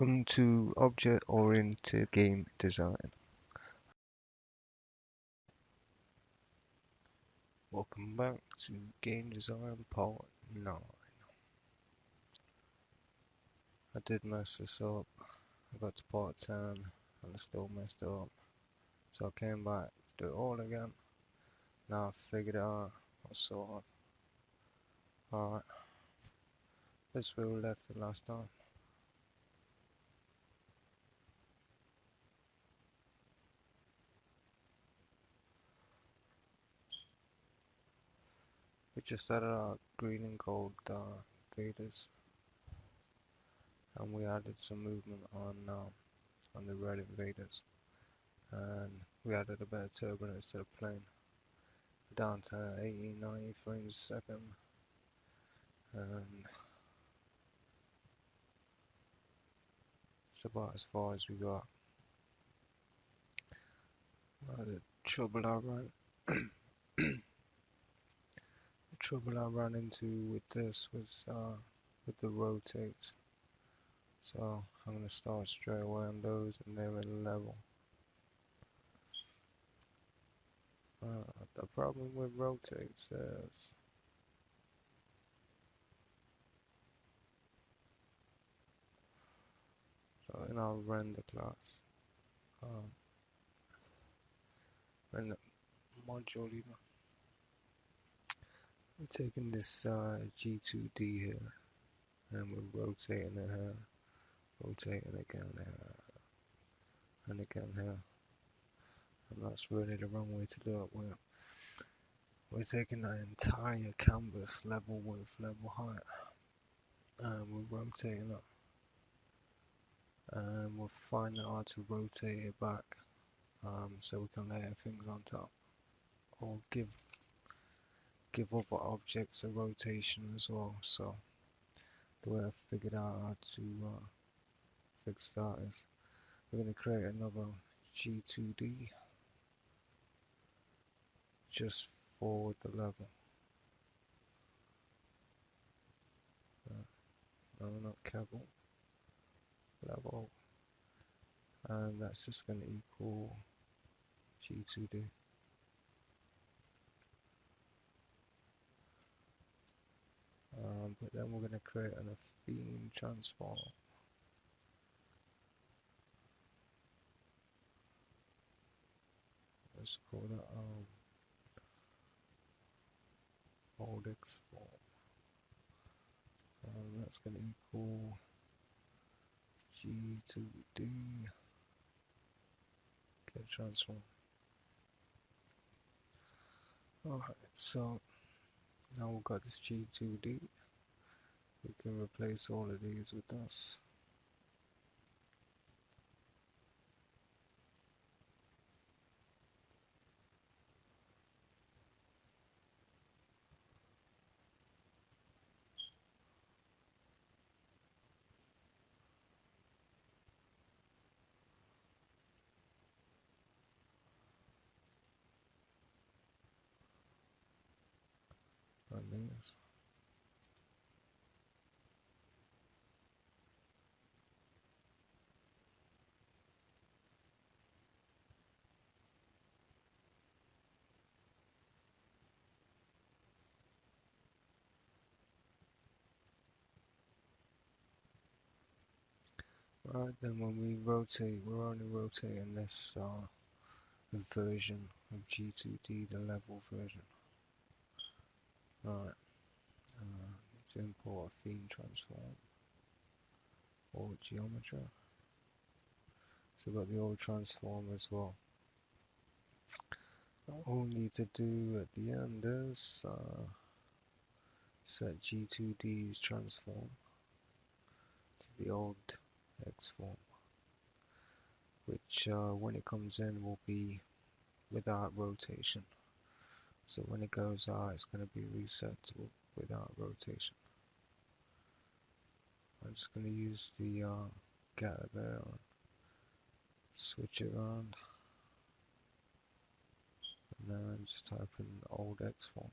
Welcome to Object-Oriented Game Design. Welcome back to Game Design Part 9. I did mess this up. I got to Part 10 and I still messed it up. So I came back to do it all again. Now I figured it out. So, alright. This is where we left it last time. We just added our green and gold faders. And we added some movement on the red invaders. And we added a bit of turbo instead of plane. Down to 80, 90 frames a second, and it's about as far as we got. The trouble I ran into with this was with the rotates. So I'm gonna start straight away on those, and they're in level. The problem with rotates is so in our render class, render module even. We're taking this G2D here, and we're rotating it here, rotating again here, and again here. And that's really the wrong way to do it. We're taking that entire canvas, level width, level height, and we're rotating it. And we're finding out how to rotate it back, so we can layer things on top, or give other objects a rotation as well. So the way I figured out how to fix that is we're going to create another G2D just for the level. No, not Kevil, level, and that's just going to equal G2D. But then we're going to create an affine transform. Let's call that old X form. That's going to equal G2D get transform. Alright, so now we've got this G2D. We can replace all of these with this. And these. Right, then when we rotate, we're only rotating this version of G2D, the level version. Right, need to import a affine transform or geometry. So we've got the old transform as well. All we need to do at the end is set G2D's transform to the old X form, which when it comes in will be without rotation. So when it goes out, it's going to be reset to without rotation. I'm just going to use the getter there and switch it around, and then just type in old X form.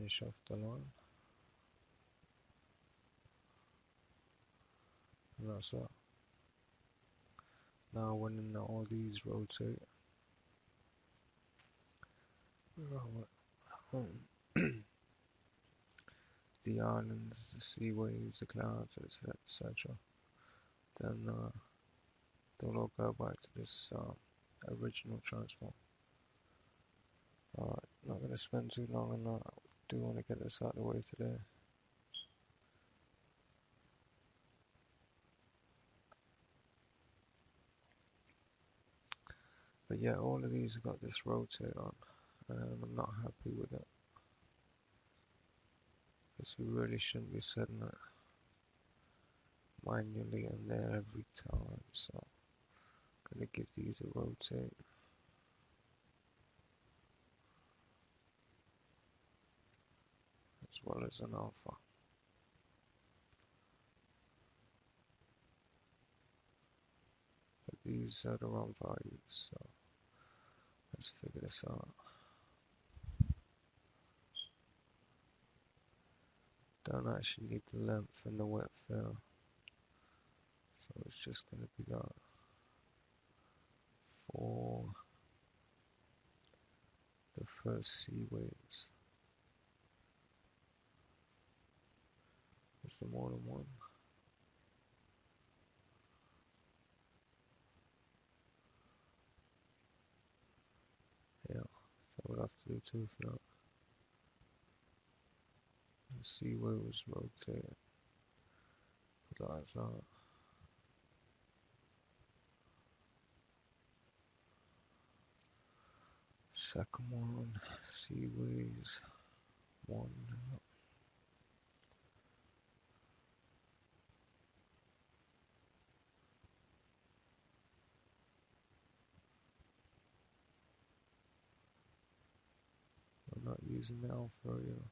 finish off the line, and that's that. Now when all these rotate, the islands, the seaways, the clouds, etc., then they'll all go back to this original transform. Alright, not going to spend too long on that. I do want to get this out of the way today. But yeah, all of these have got this rotate on, and I'm not happy with it. Because we really shouldn't be setting it manually in there every time, so I'm going to give these a rotate. As well as an alpha. But these are the wrong values, so let's figure this out. Don't actually need the length and the width there, so it's just going to be that for the first sea waves. Is there more than one? Yeah, so we'll have to do two for that. The sea waves rotate. Put that as that. Second one, sea waves, one. I'm not using the alpha here.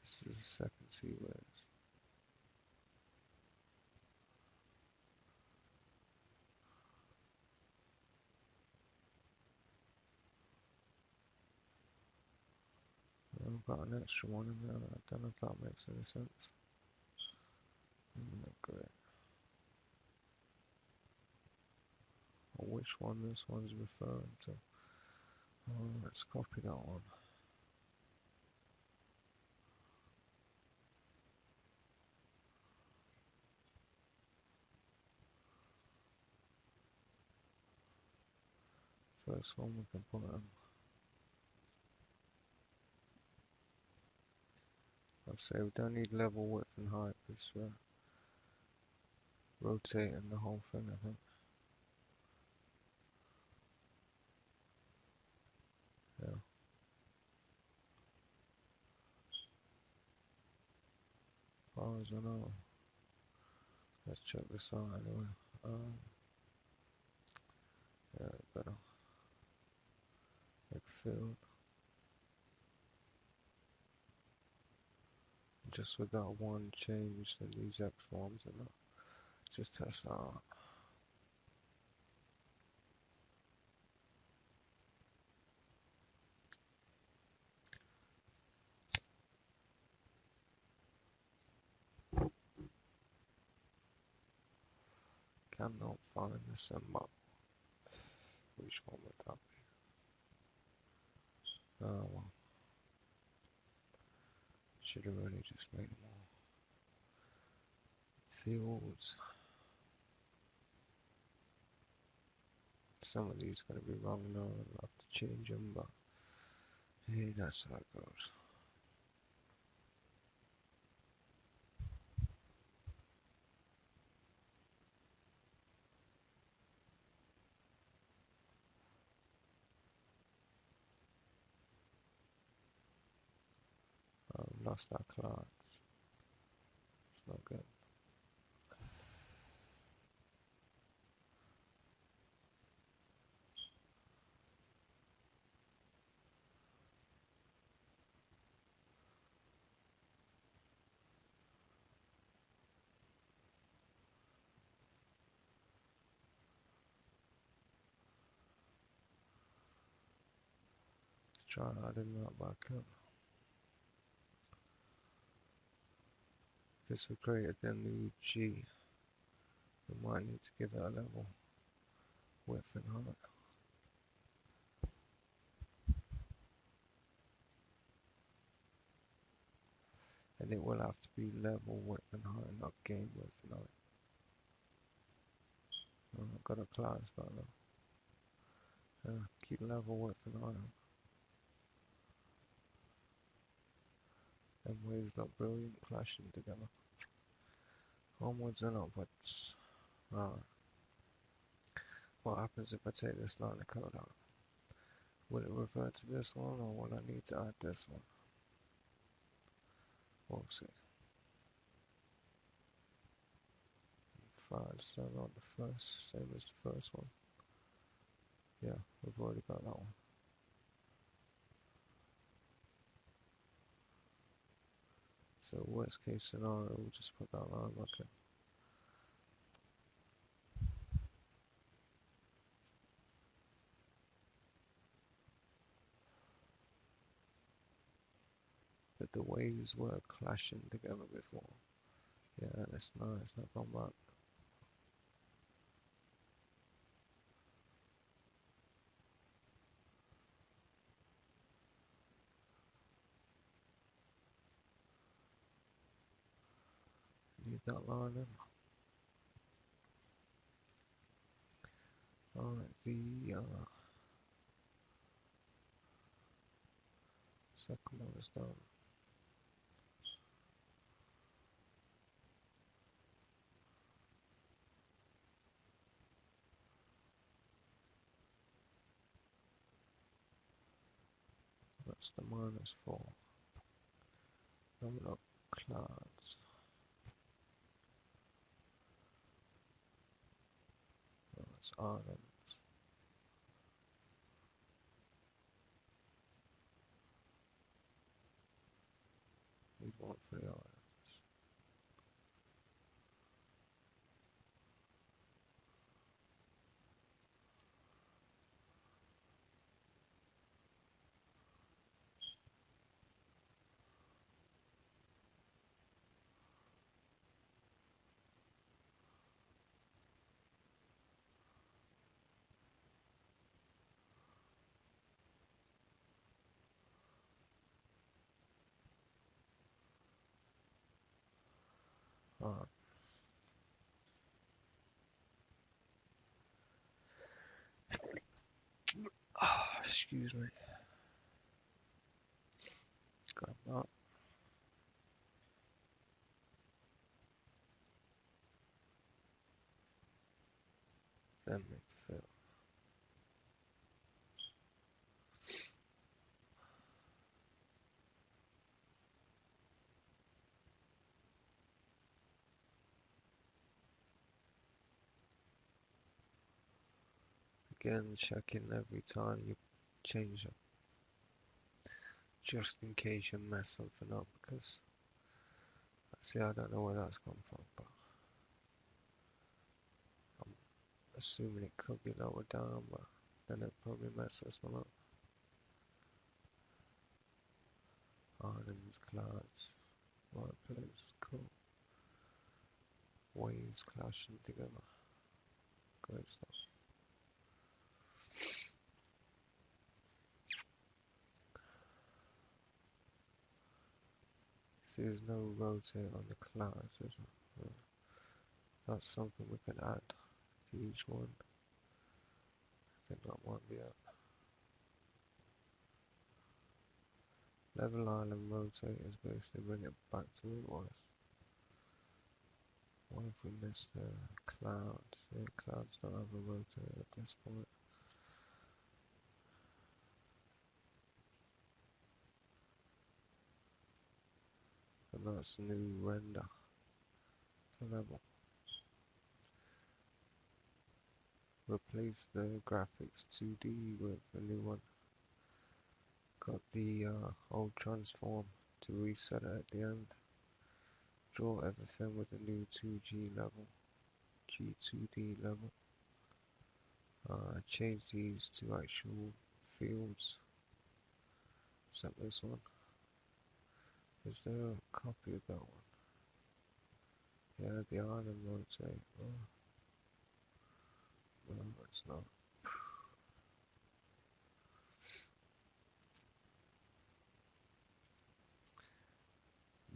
This is the second sea waves. I've got an extra one in there. I don't know if that makes any sense. Great. Or which one this one's referring to. Let's copy that one. First one we can put in. I'll say we don't need level width and height because we're rotating the whole thing, I think. Yeah. As far as I know. Let's check this out anyway. Yeah, better. Make field. Just with that one change in these X forms and that. Just test that out. Cannot find the symbol. Which one would that be? Oh well. Should have really just made more fields. Some of these are going to be wrong now, I'll have to change them, but hey, that's how it goes. I've lost our class. It's not good. try adding that back in. Because we created a new G, we might need to give it a level width and height. And it will have to be level width and height, not game width and height. Oh, I've got a class back now. Keep level width and height. And waves look brilliant clashing together. Onwards and upwards. Alright. What happens if I take this line of code out? Will it revert to this one, or will I need to add this one? We'll see. File sun on the first, same as the first one. Yeah, we've already got that one. So worst case scenario, we'll just put that line back in. But the waves were clashing together before. Yeah, that's nice, not gone back. Need that line in. Alright, the second one is done. That's the -4. Load up clouds. Oh, that's islands. We want 3 islands. Alright. Excuse me. Grab that. Then make fill. Again, checking every time you change it, just in case you mess something up, because see, I don't know where that's come from, but I'm assuming it could be lower down, but then it probably messes one up. Islands, clouds, right place, cool. Waves clashing together. Great stuff. See, there's no rotate on the clouds, is there? Yeah. That's something we can add to each one. I think that might be it. Level island rotate is basically bring it back to where it was. What if we missed the clouds? Yeah, clouds don't have a rotate at this point. And that's the new render to level. Replace the graphics 2D with a new one. Got the old transform to reset it at the end. Draw everything with a new 2G level, G2D level. Change these to actual fields. Is that this one? Is there a copy of that one? Yeah, the island rotate. Oh, no, it's not.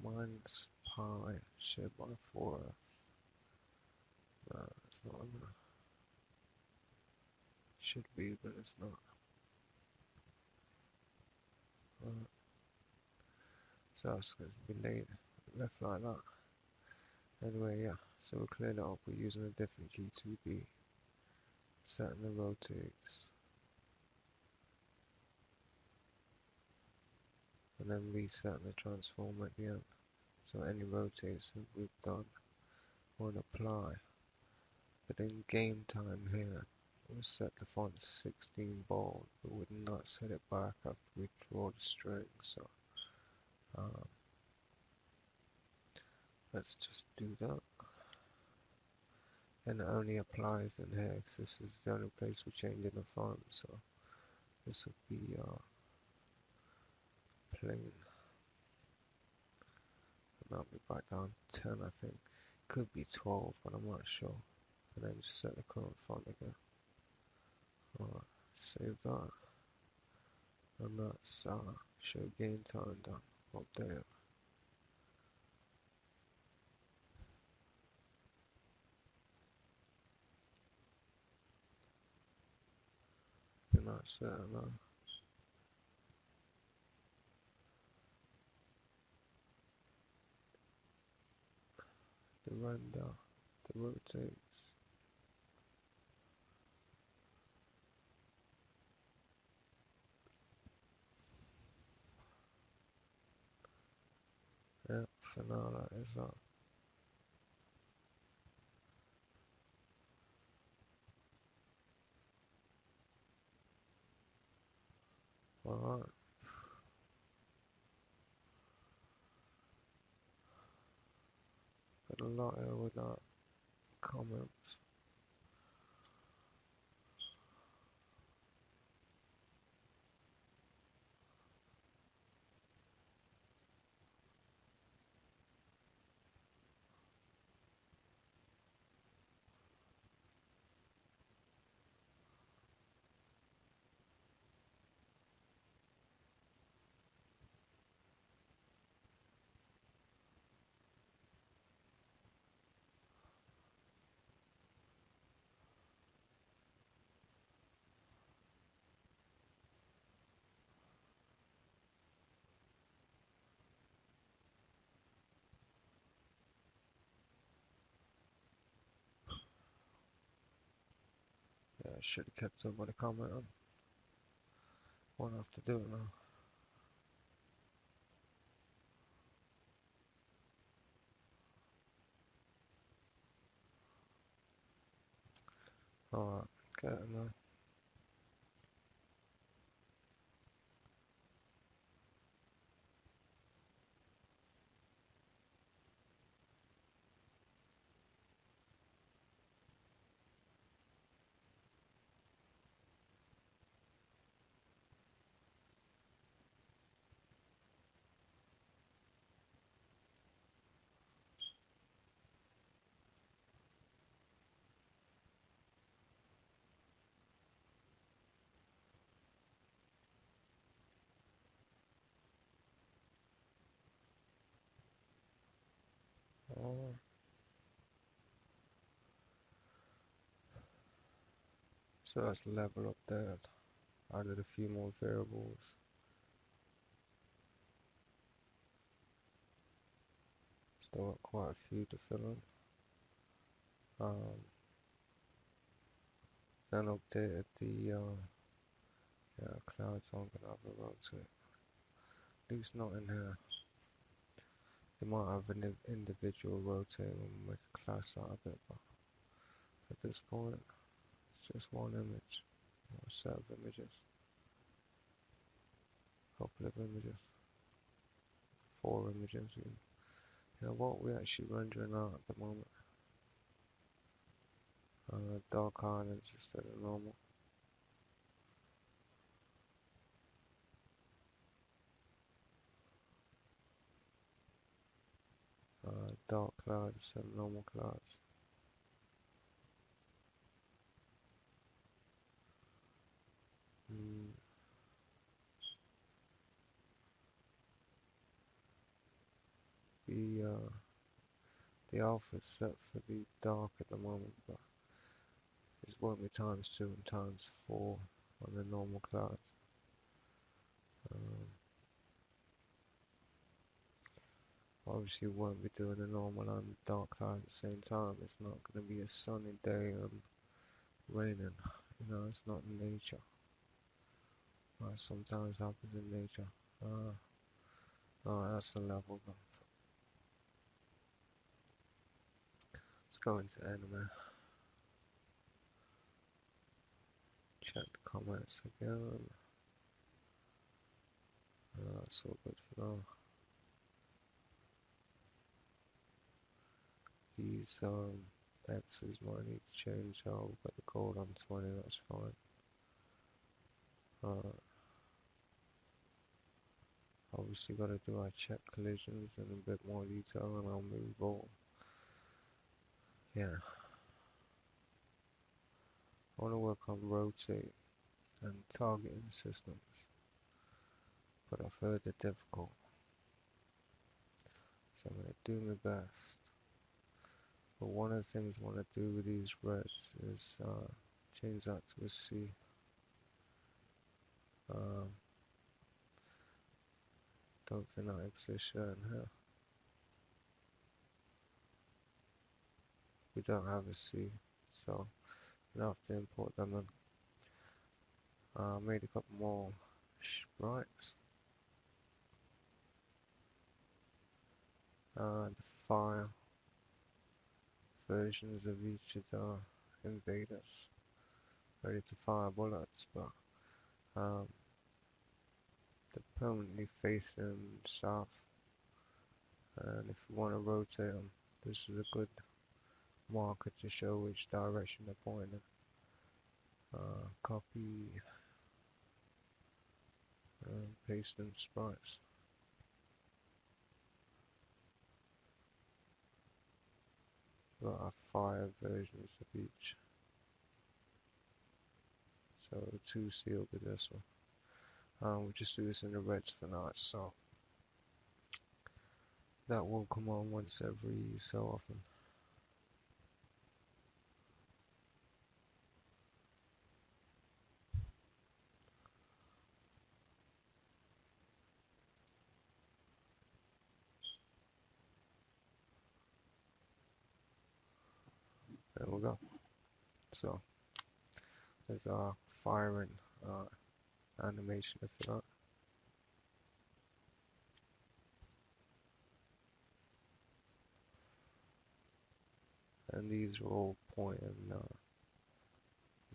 Minus pi shared by 4. No, it's not on there. Should be, but it's not. So it's going to be laid left like that. Anyway, yeah, so we'll clear that up. We're using a different G2D, setting the rotates, and then resetting the transform at the end. So any rotates that we've done won't apply. But in game time here, we'll set the font 16 bold, but would not set it back after we draw the string. So let's just do that. And it only applies in here because this is the only place we're changing the font. So this will be plain. And that'll be back down to 10, I think. Could be 12, but I'm not sure. And then just set the current font again. Alright, save that. And that's show game time done. Update it. And that's it now. The render, the rotates. Yeah, for now that is that. Alright. Got a lot here with that comments. Yeah, I should have kept up with the comment on. Won't have to do it now. Alright, get it now. Alright. So that's level up there. Added a few more variables. Still got quite a few to fill in. Then updated the yeah, clouds aren't gonna have a rotate. At least not in here. They might have an individual rotate when we make a class out of it, but at this point it's just one image, or a set of images, a couple of images, 4 images even. You know what we're actually rendering out at the moment? Dark islands instead of normal. dark cloud instead of normal clouds. Mm, the alpha is set for the dark at the moment, but it won't be times 2 and times 4 on the normal clouds. Um, Obviously, we won't be doing the normal and the dark cloud at the same time. It's not going to be a sunny day and raining. It's not in nature. Sometimes happens in nature. That's the level. Let's go into anime. Check the comments again. That's all good for now. These X's might need to change. Oh, we've got the code on 20, that's fine. Obviously got to do our check collisions in a bit more detail, and I'll move on. Yeah. I want to work on rotate and targeting systems, but I've heard they're difficult. So I'm going to do my best. But one of the things I want to do with these reds is change that to a C. Don't think that exists yet in here. We don't have a C, so we'll have to import them in. Made a couple more sprites. The fire versions of each of the invaders ready to fire bullets, but they're permanently facing south, and if you want to rotate them, this is a good marker to show which direction they're pointing. Copy and paste in sprites. Got our fire versions of each. So the 2C will be this one. We'll just do this in the reds for now, so that will come on once every so often. There we go. So there's our firing animation, if you like. And these are all pointing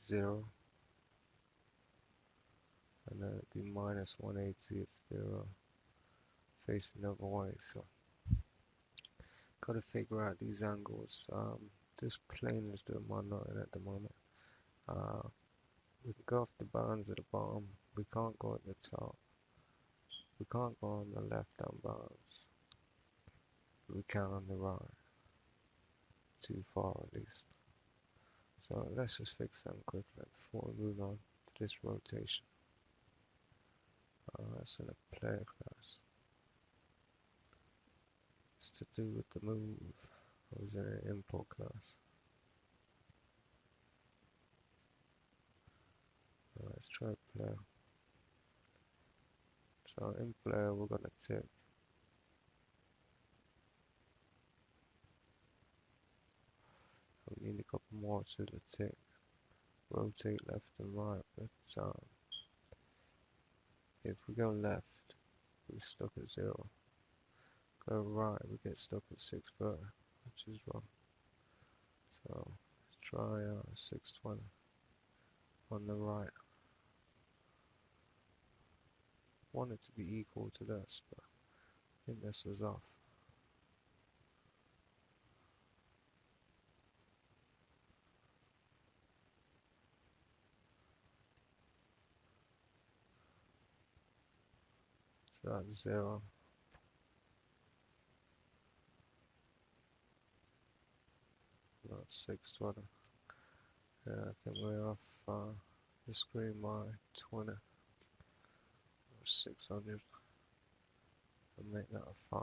0, and then it'd be minus 180 if they're facing the other way. So got to figure out these angles. This plane is doing my nothing at the moment. We can go off the bounds at the bottom. We can't go at the top. We can't go on the left hand bounds. But we can on the right. Too far at least. So let's just fix them quickly before we move on to this rotation. That's in a player class. It's to do with the move. Or is it an import class? Let's try player. So in player we're gonna tick. We need a couple more to the tick. Rotate left and right, but if we go left, we're stuck at 0. Go right, we get stuck at 630, which is wrong. So let's try 620 on the right. Want it to be equal to this, but I think this is off. So that's 0. That's 620. Yeah, I think we're off the screen by 20 or 600 and make that a 5.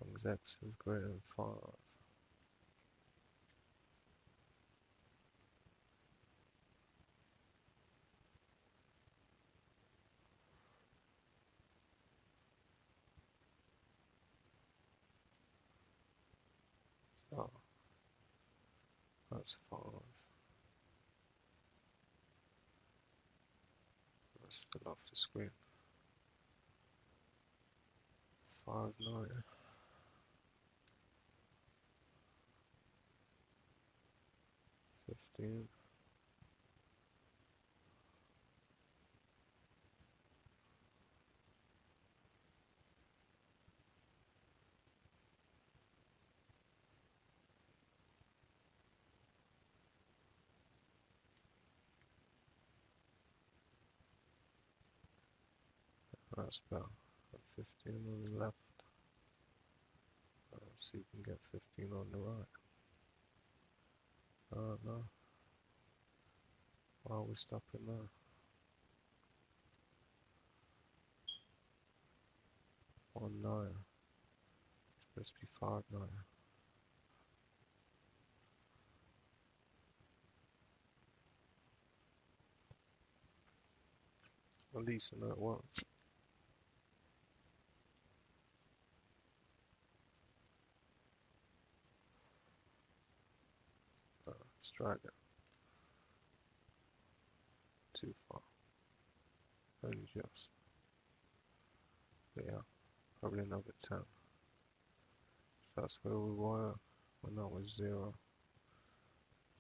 As long as x is greater than 5. Oh, that's 5. That's still off the screen. 590. 15. That's better. 15 on the left. Let's see if we can get 15 on the right. No. Why are we stopping there? 19. It's supposed to be 59. At least I know it works. Let's drag it. Too far. Only just. But yeah, probably another 10. So that's where we were when that was 0.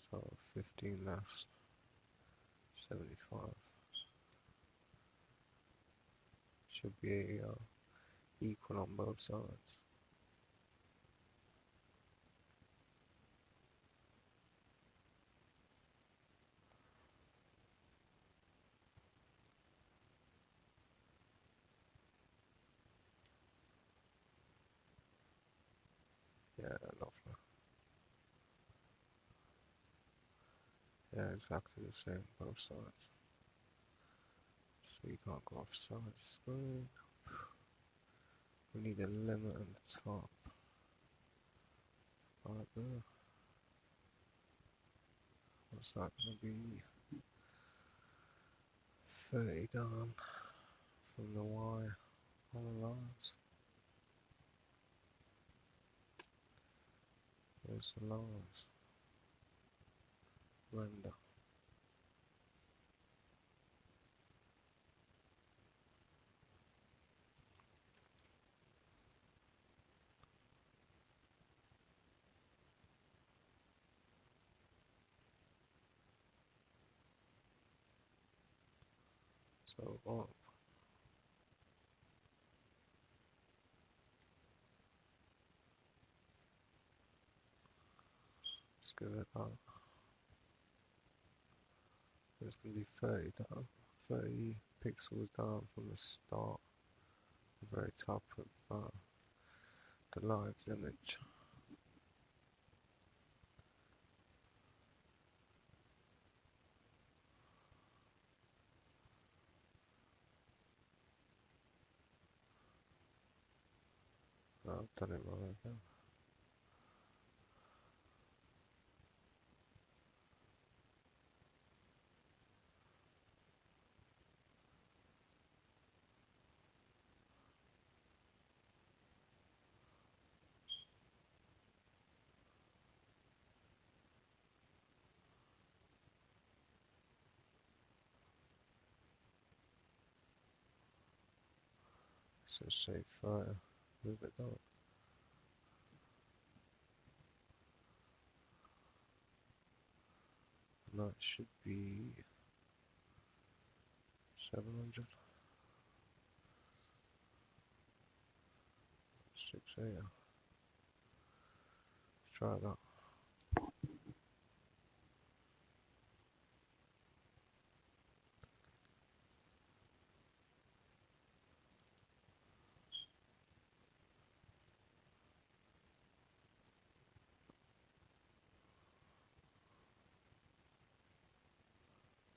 So 15 less 75. Should be equal on both sides. Yeah, lovely. Yeah, exactly the same, both sides. So you can't go off side screen. We need a limit on the top. Right there. What's that going to be? 30 down from the Y on the lines. Where's the lines? Render. So up. Let's give it that. It's going to be 30 down. 30 pixels down from the start. The very top of the live's image. I've done it wrong again. So say fire, move it down. And that should be 700. 680. Let's try that.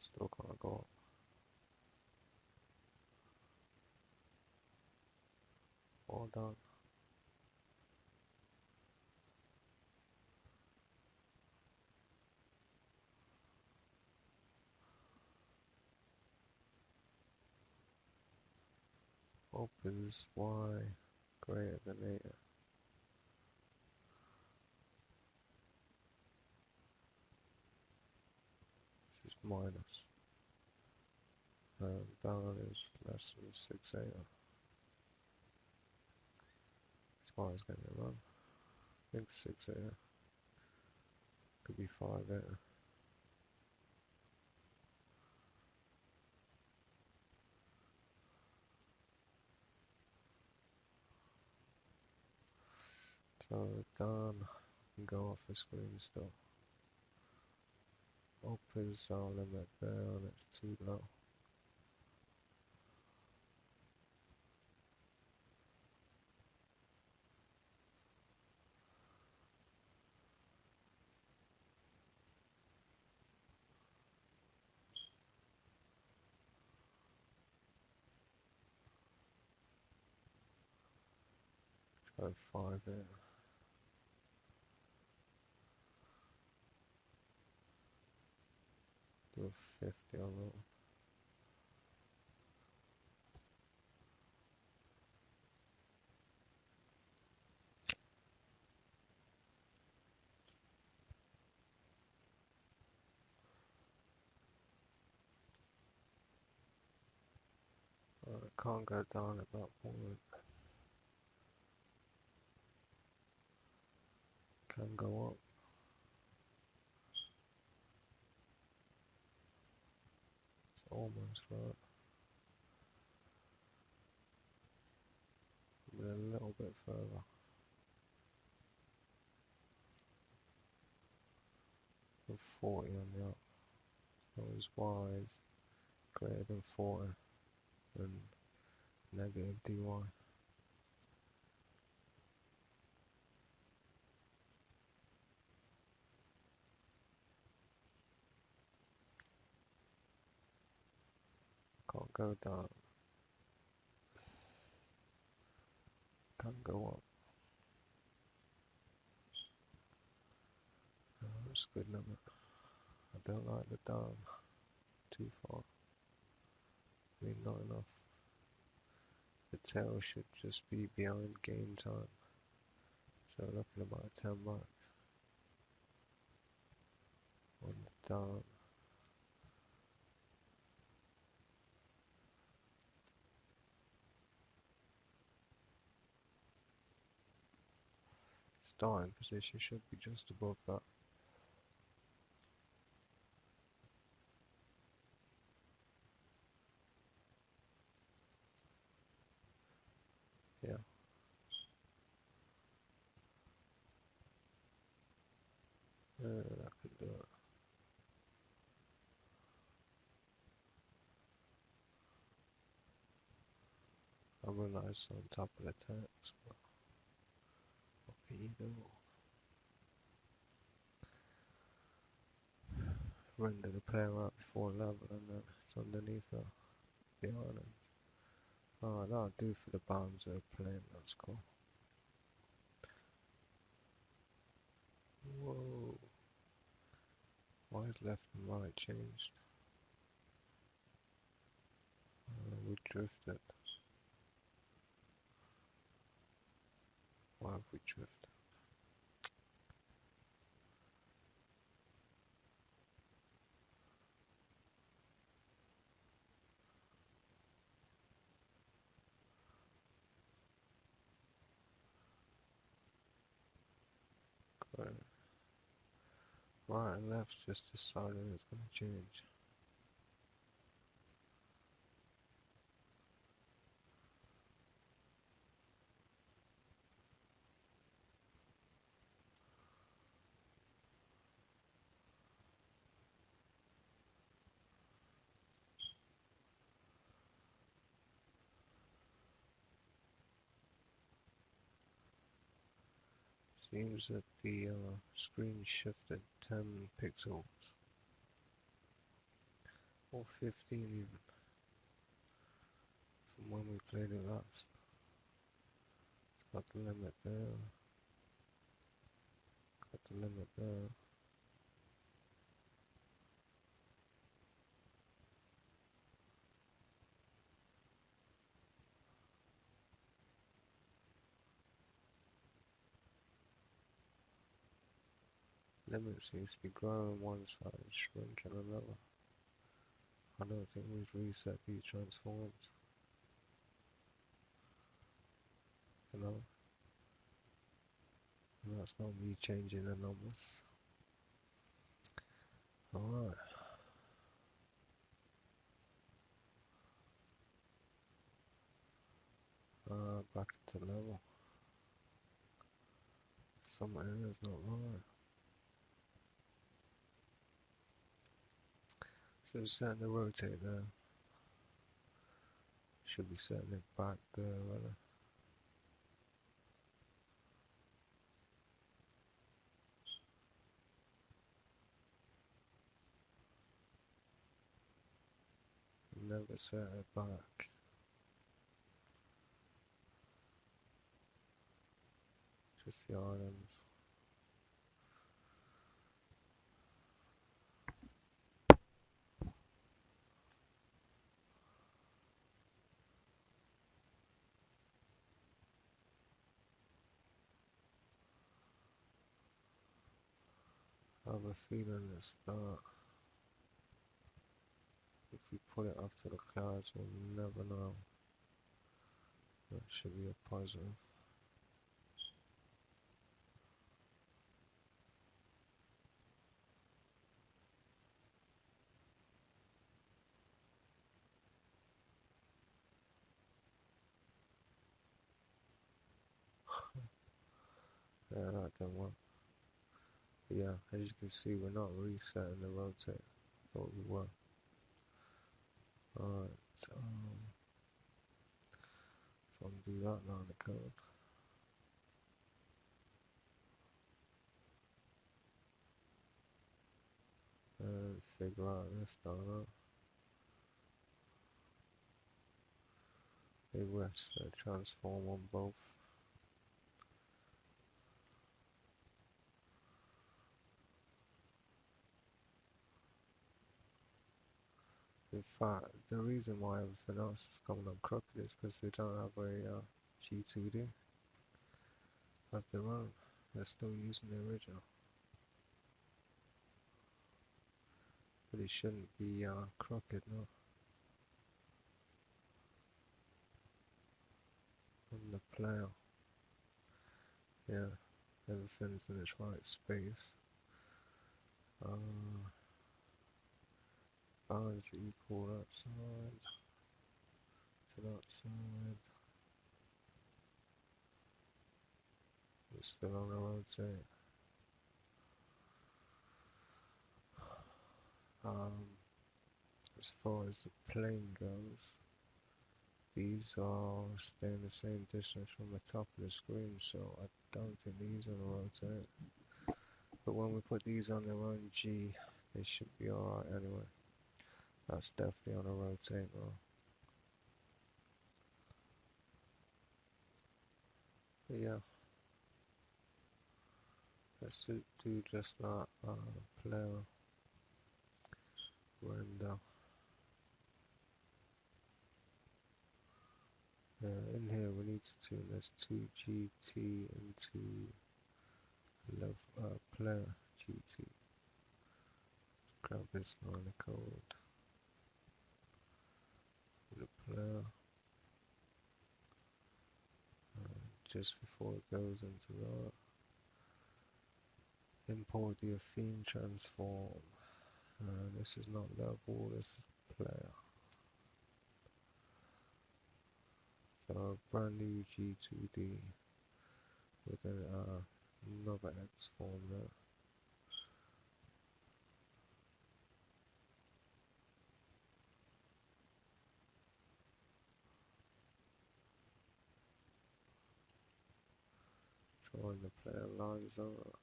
Still can't go up. All done. Opens y greater than 8. This is minus. And down is less than 6 8. As far as going to run. I think 6 8. Could be 5 8. So done. Go off the screen still. Opens our limit down, it's too low. Try 5 8. Do a 50 on that. Can't go down at that point. Can go up. It's almost right. But a little bit further. And 40 on the up. So it's y is greater than 40 and negative dy. Can't go down. Can't go up. That's good limit. I don't like the down. Too far. I mean, not enough. The tail should just be behind game time. So looking about 10 back on the down. Starting position should be just above that. Yeah. I can do it. I realize on top of the text, but what can you do? Render the player out before level and then it's underneath the island. Oh, that'll do for the bombs that are playing, that's cool. Whoa. Why is left and right changed? We drifted. Why have we drifted? Right. Right and left's just decided it's going to change. Seems that the screen shifted 10 pixels. or 15 even, from when we played it last. It's got the limit there, got the limit there. Limit seems to be growing one side and shrinking another. I don't think we've reset these transforms. You know? And that's not me changing the numbers. Alright. Back to level. Some areas not right. So setting the rotate there. Should be setting it back there, rather. Never set it back. Just the items. I have a feeling it's that. If we put it up to the clouds, we'll never know. That should be a positive. Yeah, that didn't work. But yeah, as you can see, we're not resetting the rotate. Thought we were. Alright, so undo that line of code. And figure out this down. Maybe we'll transform on both. In fact, the reason why everything else is coming up crooked is because they don't have a G2D of their own. They're still using the original. But it shouldn't be crooked, no. On the player. Yeah, everything's in its right space. Balance equal that side to that side. It's still on the rotate. As far as the plane goes, these are staying the same distance from the top of the screen, so I don't think these are on the rotate. But when we put these on their own G, they should be alright anyway. That's definitely on a rotate now. But yeah, let's do just that player render. In here we need to tune this 2GT into player GT. Grab this line of code. The player. Just before it goes into that, import the theme transform. This is not level, this is player. So a brand new G2D with another X form there. Drawing the player lines out.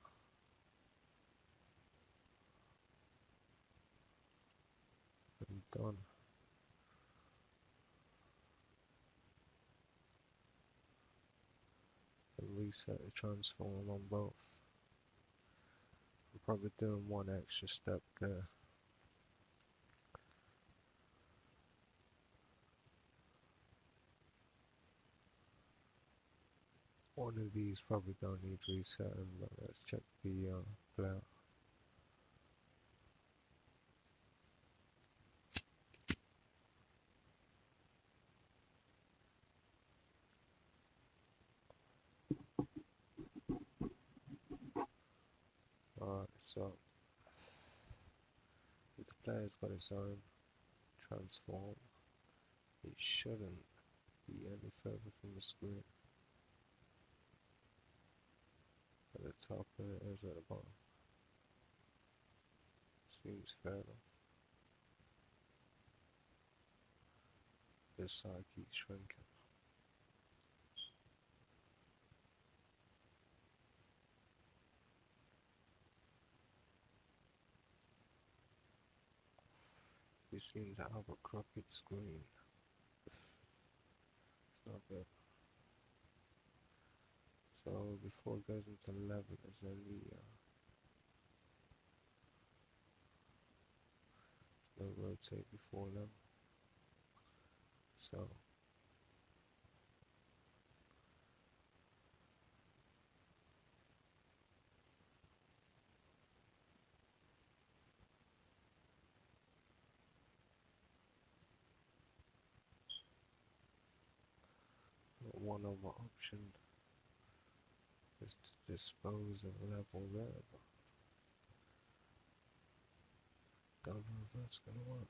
And done. And reset the transform on both. I'm probably doing one extra step there. One of these probably don't need resetting, but let's check the player. Alright, so if the player's got its own transform, it shouldn't be any further from the screen. At the top and it is at the bottom. Seems fair enough. This side keeps shrinking. We seem to have a crooked screen. It's not good. So before it goes into level, is there any no rotate before level? So one other option is to dispose of level there, but don't know if that's gonna work.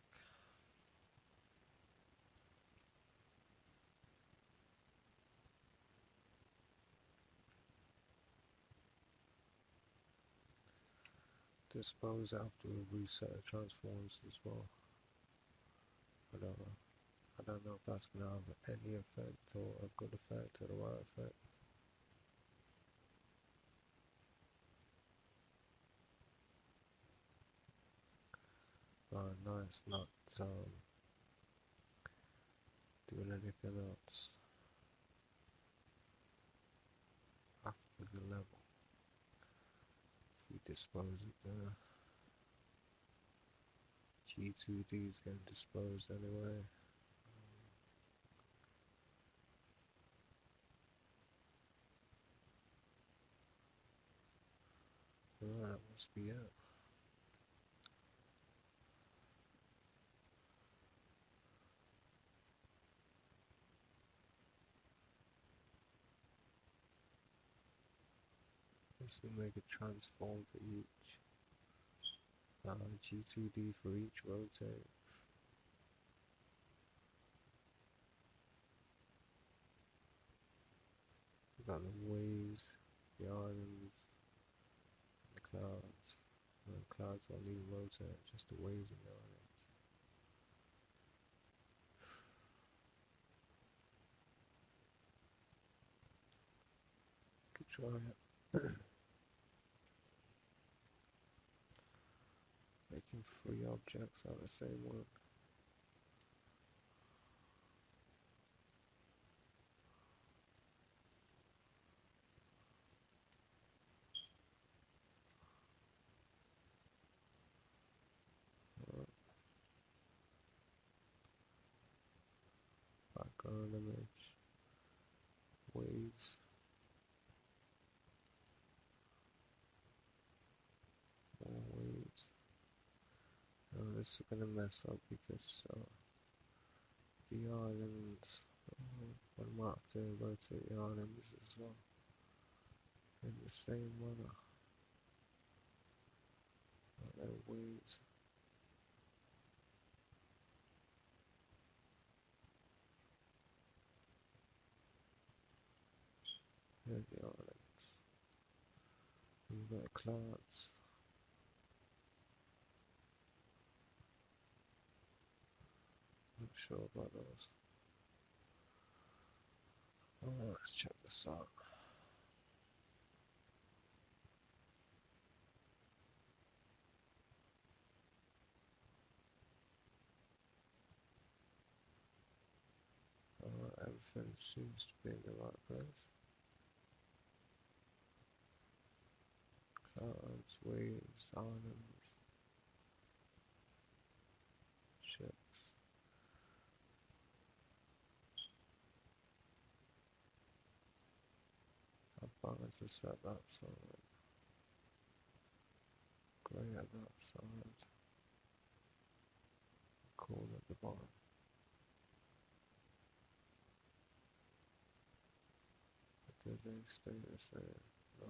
Dispose after we reset transforms as well. I don't know. I don't know if that's gonna have any effect or a good effect or the right effect. No, it's not doing anything else after the level. If we dispose it there, G2D is getting disposed anyway. That must be it. This will make a transform for each. G2D for each rotate. We've got the waves, the islands, the clouds. And the clouds don't need to rotate, just the waves and the islands. Could try it. Making 3 objects out of the same one. Background image, waves, more waves. This is gonna mess up because the islands, I might have to rotate the islands as well in the same manner. Waves. There's the islands. We've got clouds. Not sure about those. Let's check this out. Everything seems to be in the right place. Clouds, waves, islands, ships. Our balance is set that side. Grey at that side. Cool at the bottom. Did they stay the same? No.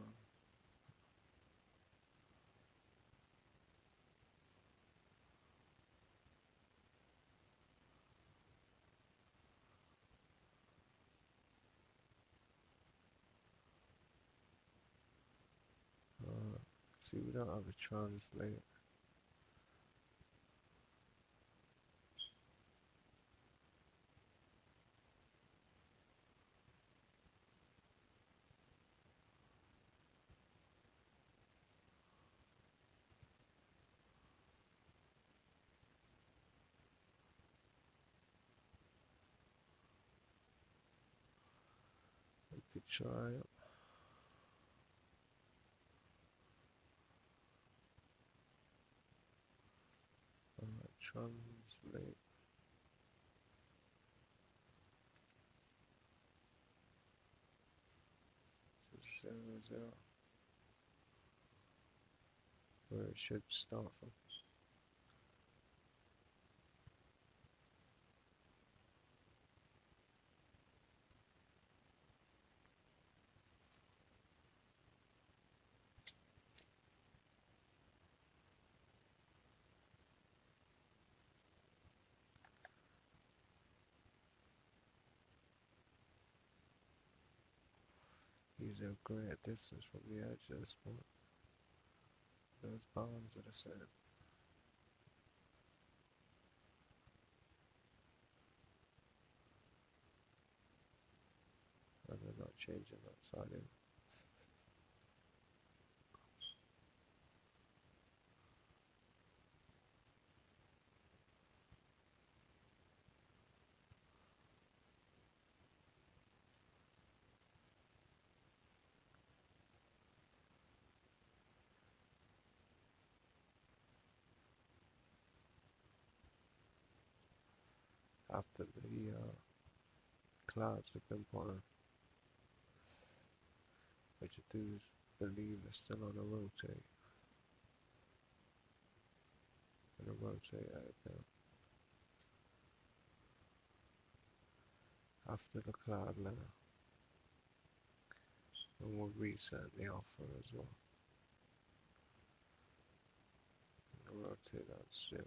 See, we don't have a translate. We could try it. Translate to 00, where it should start from. These are great distance from the edge of this point. Those bounds are the same. And they're not changing that side in. After the clouds have been put on, what you do is believe it's still on a rotate. And a rotate out there. After the cloud layer. And we'll reset the alpha as well. And rotate that to 0.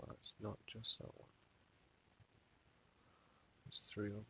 But it's not just that one. There's 3 of us.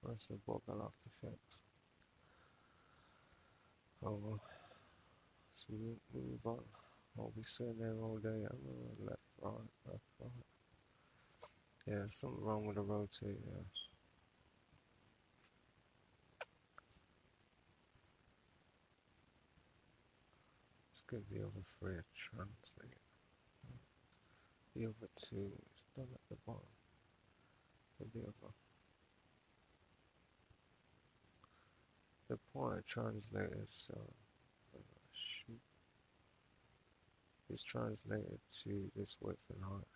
That's the bug I'll have to fix. Oh well, so we move on. I'll be sitting there all day. I'm left, right, left, right. Yeah, there's something wrong with the rotator. Let's give the other three a translate. The other two is done at the bottom. And the other. The point of translate is shoot, is translated to this width and height.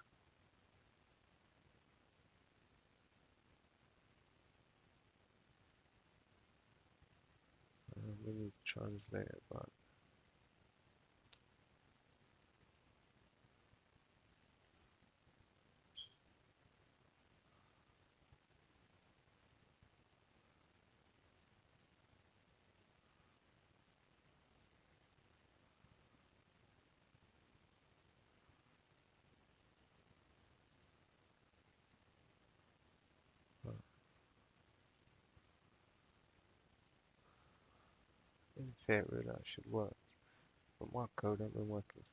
We need to translate it back. In theory that should work, but my code ain't been working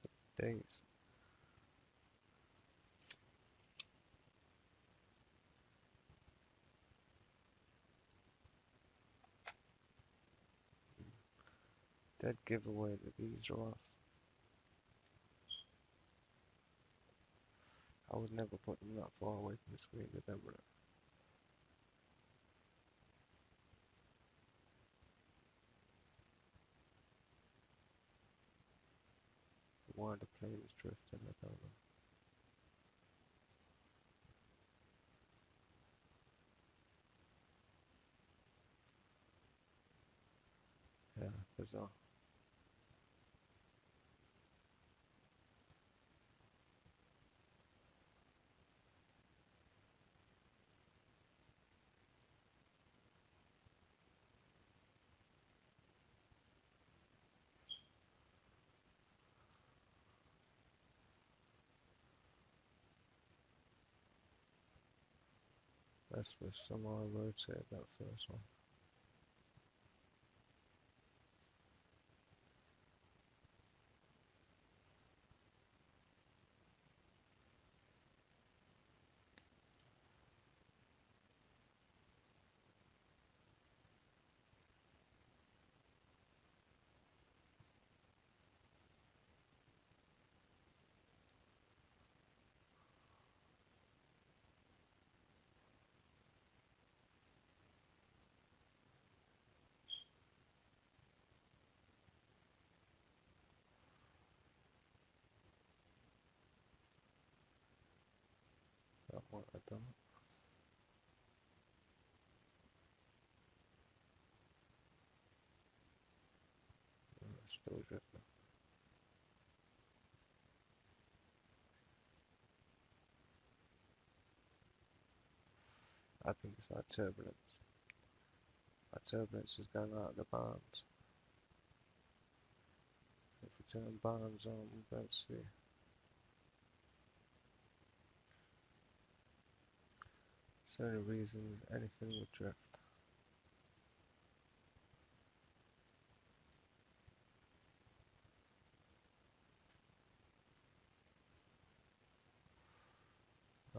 for days. Dead giveaway that these are off. I would never put them that far away from the screen with them. Why the plane is drifting, I don't know. Yeah, bizarre. That's where somehow I rotated that first one. That one I done. Still drifting. I think it's our turbulence. Our turbulence is going out of the bands. If we turn bands on, we'll see. It's the only reason anything would drift.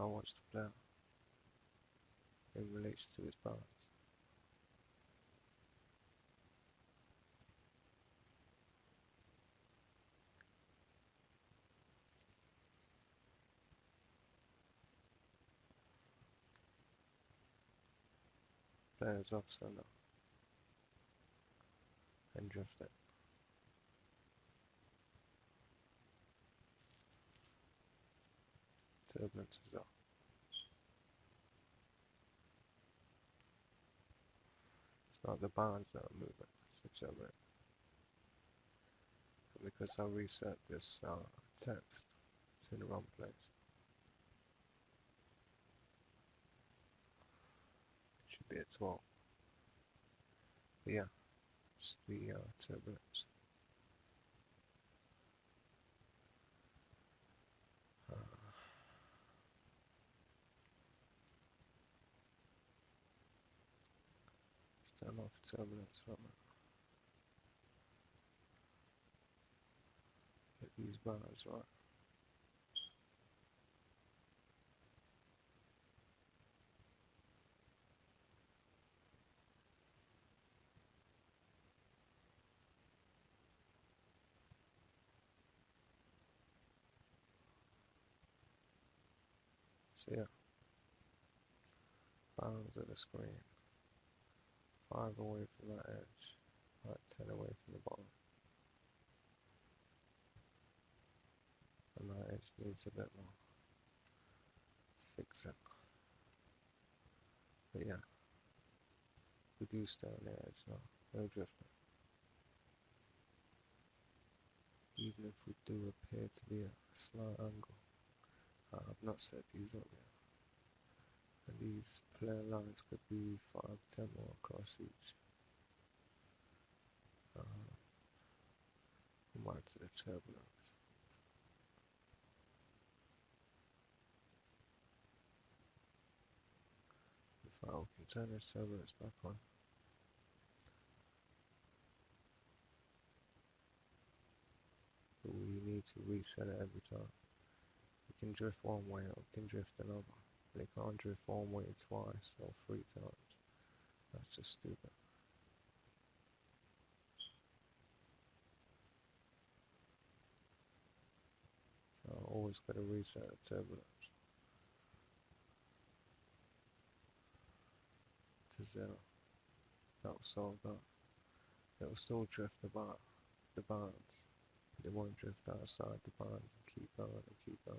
I watch the player in relation to his bands. Players off center and drift it. Turbulence is off. It's not the bands that are moving, it's the turbulence. And because I reset this text, it's in the wrong place. It should be at 12. But yeah, it's the turbulence. Turn off turbulence from it. Get these bars right. So yeah, bounds of the screen. 5 away from that edge. Like 10 away from the bottom. And that edge needs a bit more fixing. But yeah, we do stay on the edge now. No drifting. Even if we do appear to be at a slight angle. I've not set these up yet. And these player lines could be 5, 10 more across each. Come back to the turbulence. In fact, we can turn this turbulence back on. But we need to reset it every time. We can drift one way or we can drift another. But it can't drift one way twice or 3 times. That's just stupid. So I always got to reset the turbulence to 0. That will solve that. It will still drift about the bands. But it won't drift outside the bands and keep going and keep going.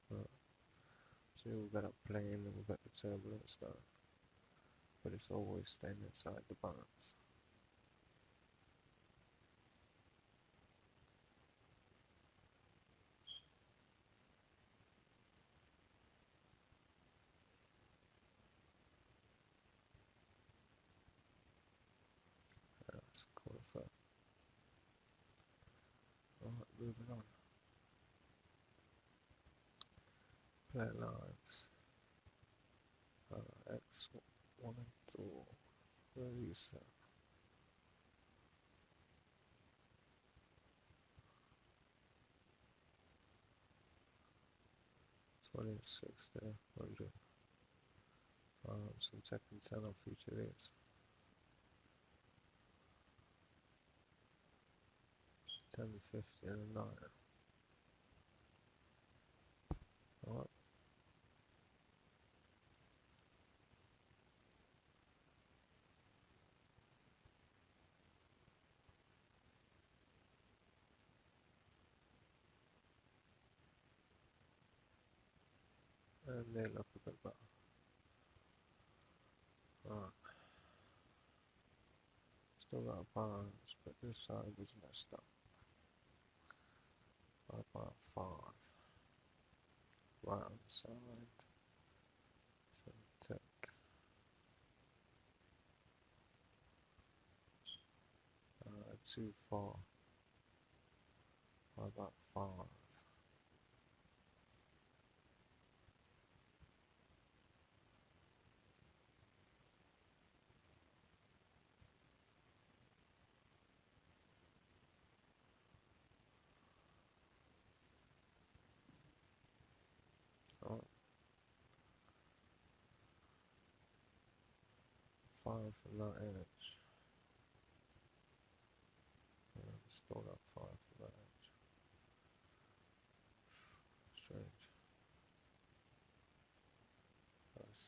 Right. So we've got a plane and we've got the turbulence down. But it's always staying inside the bands. That's a cool effect. Alright, moving on. Play lines. X1 and 2. Release it. 20 and 60, 100. So I'm taking 10 off each of these. 10, 50, and a 9. Alright. And they look a bit better. Alright. Still got bars, but this side was messed up. About 5. Right on the side. So take 2, 4. About 5. Alright. 5 from that edge. And still got 5 from that edge. Strange.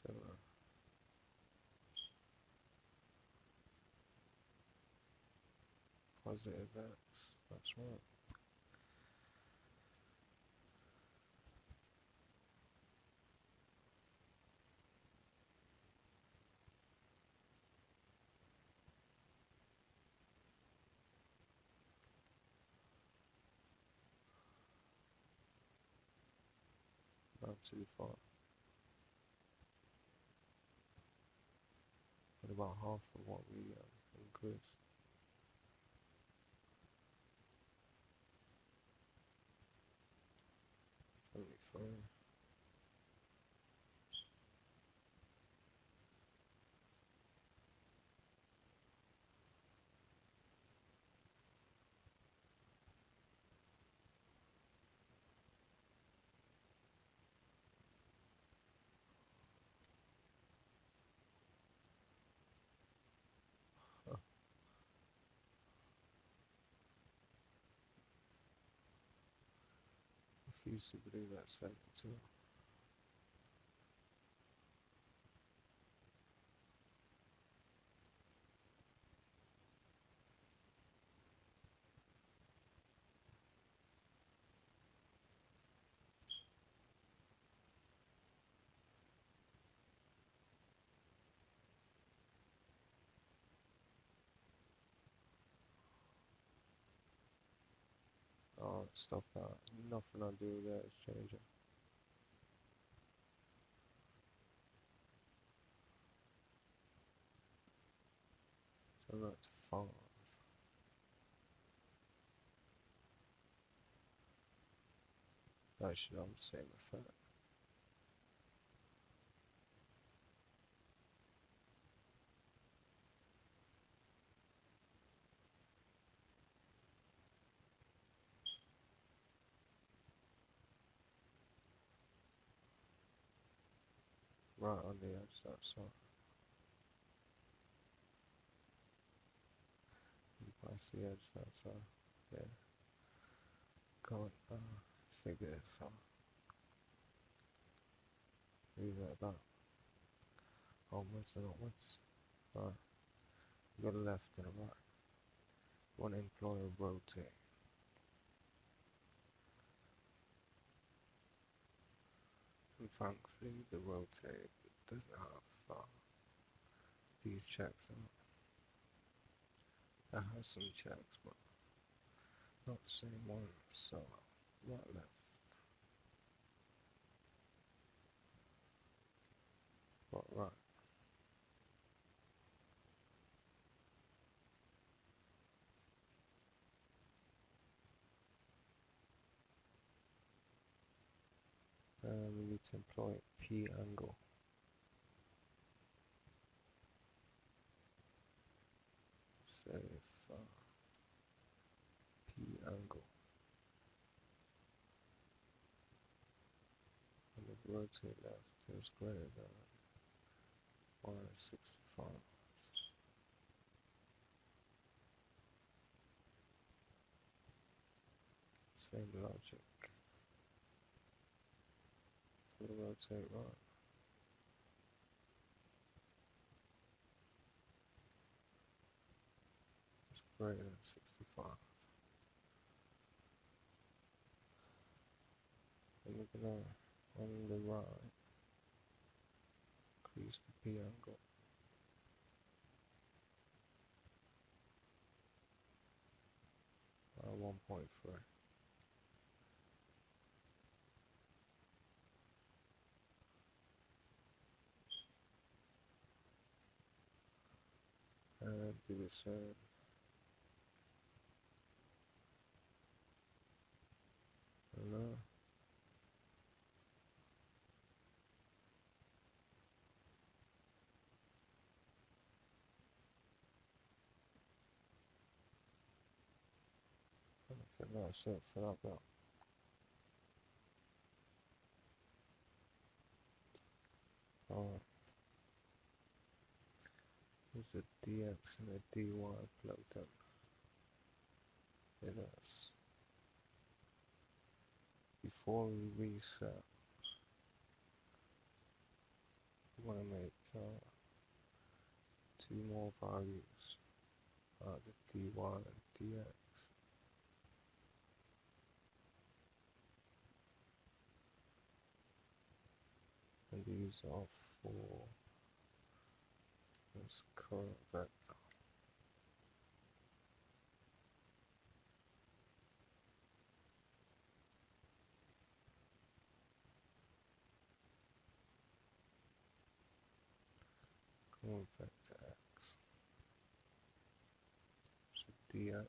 Similar. Positive X. That's right. Not too far. But about half of what we increased. refuse to believe that second too. Stuff that nothing I do there is changing. So that's 5. That should have the same effect. Right on the edge that side. Past the edge that side. Yeah. Can't figure this out. Leave it at that. Onwards and upwards. Right. You got a left and a right. One employer rotate. And thankfully the rotate doesn't have these checks on it. It has some checks, but not the same one. So right, left. Right. We need to employ P angle. Say if P angle and the rotate left is greater than minus 65. Same logic. For the rotate right. It's greater than 65. And we're gonna, on the right, increase the P angle. By 1.3. And do the same. And I think that's it for that bit. Alright. There's a dx and a dy plugged in us. Before we reset, we want to make 2 more values, the dy and dx. And these are for this current vector. Current vector x. So dx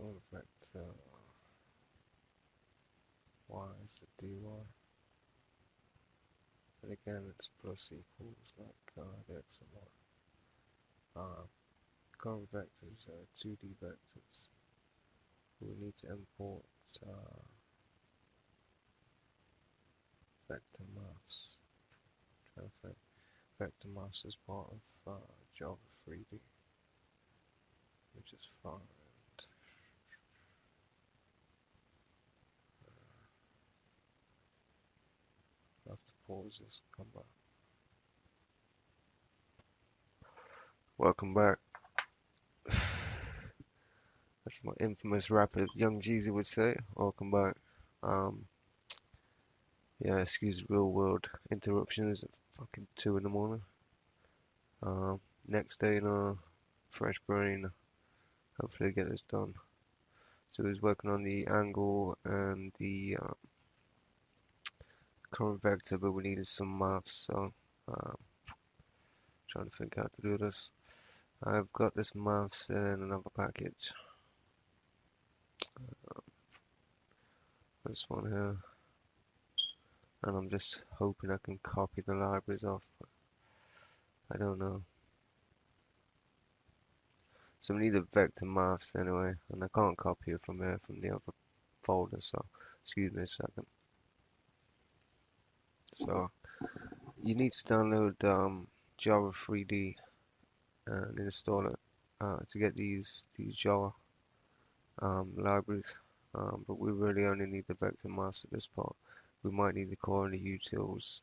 current vector y is the dy, and again it's plus equals like the x and y. Current vectors are 2D vectors. We need to import vector maths. Trying to think. Vector maths is part of Java 3D, which is fine. I'll have to pause this and come back. Welcome back. That's my infamous rapper, Young Jeezy would say. Welcome back. Yeah, excuse real world interruptions at fucking 2 in the morning. Next day in a fresh brain. Hopefully get this done. So he was working on the angle and the current vector, but we needed some maths, so trying to think how to do this. I've got this maths in another package. This one here. And I'm just hoping I can copy the libraries off, but I don't know. So we need a vector maths anyway, and I can't copy it from here from the other folder, so excuse me a second. So you need to download Java 3D and install it to get these Java libraries. But we really only need the vector maths at this part. We might need the core and the utils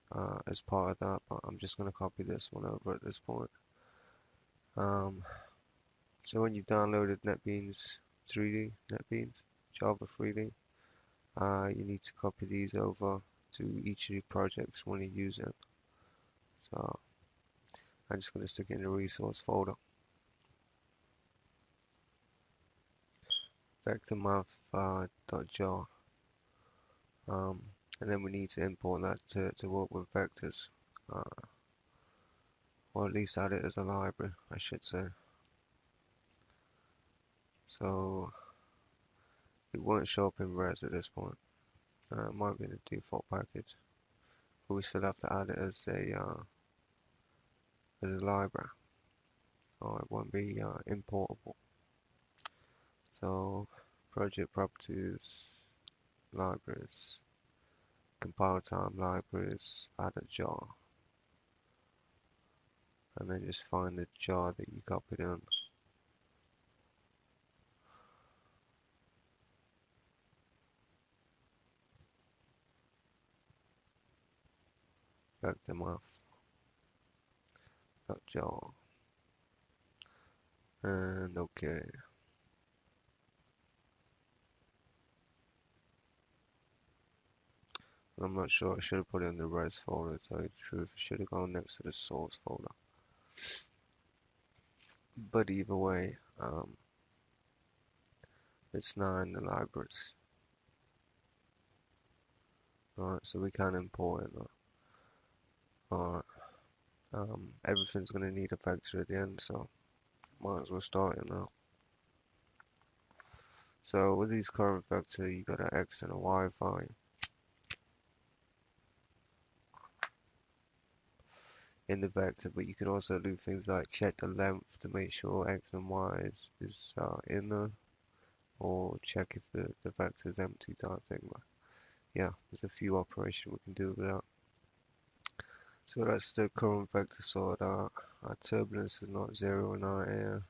as part of that, but I'm just going to copy this one over at this point. So when you've downloaded Netbeans 3D, Netbeans, Java 3D, you need to copy these over to each of the projects when you use it. So I'm just going to stick it in the resource folder. vectormath.jar. And then we need to import that to work with vectors. Or at least add it as a library, I should say. So it won't show up in res at this point. It might be in the default package, but we still have to add it as a library, or it won't be importable. So project properties, libraries, compile time libraries, add a jar, and then just find the jar that you copied in. Vector math.jar, and okay. I'm not sure, I should have put it in the res folder, to tell you the truth. It should have gone next to the source folder. But either way, it's now in the libraries. Alright, so we can import it now. Alright, everything's going to need a vector at the end, so might as well start it now. So with these current vector, you got an x and a y value. In the vector, but you can also do things like check the length to make sure x and y is in there, or check if the vector is empty type thing. But yeah, there's a few operations we can do with that. So that's the current vector sorted out. Our turbulence is not zero in our air.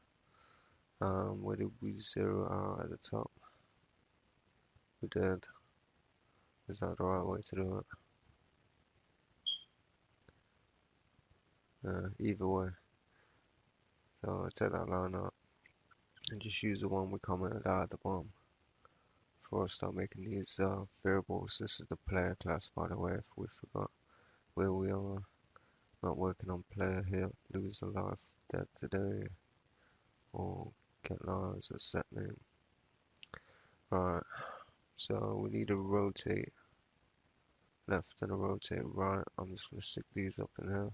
Where did we zero out at the top? We did. Is that the right way to do it? Either way. So I'll take that line out and just use the one we commented out at the bottom before I start making these variables. This is the player class, by the way, if we forgot where we are. Not working on player here. Lose a life, dead today, or get lives as set name. Right, so we need to rotate left and a rotate right. I'm just going to stick these up in here.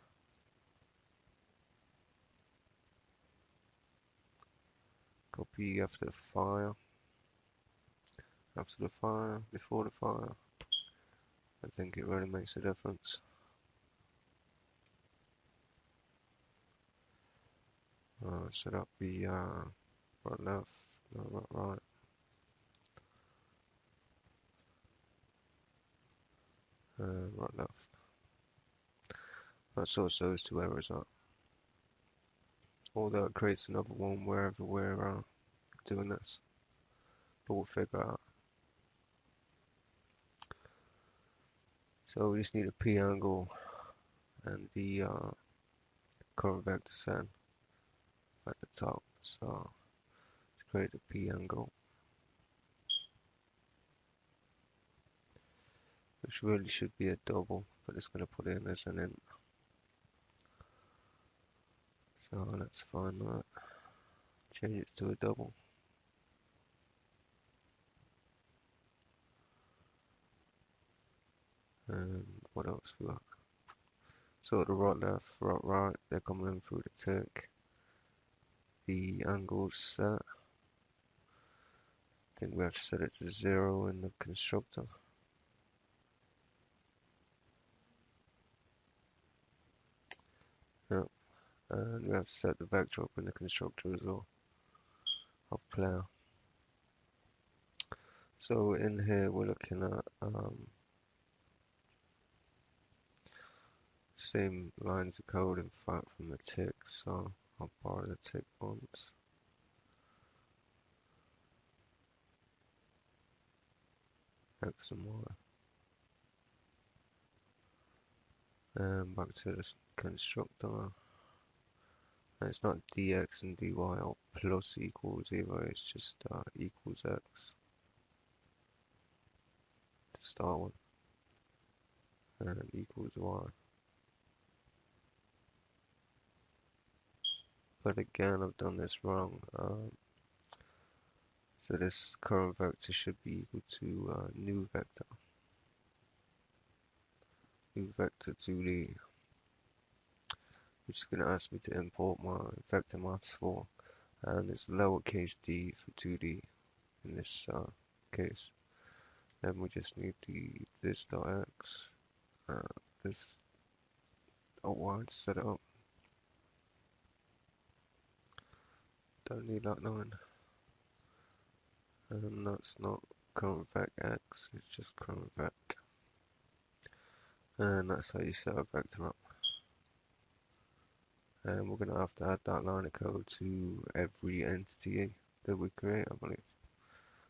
Copy after the file. after the fire, before the fire. I think it really makes a difference. Set up the right left, no, right, right left. That sorts those two errors out. Although it creates another one wherever we're doing this, but we'll figure out. So we just need a P angle and the current vector set at the top. So let's create a P angle, which really should be a double, but it's going to put in as an int. So let's find that. Change it to a double. And what else we got? So the right, left, right, right, they're coming in through the tick. The angle's set. I think we have to set it to 0 in the constructor. Yep. And we have to set the vector up in the constructor as well of player. So in here we're looking at same lines of code in fact from the tick, so I'll borrow the tick ones. X and Y. And back to this constructor. And it's not dx and dy or plus equals either, it's just equals x to start with, and equals y. But again, I've done this wrong. So this current vector should be equal to new vector 2D, which is going to ask me to import my vector maths for, and it's lowercase d for 2D in this case. Then we just need this dot x, this dot y to set it up. Don't need that line. And that's not current vec x, it's just current vec. And that's how you set a vector up. And we're going to have to add that line of code to every entity that we create, I believe.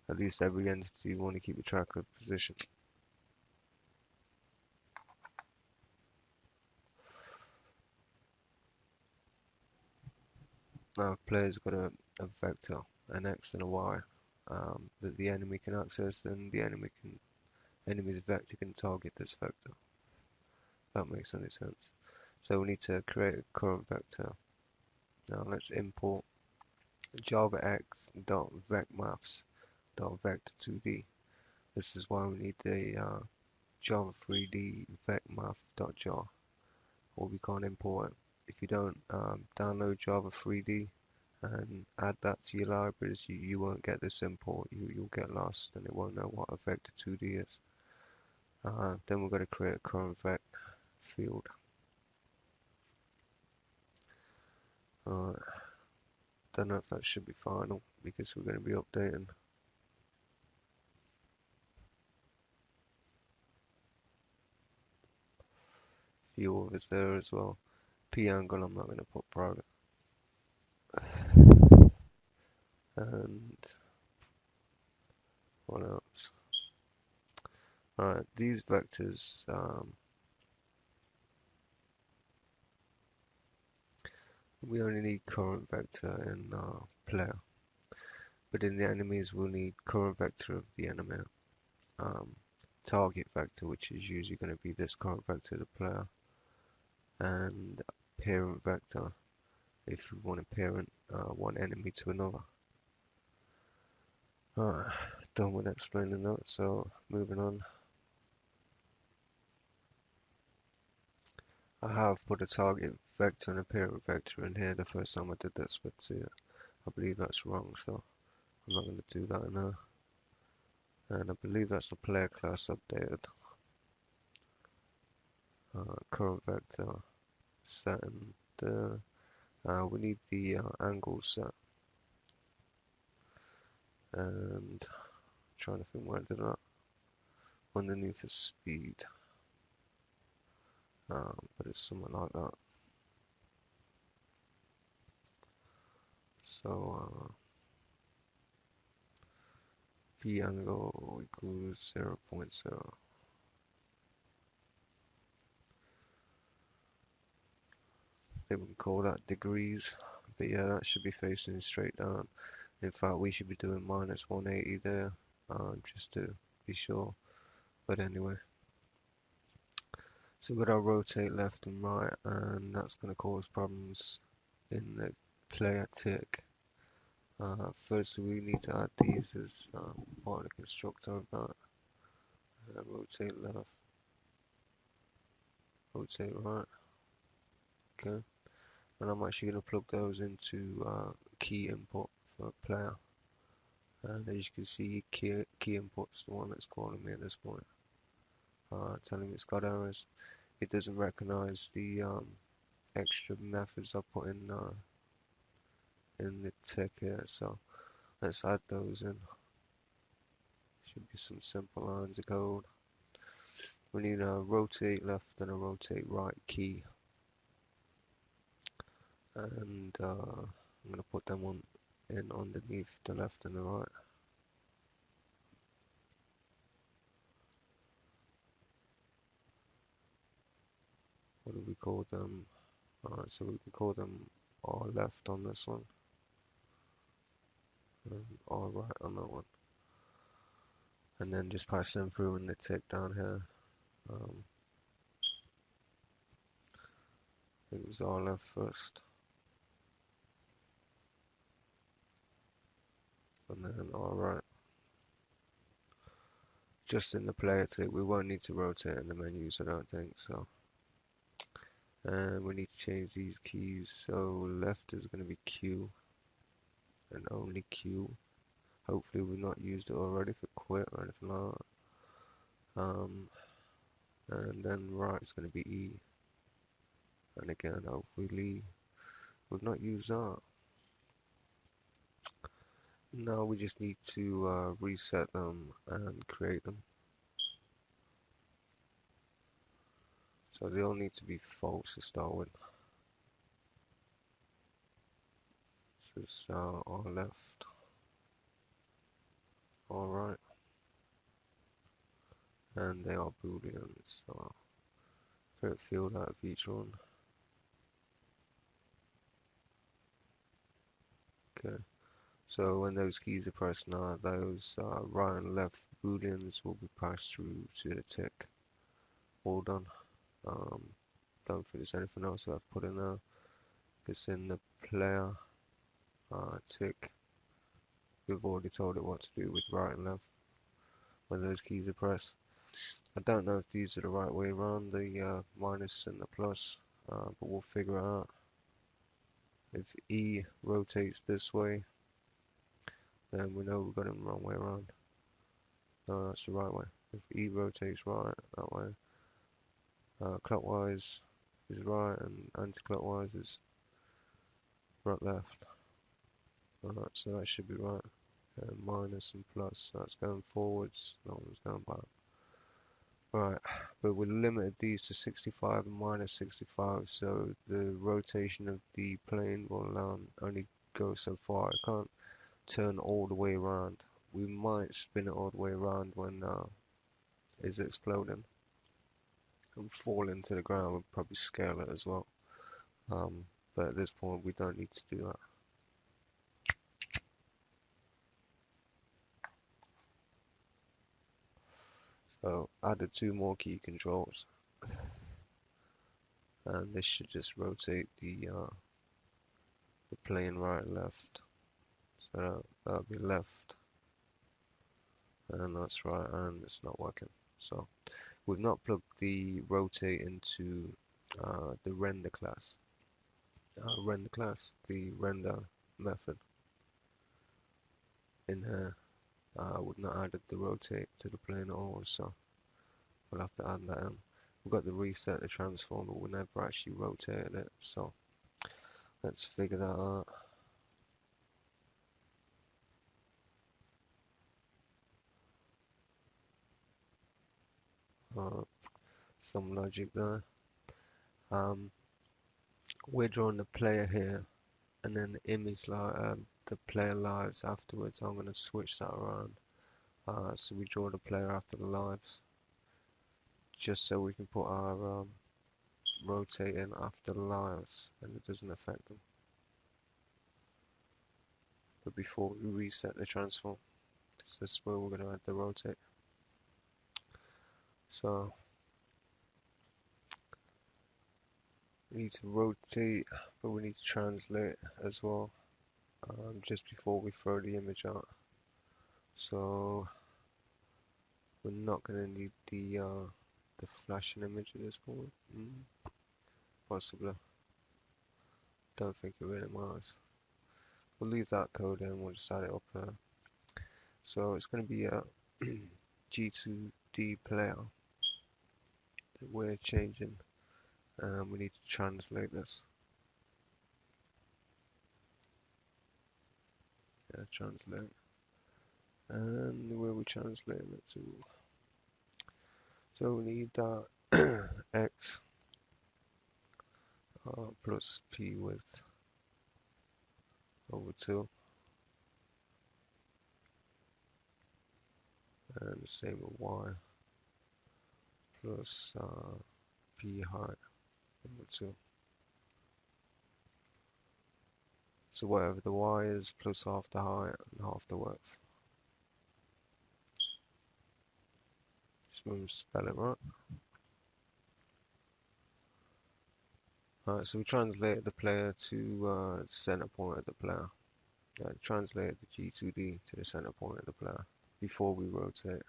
At least every entity you want to keep a track of position. Now, if player's got a vector, an x and a y, that the enemy can access, then the enemy's vector can target this vector. If that makes any sense. So we need to create a current vector. Now let's import javax.vecmaths.vector2d. This is why we need the java 3d vecmath.jar, or we can't import it. If you don't download java 3d and add that to your libraries, you won't get this import. You'll get lost and it won't know what a vector 2d is. Then we're going to create a current vec field. Don't know if that should be final because we're going to be updating. Few others there as well. P angle I'm not going to put private. And what else? Alright, these vectors we only need current vector in player, but in the enemies we'll need current vector of the enemy, target vector, which is usually going to be this current vector of the player, and parent vector if we want to parent one enemy to another. Alright, done with explaining that, so moving on. I have put a target vector and a parent vector in here the first time I did this, but I believe that's wrong, so I'm not going to do that now. And I believe that's the player class updated. Current vector set in there. We need the angle set, and trying to think where I did that. Underneath the speed, but it's something like that. So p angle equals 0.0. I think we can call that degrees, but yeah, that should be facing straight down. In fact, we should be doing minus 180 there, just to be sure. But anyway, so we've got our rotate left and right, and that's going to cause problems in the player tick. First, we need to add these as part of the constructor of that. Rotate left, rotate right. Okay, and I'm actually going to plug those into key input for player. And as you can see, key input's the one that's calling me at this point, telling me it's got errors. It doesn't recognize the extra methods I put in the tick here, so let's add those in. Should be some simple lines of code. We need a rotate left and a rotate right key, and I'm going to put them on in underneath the left and the right. What do we call them? So we can call them R left on this one and R right on that one, and then just pass them through in the tick down here. I think it was R left first, and then R right. Just in the player tick, we won't need to rotate in the menus, I don't think so. And we need to change these keys, so left is going to be Q and only Q. Hopefully we've not used it already for quit or anything like that. And then right is going to be E, and again hopefully we've not used that. Now we just need to reset them and create them. So they all need to be false to start with. So it's R left, R right, and they are booleans. So create a field out of each one. Okay. So when those keys are pressed now, those right and left booleans will be passed through to the tick. All done. Don't think there's anything else I've put in there. It's in the player tick. We've already told it what to do with right and left when those keys are pressed. I don't know if these are the right way around, the minus and the plus, but we'll figure it out. If E rotates this way, then we know we've got it the wrong way around. No, that's the right way. If E rotates right, that way, clockwise is right and anti-clockwise is right left. Alright, so that should be right. And minus and plus, that's going forwards, that one's going back. Right, but we limited these to 65 and minus 65, so the rotation of the plane will only go so far. It can't turn all the way around. We might spin it all the way around when it's exploding and fall into the ground. We'll probably scale it as well. But at this point we don't need to do that. So added 2 more key controls, and this should just rotate the plane right and left. So that'll be left, and that's right, and it's not working. So we've not plugged the rotate into the render class. The render method in here. We've not added the rotate to the plane at all, so we'll have to add that in. We've got the reset the transform, but we never actually rotated it, so let's figure that out. Some logic there. We're drawing the player here, and then the image the player lives afterwards. I'm going to switch that around. So we draw the player after the lives, just so we can put our rotate in after the lives, and it doesn't affect them. But before we reset the transform, this is where we're going to add the rotate. So we need to rotate, but we need to translate as well, just before we throw the image out. So we're not going to need the flashing image at this point. Possibly. Don't think it really matters. We'll leave that code in. We'll just add it up here. So it's going to be a G2D player that we're changing. We need to translate this. Yeah, translate. And where we translating it to? So we need that x plus p width over 2. And the same with y plus p height over 2. So whatever the y is plus half the height and half the width. Just remember to spell it right. Alright, so we translated the player to the center point of the player. Translated the G2D to the center point of the player before we rotate.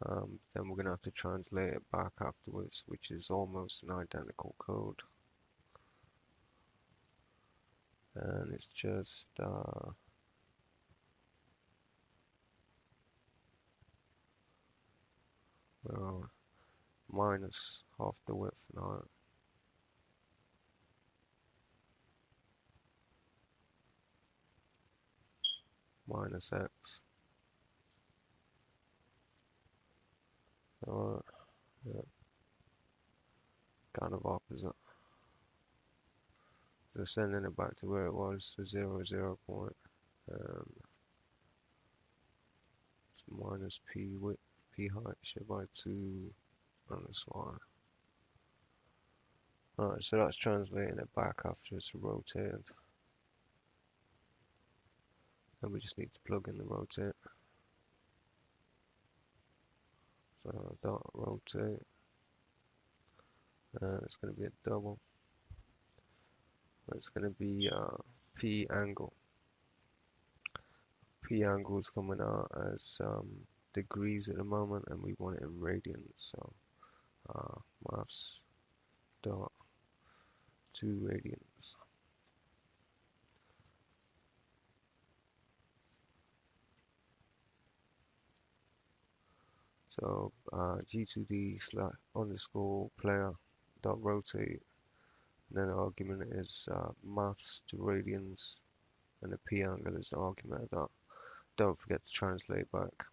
Then we're going to have to translate it back afterwards, which is almost an identical code. And it's just minus half the width and height. Minus x. Alright, yeah. Kind of opposite. So sending it back to where it was, the 0, 0 point. It's minus p width, p height, shared by 2 minus y. Alright, so that's translating it back after it's rotated. And we just need to plug in the rotate. So dot rotate. And it's going to be a double. It's going to be p angle. P angle is coming out as degrees at the moment, and we want it in radians. So maths dot 2 radians. So G2D / player dot rotate. And then the argument is maths to radians, and the p angle is the argument of that. Don't forget to translate back.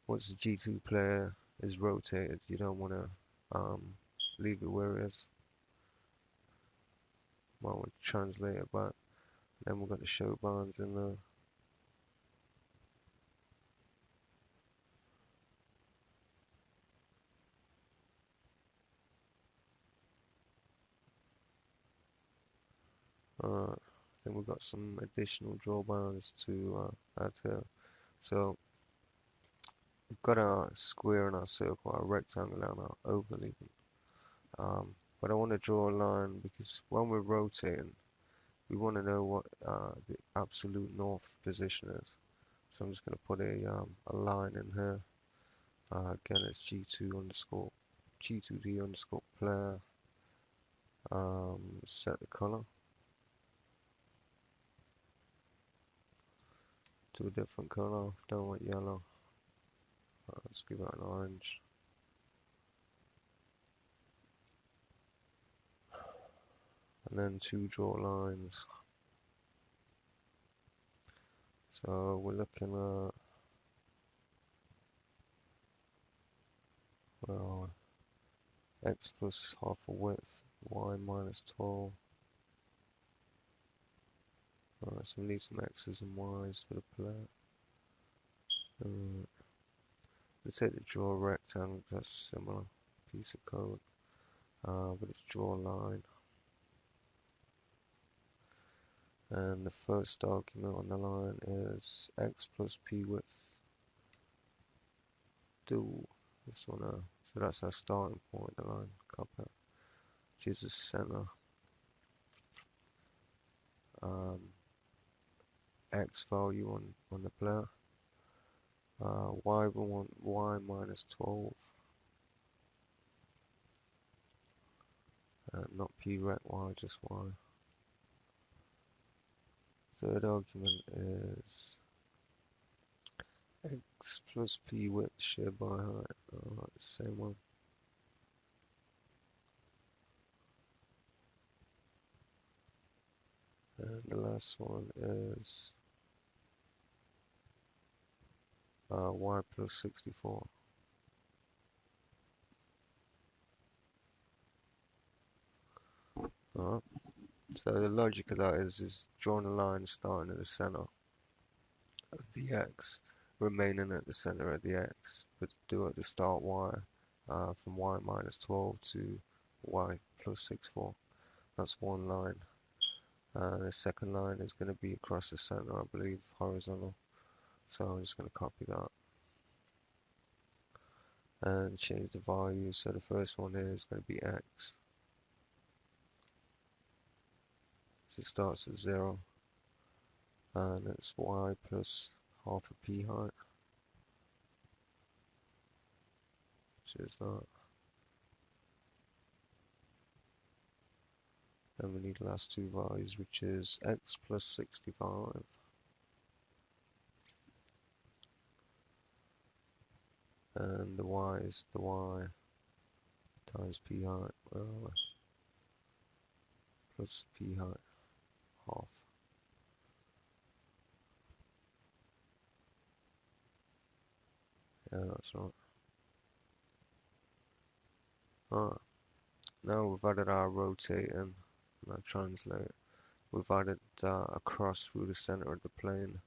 Once the G2 player is rotated, you don't want to leave it where it is. Might want to translate it back. Then we've got the show bands in there. Then we've got some additional draw bands to add here. So we've got our square and our circle, our rectangle and our oval even. But I want to draw a line because when we're rotating, we want to know what the absolute north position is. So I'm just going to put a line in here. Again, it's G2D underscore player. Set the color. to a different color. Don't want yellow. Let's give it an orange. And then 2 draw lines. So we're looking at, well, x plus half a width, y minus 12. Alright, so we need some x's and y's for the plate. Let's say to draw a rectangle, that's similar piece of code. But it's draw a line. And the first argument on the line is x plus p width. Do this one out. So that's our starting point, the line, copy, which is the center. X value on the plate. Y, we want y minus 12. Not p rect y, just y. Third argument is x plus p width shared by height. Same one. And the last one is y plus 64. Alright. So the logic of that is drawing a line starting at the center of the x, remaining at the center of the x, but do at the start y, from y minus 12 to y plus 64. That's one line. The second line is going to be across the center, I believe, horizontal. So I'm just going to copy that and change the values. So the first one here is going to be x. So it starts at 0. And it's y plus half a p height, which is that. Then we need the last two values, which is x plus 65. And the y is the y times p height, plus p height, half. Yeah, that's right. Alright, now we've added our rotating and our translate. We've added a cross through the center of the plane,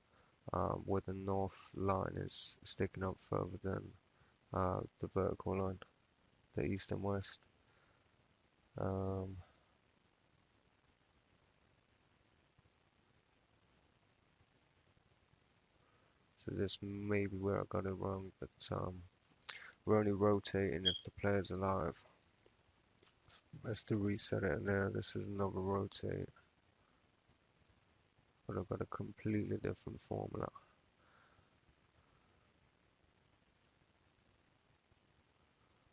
where the north line is sticking up further than the vertical line, the east and west. So this may be where I got it wrong, but we're only rotating if the player's alive. Let's to reset it, and now this is another rotate, but I've got a completely different formula.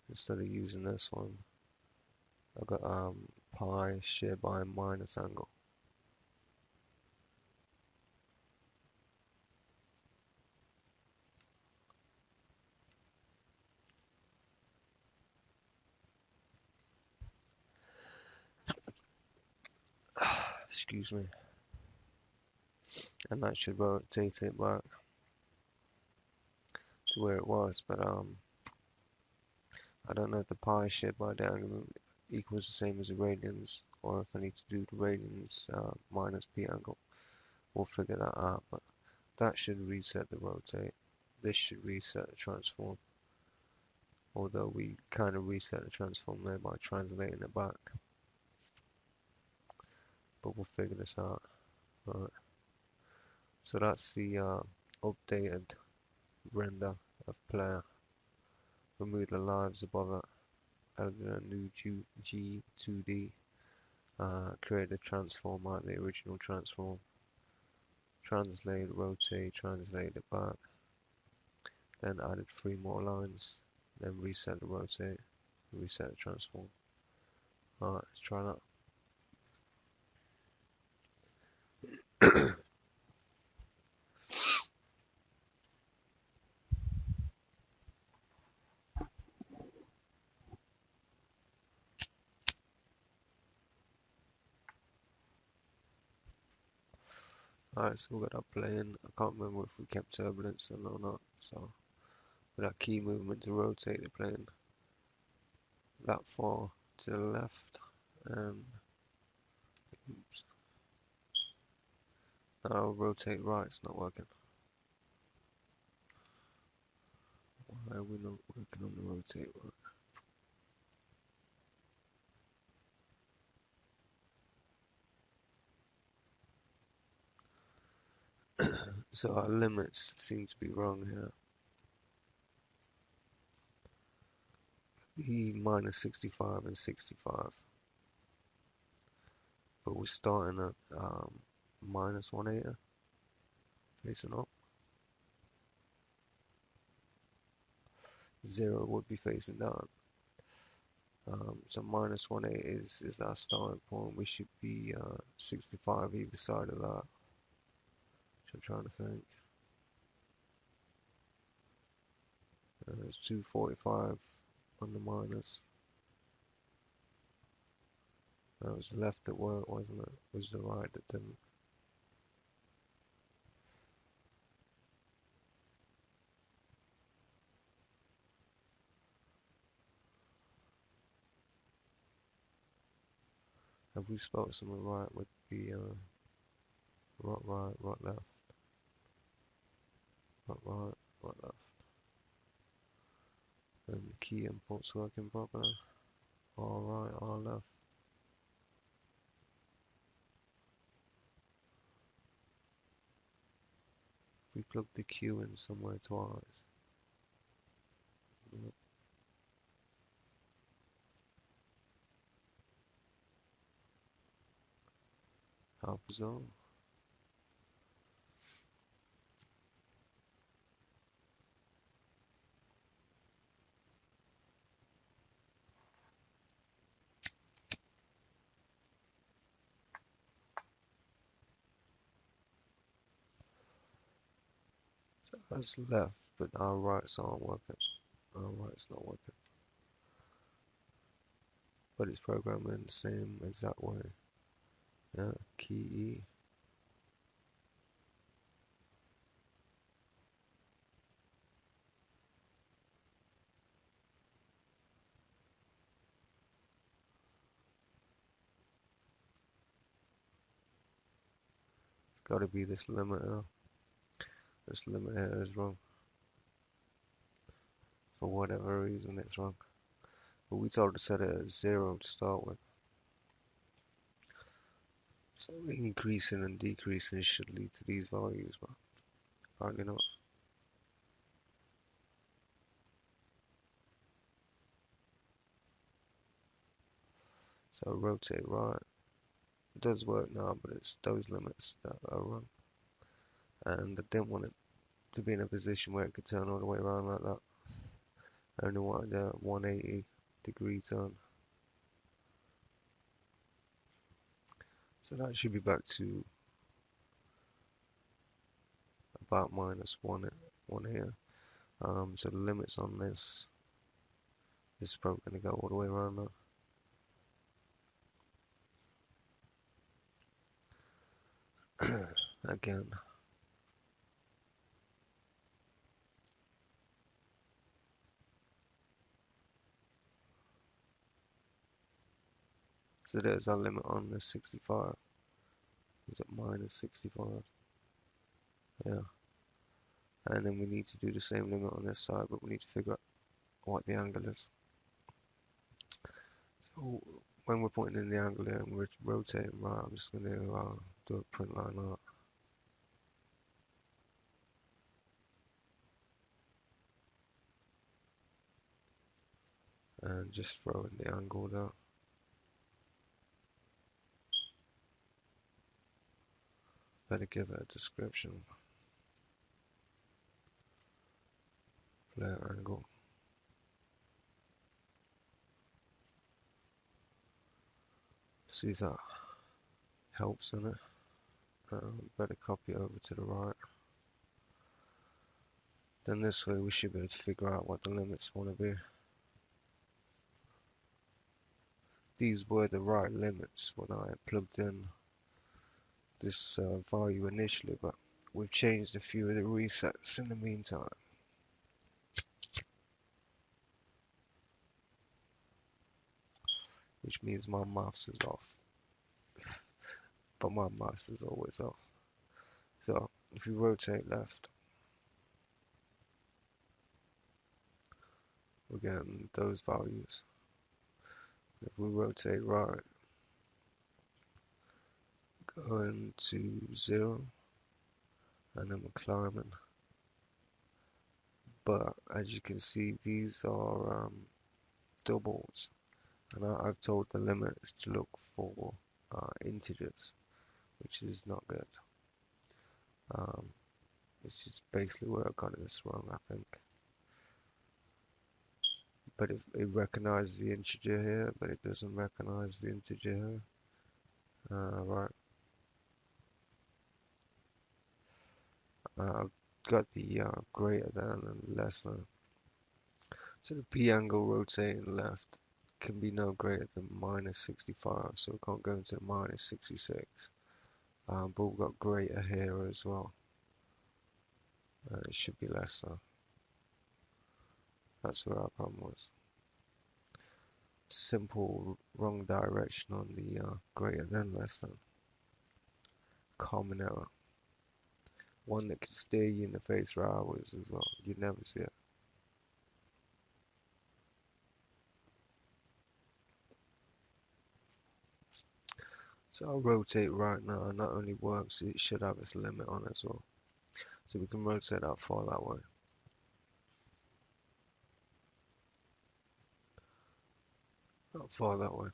Instead of using this one, I've got pi shared by a minus angle. Excuse me. And that should rotate it back to where it was, but I don't know if the pi shared by the angle equals the same as the radians, or if I need to do the radians minus p angle. We'll figure that out, but that should reset the rotate. This should reset the transform, although we kind of reset the transform there by translating it back. But we'll figure this out. Right. So that's the updated render of player. Remove the lives above it, added a new G2D, create a transform out the original transform, translate, rotate, translate it back, then added 3 more lines, then reset the rotate, reset the transform. Alright, let's try that. Alright, so we got our plane. I can't remember if we kept turbulence in or not. So with our key movement to rotate the plane that far to the left, and oops, now rotate right. It's not working. Why are we not working on the rotate right? So our limits seem to be wrong here. E minus 65 and 65, but we're starting at minus 180 facing up. 0 would be facing down. So minus 180 is our starting point. We should be 65 either side of that. Which I'm trying to think. It's 245 on the minus. That was the left that worked, wasn't it? It was the right that didn't. Have we spelled something right with the right, right, left, right, right, left, and the key inputs working properly? R right, R left. We plug the Q in somewhere twice. Yep. How bizarre. That's left, but our rights aren't working. Our right's not working. But it's programmed in the same exact way. Yeah, key E. It's gotta be this limit here. This limit here is wrong. For whatever reason it's wrong. But we told to set it at 0 to start with. So increasing and decreasing should lead to these values, but apparently not. So rotate right. It does work now, but it's those limits that are wrong. And I didn't want it to be in a position where it could turn all the way around like that. I only wanted a 180-degree turn. So that should be back to about minus 1 here. So the limits on this is probably going to go all the way around now. Again. So there's our limit on the 65. Is it minus 65? Yeah. And then we need to do the same limit on this side, but we need to figure out what the angle is. So when we're putting in the angle here and we're rotating right, I'm just going to do a print line art. And just throw in the angle there. Better give it a description. Flare angle. See if that helps in it. Better copy it over to the right. Then this way we should be able to figure out what the limits want to be. These were the right limits when I plugged in this value initially, but we've changed a few of the resets in the meantime. Which means my maths is off. But my maths is always off. So if you rotate left, we're getting those values. If we rotate right, going to 0, and then we're climbing. But as you can see, these are doubles, and I've told the limits to look for integers, which is not good. This is basically where I got this wrong, I think. But if it recognizes the integer here, but it doesn't recognize the integer here. Right. I've got the greater than and less than. So the P angle rotating left can be no greater than -65, so we can't go into -66. But we've got greater here as well. It should be less though. That's where our problem was. Simple wrong direction on the greater than less than. Common error. One that can stare you in the face for hours as well. You'd never see it. So I'll rotate right now. Not only works, it should have its limit on as well. So we can rotate that far that way. Not far that way.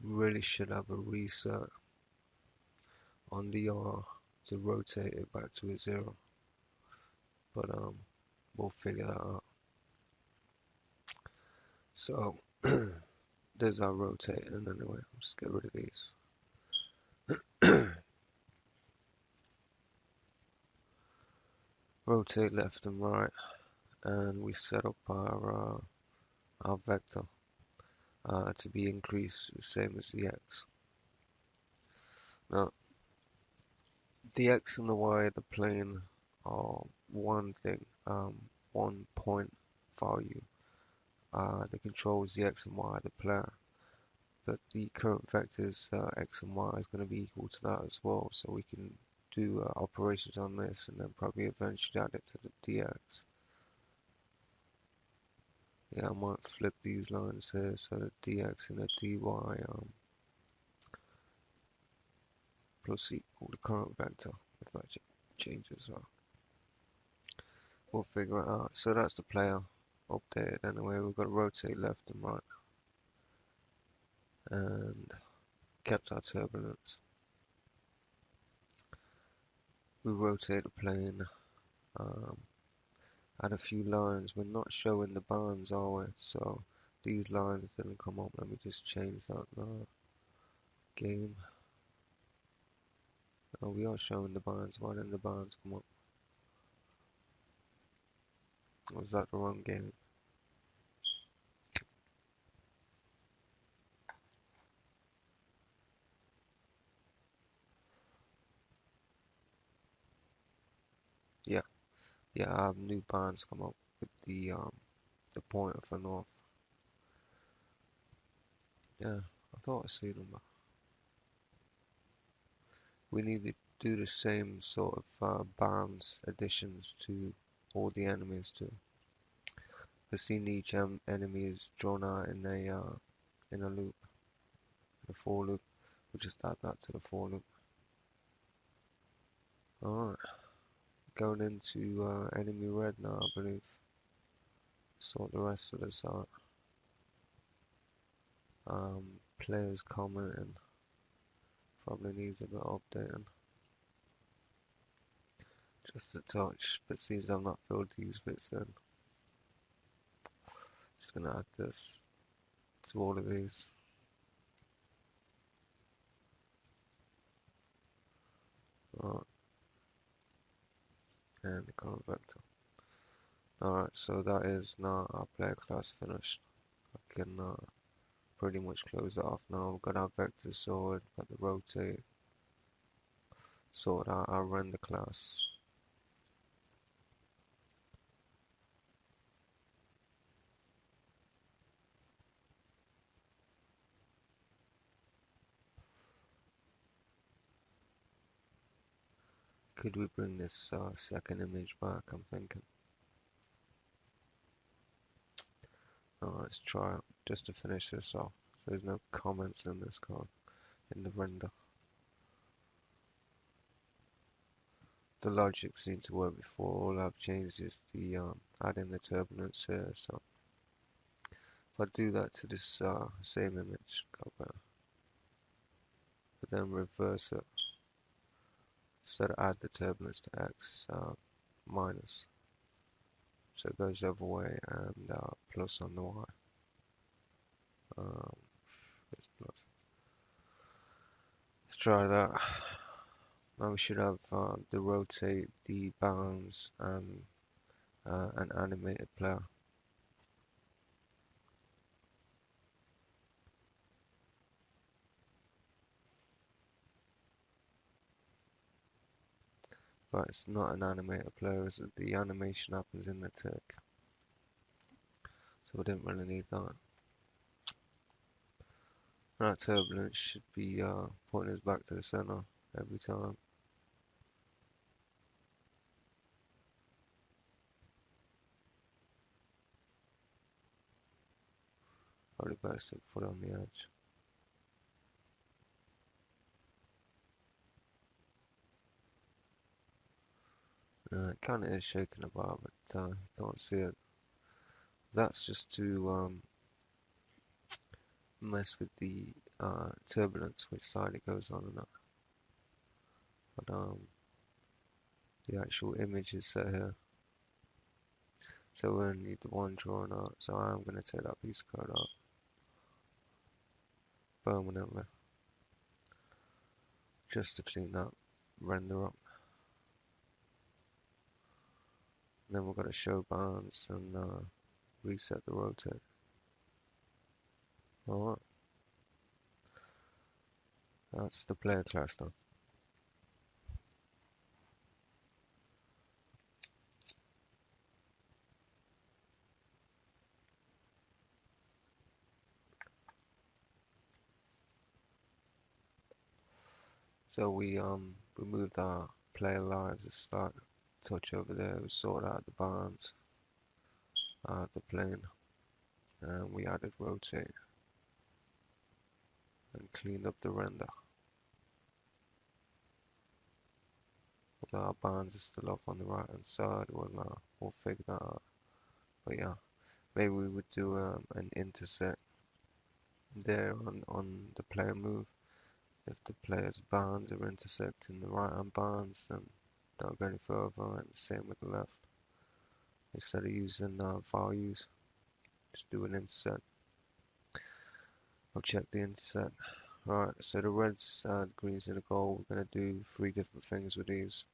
We really should have a reset on the R to rotate it back to a 0. But we'll figure that out. So there's our rotating anyway. I'll just get rid of these. Rotate left and right, and we set up our vector to be increased the same as the x. Now, the x and the y of the plane are one thing, one point value that controls the x and y of the player. But the current vectors x and y is going to be equal to that as well, so we can do operations on this and then probably eventually add it to the dx. Yeah, I might flip these lines here so that dx and the dy plus equal the current vector if that changes. We'll figure it out. So that's the player updated anyway. We've got to rotate left and right and kept our turbulence. We rotate the plane, add a few lines. We're not showing the bands, are we? So these lines didn't come up. Let me just change that now. Game. Oh, we are showing the bands. Why didn't the bands come up? Or was that the wrong game? Yeah, I have new bands come up with the pointer for north. Yeah, I thought I see them, but we need to do the same sort of bounds additions to all the enemies too. Because seeing each enemy is drawn out in a loop, a for loop. We'll just add that to the for loop. Alright, going into enemy red now, I believe. Sort the rest of this out. Players commenting. Probably needs a bit of updating. Just a touch, but since I've not filled these bits in, just gonna add this to all of these. Alright. And the current vector. Alright, so that is now our player class finished. I can pretty much closed it off now. We've got our vector sorted, got the rotate sorted out, our render class. Could we bring this second image back? I'm thinking. Let's try it just to finish this off. So there's no comments in this code in the render. The logic seemed to work before. All I've changed is the adding the turbulence here. So if I do that to this same image, but then reverse it. Instead add the turbulence to x minus. So it goes the other way and plus on the y. Um, let's try that. Now we should have the rotate, the bounds, and an animated player. But it's not an animated player, is it? The animation happens in the tick. So we didn't really need that. That turbulence should be pointing us back to the center every time. Probably best to put it on the edge. It kind of is shaking about, but you can't see it. That's just to mess with the turbulence, which side it goes on and that. But the actual image is set here. So we only need the one drawn out. So I'm going to take that piece of code out permanently, just to clean that render up. And then we're going to show bounds and reset the rotate. Alright, that's the player class now. So we moved our player lives to start touch over there. We sorted out the bounds, the plane, and we added rotate and cleaned up the render. Although our bounds are still off on the right hand side, we'll figure that out. But yeah, maybe we would do an intersect there on the player move. If the player's bounds are intersecting the right hand bounds, then don't go any further, and the same with the left. Instead of using values, just do an intersect. I'll check the intersect. Right, so the reds, the greens and the gold, we're going to do 3 different things with these.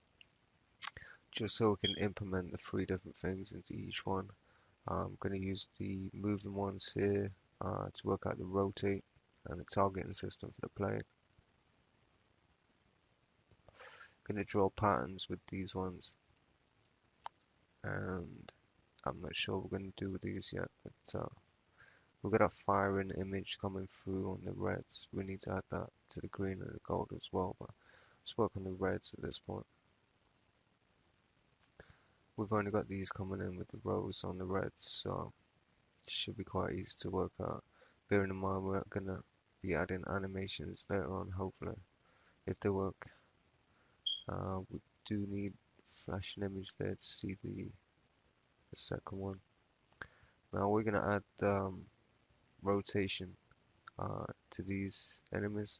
Just so we can implement the 3 different things into each one. I'm going to use the moving ones here to work out the rotate and the targeting system for the plane. Going to draw patterns with these ones, and I'm not sure what we're going to do with these yet, but we've got a firing image coming through on the reds. We need to add that to the green and the gold as well, but let's work on the reds at this point. We've only got these coming in with the rows on the reds, so it should be quite easy to work out. Bearing in mind we're going to be adding animations later on, hopefully, if they work. We do need flashing image there to see the second one. Now we're going to add rotation to these enemies,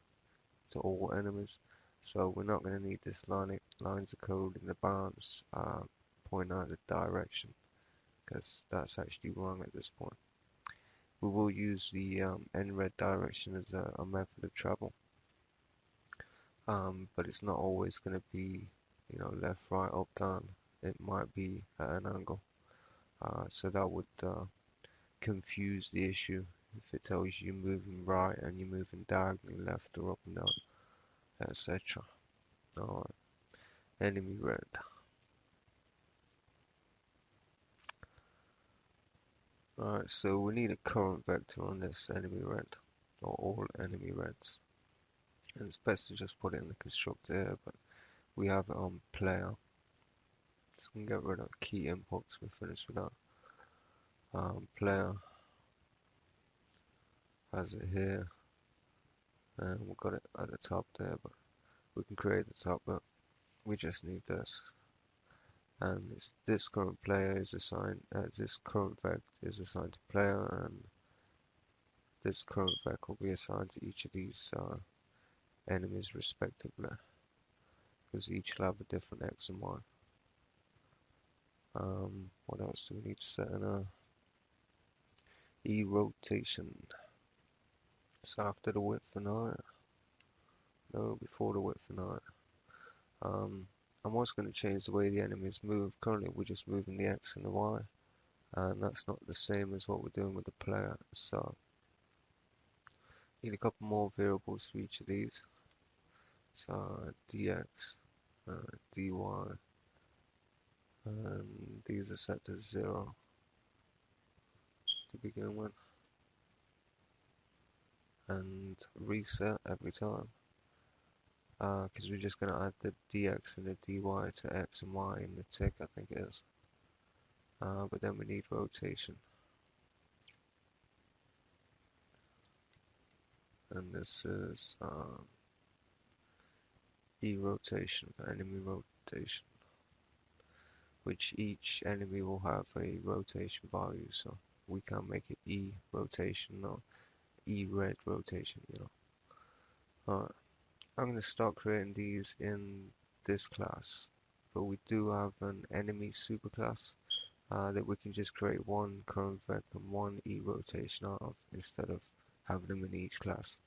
to all enemies. So we're not going to need this lines of code in the bounds pointing out the direction, because that's actually wrong at this point. We will use the red direction as a method of travel, but it's not always going to be, left, right, up, down. It might be at an angle, so that would confuse the issue If it tells you you're moving right and you're moving diagonally left or up and down, etc. Alright, enemy red. Alright, so we need a current vector on this enemy red, or all enemy reds. And it's best to just put it in the constructor here, but we have it on player. So we can get rid of key inputs, we're finished with that. Player has it here, and we've got it at the top there, but we can create the top, but we just need this. And this current player is assigned, this current vec is assigned to player, and this current vec will be assigned to each of these enemies respectively, because each will have a different X and Y. What else do we need to set in a E rotation? So after the width and height, no, before the width and height. I'm also going to change the way the enemies move. Currently we're just moving the X and the Y, and that's not the same as what we're doing with the player. So need a couple more variables for each of these. So dx, dy, and these are set to 0 to begin with, and reset every time, because we're just going to add the dx and the dy to x and y in the tick, I think it is. But then we need rotation, and this is E rotation for enemy rotation, which each enemy will have a rotation value, so we can make it E rotation, not E red rotation, you know. Alright, I'm going to start creating these in this class, but we do have an enemy superclass that we can just create one current vec and one E rotation out of, instead of having them in each class.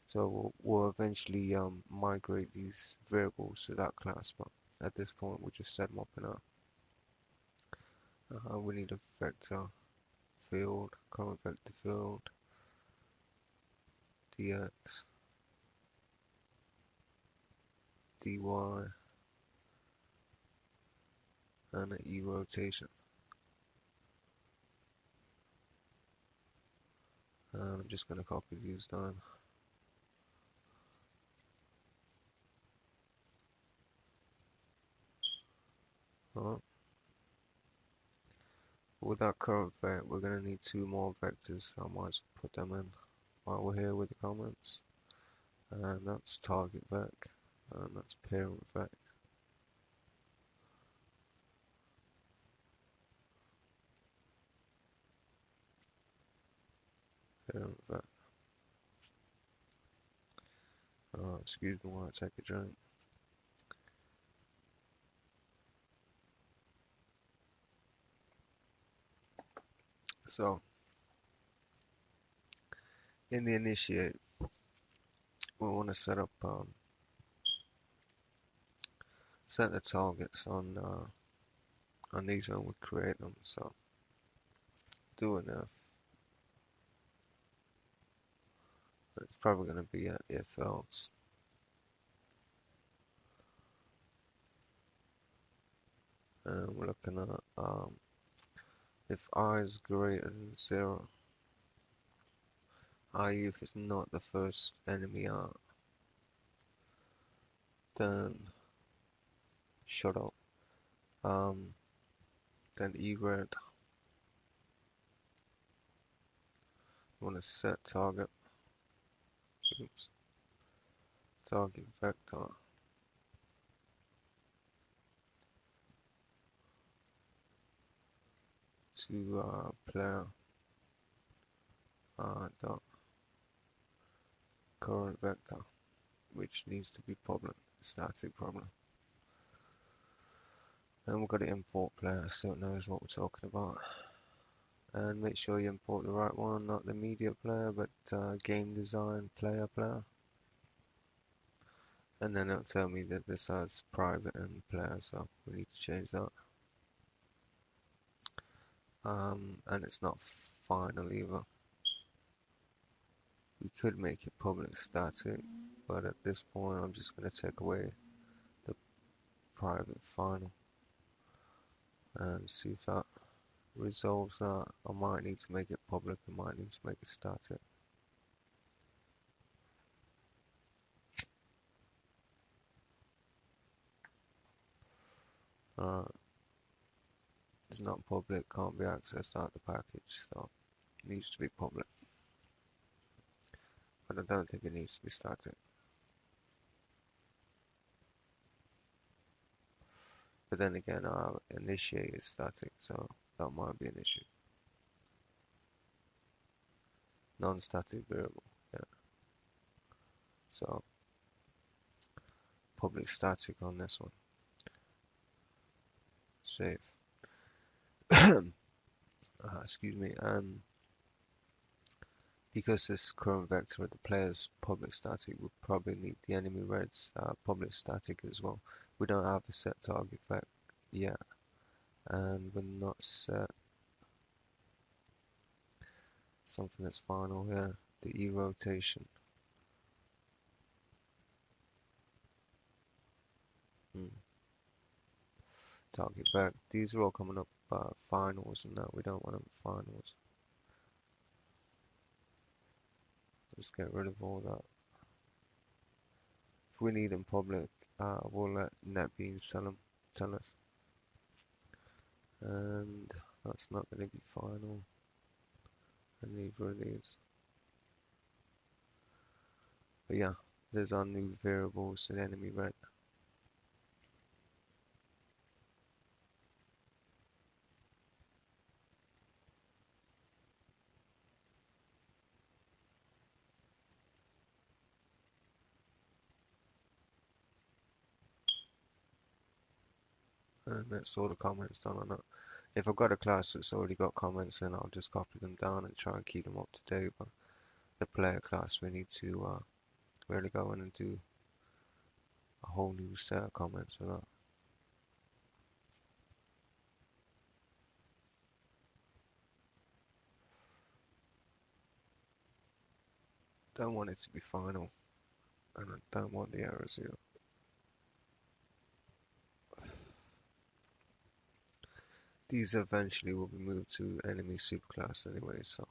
So we'll eventually migrate these variables to that class, but at this point we'll just set them up in a we need a vector field, current vector field, dx, dy, and an E rotation. I'm just going to copy these down. Alright. With our current vec, we're going to need two more vectors, so I might as well put them in while we're here with the comments. And that's target vec, and that's parent vec. Parent vec. Excuse me while I take a drink. So, in the initiate, we want to set the targets on these when we create them. So, do an if. It's probably going to be an if else. And we're looking at if I is greater than 0, i.e. if it's not the first enemy out, then shut up. Then E red. We want to set target. Oops. Target vector to player dot current vector, which needs to be static problem. And we've got to import player so it knows what we're talking about. And make sure you import the right one, not the media player, but game design player. And then it'll tell me that this has private and player, so we need to change that. And it's not final either. could make it public static, but at this point I'm just going to take away the private final and see if that resolves that. I might need to make it public, I might need to make it static. It's not public, can't be accessed out the package, so it needs to be public. But I don't think it needs to be static. But then again, our initiate is static, so that might be an issue. Non-static variable, yeah. So public static on this one. Save. Excuse me. And because this current vector of the player's public static, would probably need the enemy red's public static as well. We don't have a set target vec yet, and we're not set something that's final here. The E rotation. Target back. These are all coming up finals, and that we don't want them finals. Let's get rid of all that. If we need them public, we'll let Netbeans tell us. And that's not going to be final, and neither of these. But yeah, there's our new variables in enemy red. And that's all the comments done on that. If I've got a class that's already got comments, then I'll just copy them down and try and keep them up to date. But the player class, we need to really go in and do a whole new set of comments for that. Don't want it to be final, and I don't want the errors here. These eventually will be moved to enemy superclass anyway, so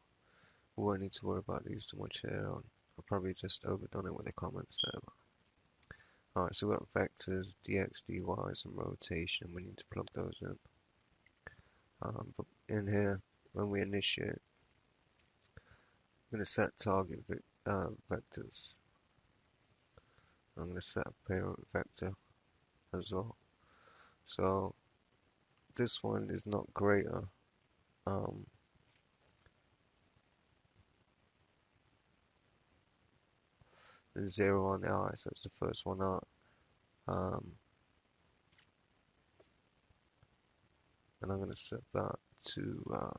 we won't need to worry about these too much here on. I've probably just overdone it with the comments there. Alright, so we've got vectors, dx, dy's, and rotation. We need to plug those in. But in here, when we initiate, I'm going to set target vectors. I'm going to set a parent vector as well. So this one is not greater than 0 on the I, so it's the first one out. And I'm going to set that to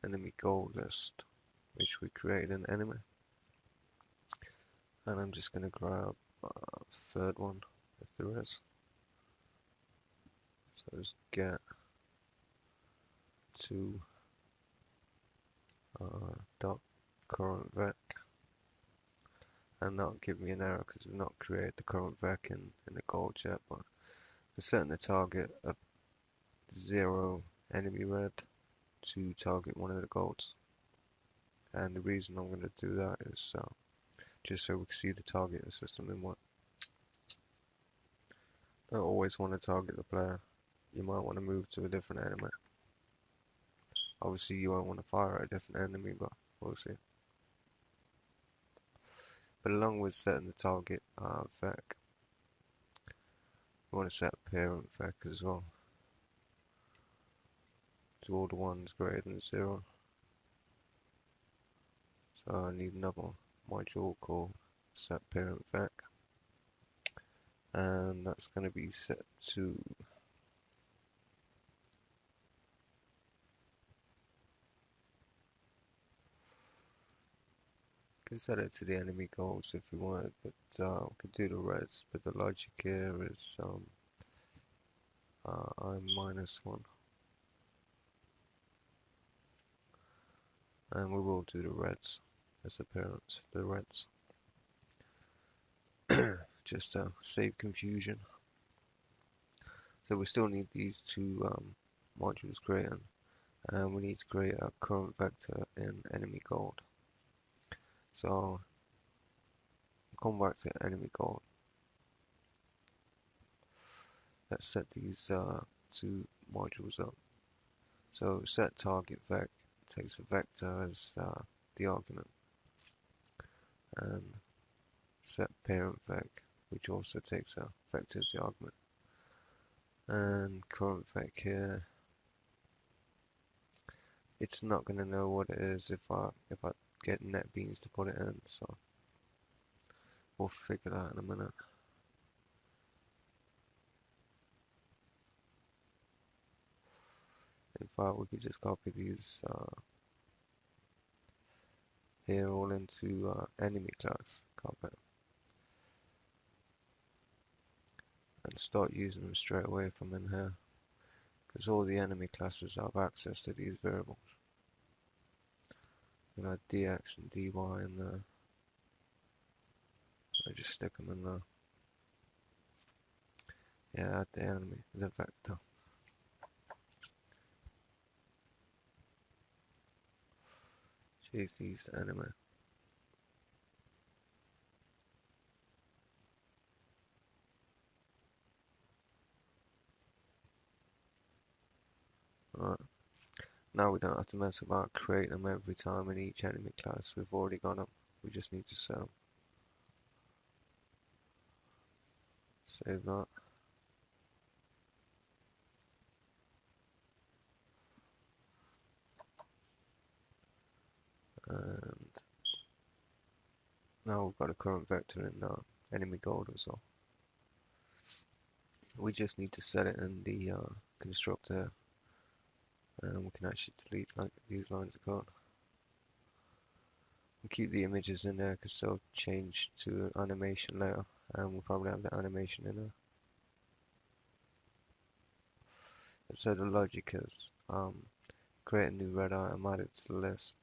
enemy goal list, which we created in enemy. And I'm just going to grab a third one, if there is. So just get to dot current vec, and that'll give me an error because we've not created the current vec in the goal yet. But we're setting the target of 0 enemy red to target one of the goals. And the reason I'm going to do that is just so we can see the target system in one. Don't always want to target the player. You might want to move to a different enemy. Obviously you won't want to fire at a different enemy, but we'll see. But along with setting the target vec, we want to set a parent vec as well. To all the ones greater than 0. So I need another module called set parent vec. And that's going to be set to can set it to the enemy goals if we wanted, but we could do the reds. But the logic here is I -1, and we will do the reds. as appearance for the reds. Just to save confusion. So we still need these two modules created, and we need to create a current vector in enemy gold. So come back to enemy gold. Let's set these two modules up. So set target vec takes a vector as the argument, and set parent vec, which also takes a vector as the argument. And current vec here, it's not going to know what it is if I get Netbeans to put it in, so we'll figure that in a minute. In fact, we could just copy these here all into enemy class, copy, and start using them straight away from in here, because all the enemy classes have access to these variables. You know, dx and dy in there. I just stick them in there. Yeah, add the enemy, the vector. Change these to enemy. Alright. Now we don't have to mess about creating them every time in each enemy class. We've already got them. We just need to set them. Save that. And now we've got a current vector in enemy gold as well. We just need to set it in the constructor, and we can actually delete these lines of code. We'll keep the images in there because they'll change to animation later, and we'll probably have the animation in there. And so the logic is create a new red item, add it to the list.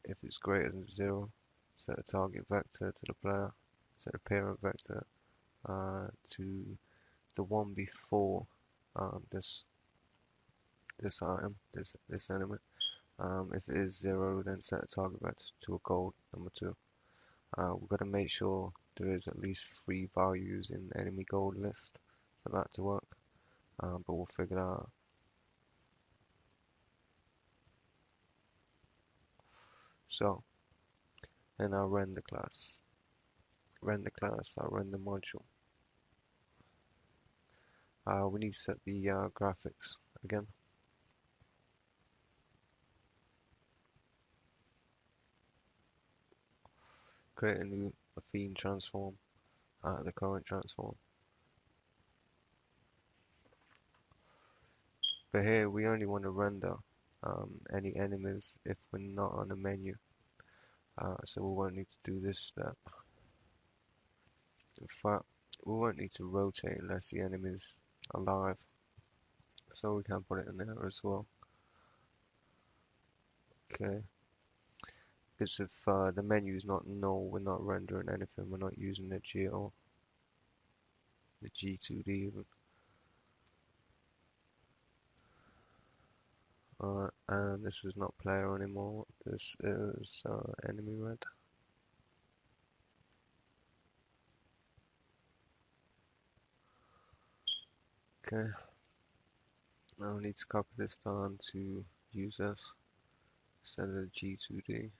If it's greater than 0, set a target vector to the player, set a parent vector to the one before this item, this element. If it is 0, then set a target vector to a gold, number 2. We've got to make sure there is at least 3 values in the enemy gold list for that to work, but we'll figure that out. So, in our render class, our render module, we need to set the graphics again. Create a new affine transform, the current transform. But here we only want to render any enemies if we're not on a menu. So we won't need to do this step. In fact, we won't need to rotate unless the enemy's alive. So we can put it in there as well. Okay. Because if the menu is not null, we're not rendering anything. We're not using the G or the G2D even. And this is not player anymore. This is enemy red. Okay. Now I need to copy this down to users instead of the G2D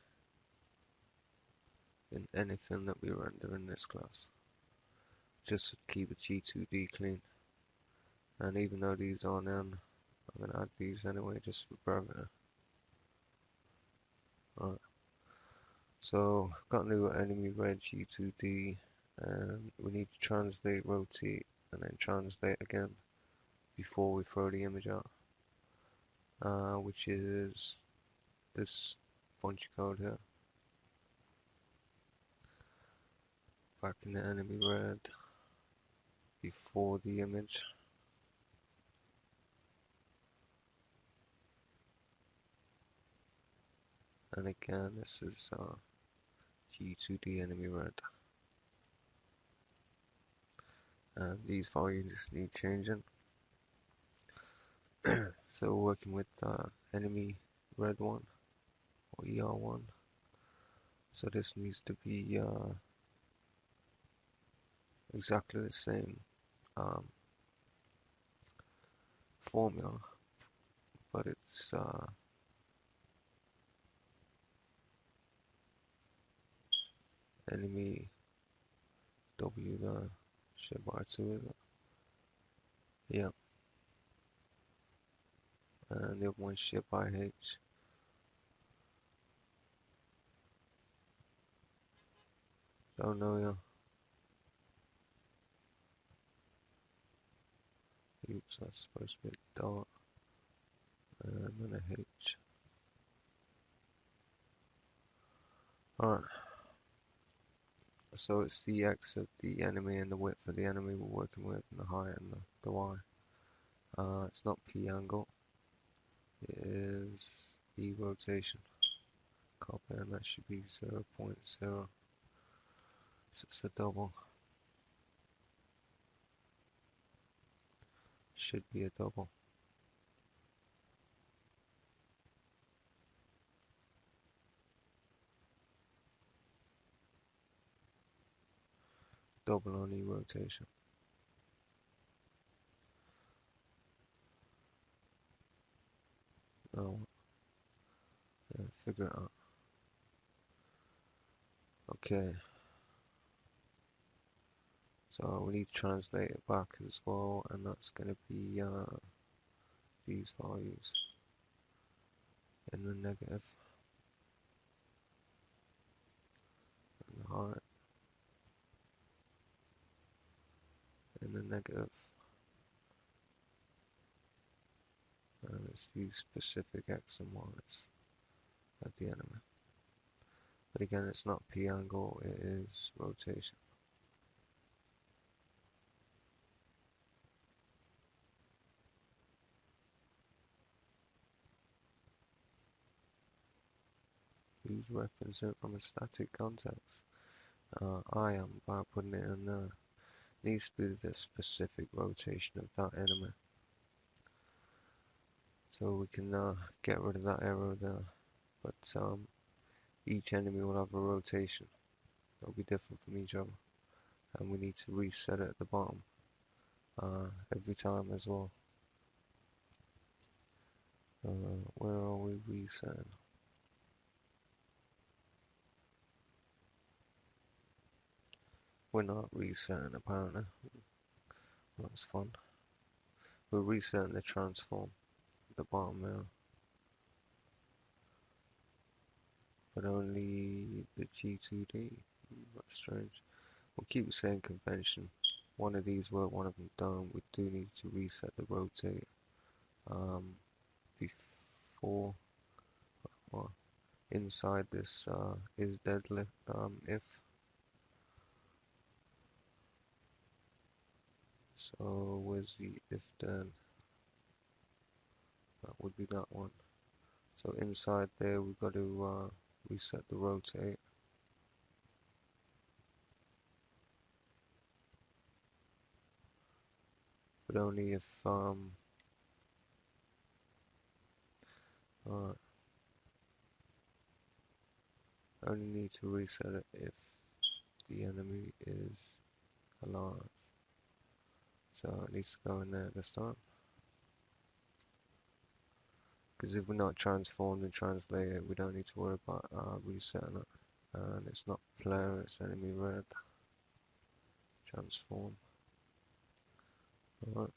in anything that we render in this class. Just to keep the G2D clean. And even though these are none, I'm going to add these anyway just for brevity. Alright. So, got new enemy red G2D, and we need to translate, rotate, and then translate again before we throw the image out, which is this bunch of code here. Back in the enemy red before the image. And again, this is G2D enemy red. And these values need changing. So we're working with enemy red 1 or ER1. So this needs to be exactly the same formula, but it's enemy W the ship by 2, is it? Yeah. And the other one ship by H. Don't know, yeah. Oops, that's supposed to be a dot and then a H. Alright. So it's the X of the enemy and the width of the enemy we're working with, and the height and the Y. It's not P angle, it is E rotation. Copy, and that should be 0.0. So it's a double. Should be a double. Double on E rotation. Oh, yeah, figure it out. Okay. So we need to translate it back as well, and that's going to be these values in the negative, and the height in the negative, and it's these specific X and Y's of the enemy. But again, it's not P angle, it is rotation. Who's referencing it from a static context? I am, by putting it in there. Needs to be the specific rotation of that enemy. So we can get rid of that error there. But each enemy will have a rotation. It'll be different from each other. And we need to reset it at the bottom every time as well. Where are we resetting? We're not resetting apparently. That's fun. We're resetting the transform at the bottom there. But only the G2D. That's strange. We'll keep the same convention. One of these work, one of them don't. We do need to reset the rotate before, well, inside this is deadlift if. So where's the if then? That would be that one. So inside there we've got to reset the rotate. But only if only need to reset it if the enemy is alive. So it needs to go in there this time. Because if we're not transformed and translated, we don't need to worry about resetting it. And it's not player, it's enemy red. Transform. Alright.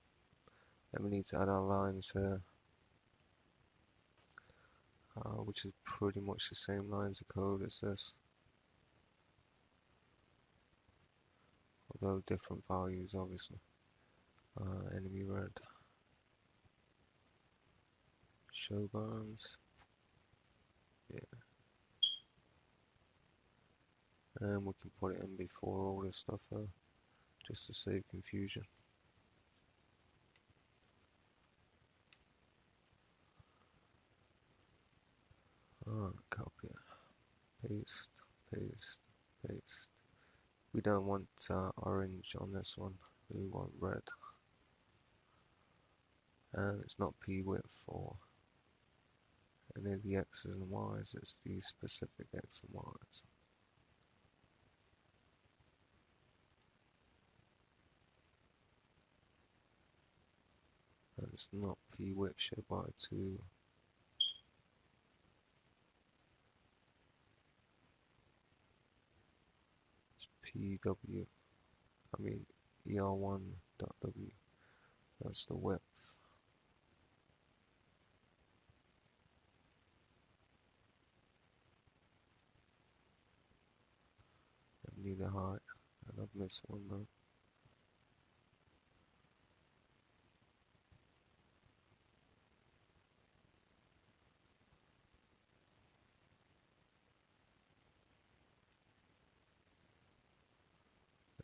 Then we need to add our lines here. Which is pretty much the same lines of code as this. Although different values, obviously. Enemy red. Show bands. Yeah. And we can put it in before all this stuff just to save confusion. Ah. Copy it. Paste, paste, paste. We don't want orange on this one. We want red. And it's not p width for any of the x's and y's. It's the specific x and y's. And it's not p width shared by 2. It's pw. I mean er1.w. That's the width. And need the height. And I've missed one though.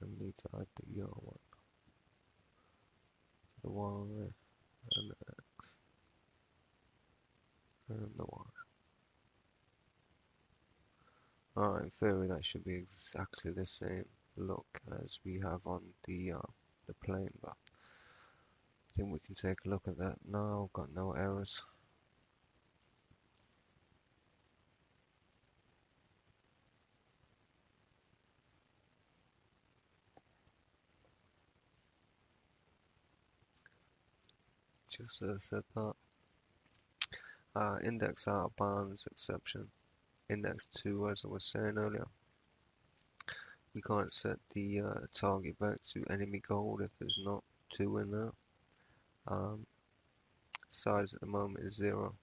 And need to add the er1. The y and the x and the y. Alright, in theory that should be exactly the same look as we have on the plane, but I think we can take a look at that now. Got no errors. Just said that. Index out of bounds exception. Index 2, as I was saying earlier. We can't set the target back to enemy gold if there's not 2 in there. Size at the moment is 0.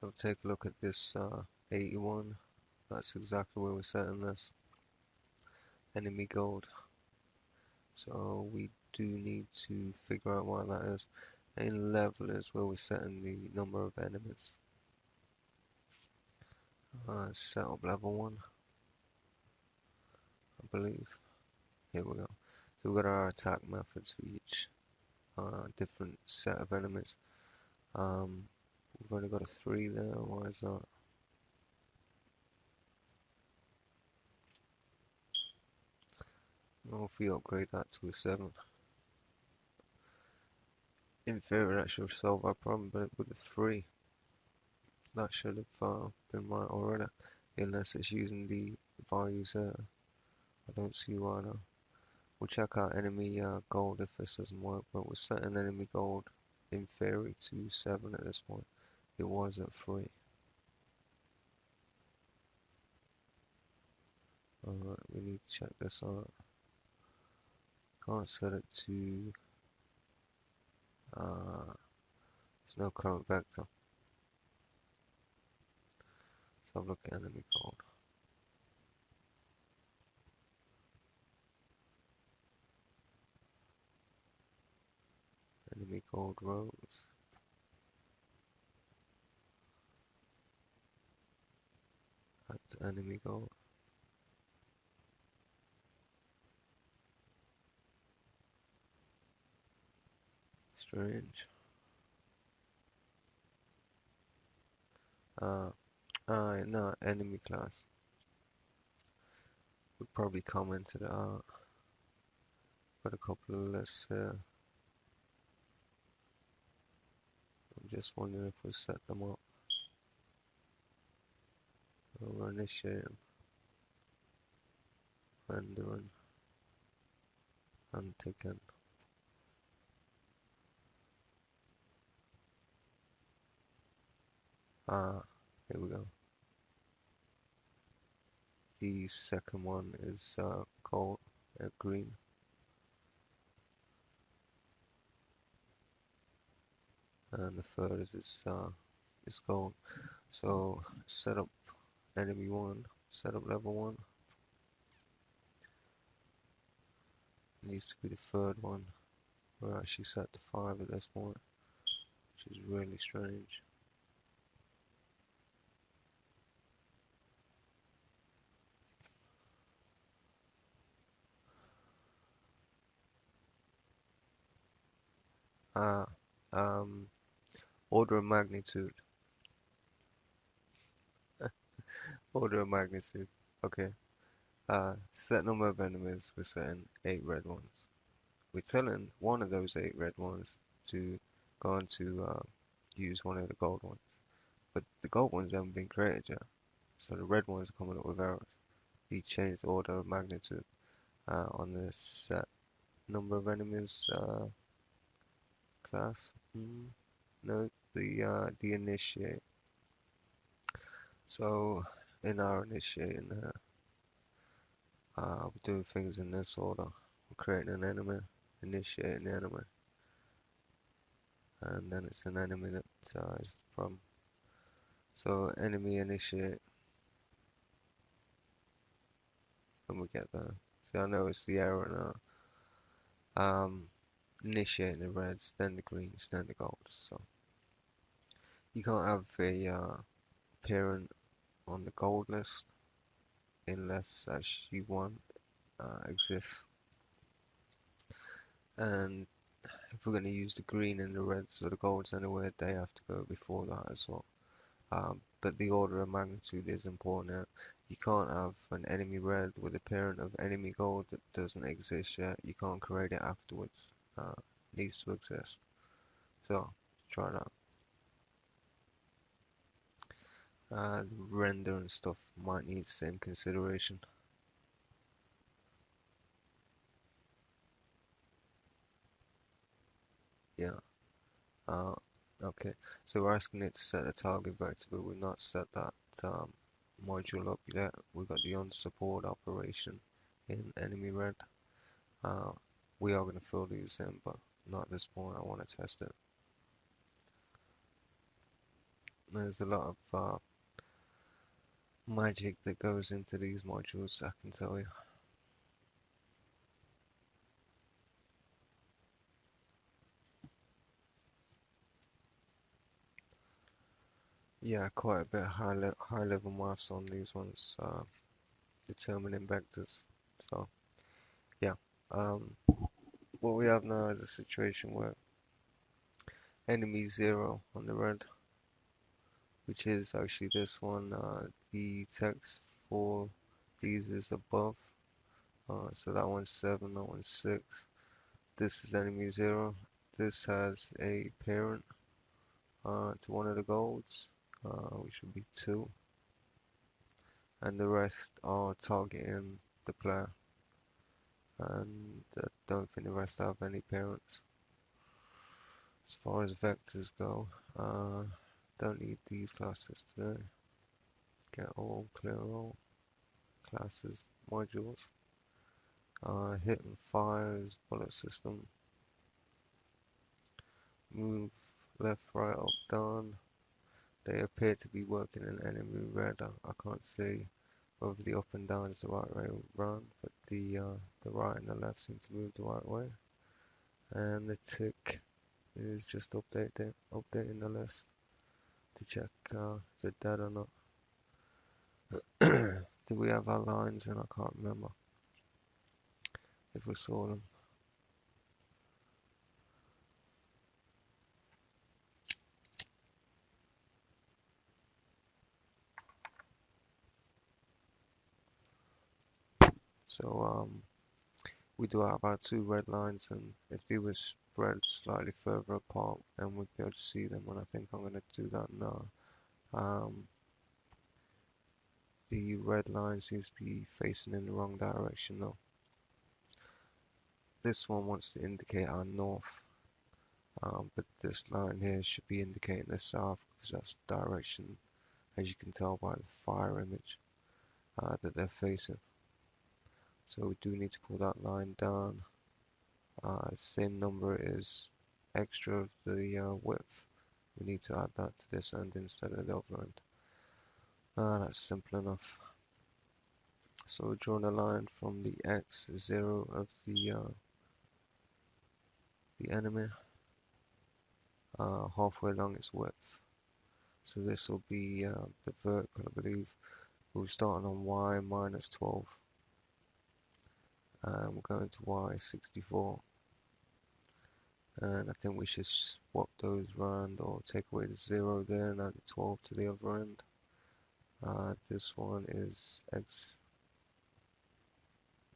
I'll take a look at this 81. That's exactly where we're setting this. Enemy gold. So we do need to figure out why that is. In level is where we're setting the number of enemies. Set up level 1, I believe. Here we go. So we've got our attack methods for each different set of enemies. We've only got a 3 there. Why is that? Well, if we upgrade that to a 7. In theory that should solve our problem, but with a 3 that should have been right already, unless it's using the values there. I don't see why now. We'll check out enemy gold if this doesn't work, but we're setting enemy gold in theory to 7 at this point. It was at 3. Alright, we need to check this out. Can't set it to there's no current vector. Let's have a look at enemy gold. Enemy gold rows. Add to enemy gold. Strange. No, enemy class. We probably commented it out. Got a couple of lists here. I'm just wondering if we set them up. We're initiating, rendering, and ticking. Here we go. The second one is gold, green. And the third is gold. So set up enemy 1, set up level 1. Needs to be the third one. We're actually set to 5 at this point, which is really strange. Order of magnitude. Order of magnitude. Okay. Set number of enemies. We're setting 8 red ones. We're telling one of those 8 red ones to go on to use one of the gold ones. But the gold ones haven't been created yet. So the red ones are coming up with errors. You change the order of magnitude on the set number of enemies class. No, the initiate. So in our initiating, we're doing things in this order. We're creating an enemy, initiating the enemy, and then it's an enemy that is from. So enemy initiate, and we get there. See, I know it's the error now. Initiating the reds, then the greens, then the golds. So you can't have a parent on the gold list unless actually one exists. And if we're going to use the green and the reds or the golds anyway, they have to go before that as well. But the order of magnitude is important. You can't have an enemy red with a parent of enemy gold that doesn't exist yet. You can't create it afterwards. It needs to exist. So try that. The render and stuff might need the same consideration. Yeah. Uh, okay. So we're asking it to set a target vector, but we've not set that module up yet. We've got the unsupport operation in enemy red. Uh, we are going to fill these in, but not at this point. I want to test it. There's a lot of magic that goes into these modules, I can tell you. Yeah, quite a bit high level maths on these ones, determining vectors. So yeah, um, what we have now is a situation where enemy 0 on the red, which is actually this one. The text for these is above. So that one's 7, that one's 6. This is enemy 0. This has a parent to one of the golds, which would be 2. And the rest are targeting the player. And I don't think the rest have any parents. As far as vectors go, don't need these classes today. Get all, clear all classes, modules. Hit and fire is bullet system. Move left, right, up, down. They appear to be working in enemy red. I can't see whether the up and down is the right way round, but the right and the left seem to move the right way. And the tick is just updating the list to check is it dead or not. Do we have our lines? And I can't remember if we saw them. So we do have our 2 red lines, and if they were spread slightly further apart, then we'd be able to see them. And I think I'm going to do that now. The red line seems to be facing in the wrong direction though. This one wants to indicate our north, but this line here should be indicating the south because that's the direction, as you can tell by the fire image, that they're facing. So we do need to pull that line down. Same number is extra of the width. We need to add that to this end instead of the other end. That's simple enough. So we're drawing a line from the x0 of the enemy halfway along its width. So this will be the vertical, I believe. We're starting on y minus 12. And we're going to y 64. And I think we should swap those round or take away the 0 there and add the 12 to the other end. This one is x,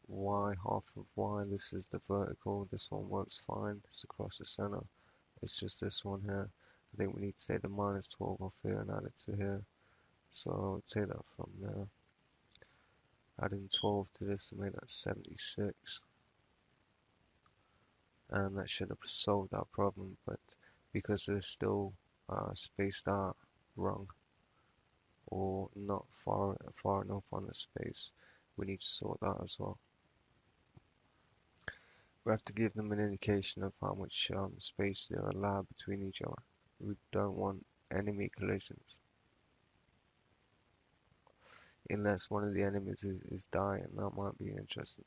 y, half of y. This is the vertical. This one works fine. It's across the center. It's just this one here. I think we need to take the minus 12 off here and add it to here. So I would take that from there. Adding 12 to this to make that 76. And that should have solved that problem, but because they're still spaced out wrong or not far enough on the space, we need to sort that as well. We have to give them an indication of how much space they're allowed between each other. We don't want enemy collisions. Unless one of the enemies is dying, that might be interesting.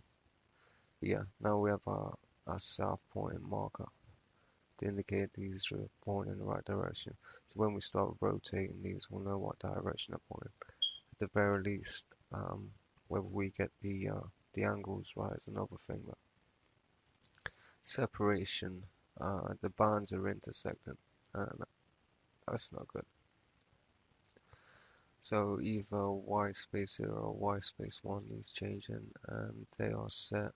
But yeah, now we have our south pointing marker to indicate these are pointing in the right direction. So when we start rotating these, we'll know what direction they're pointing. At the very least, whether we get the angles right is another thing. But separation, the bands are intersecting, and that's not good. So either y space 0 or y space 1 needs changing, and they are set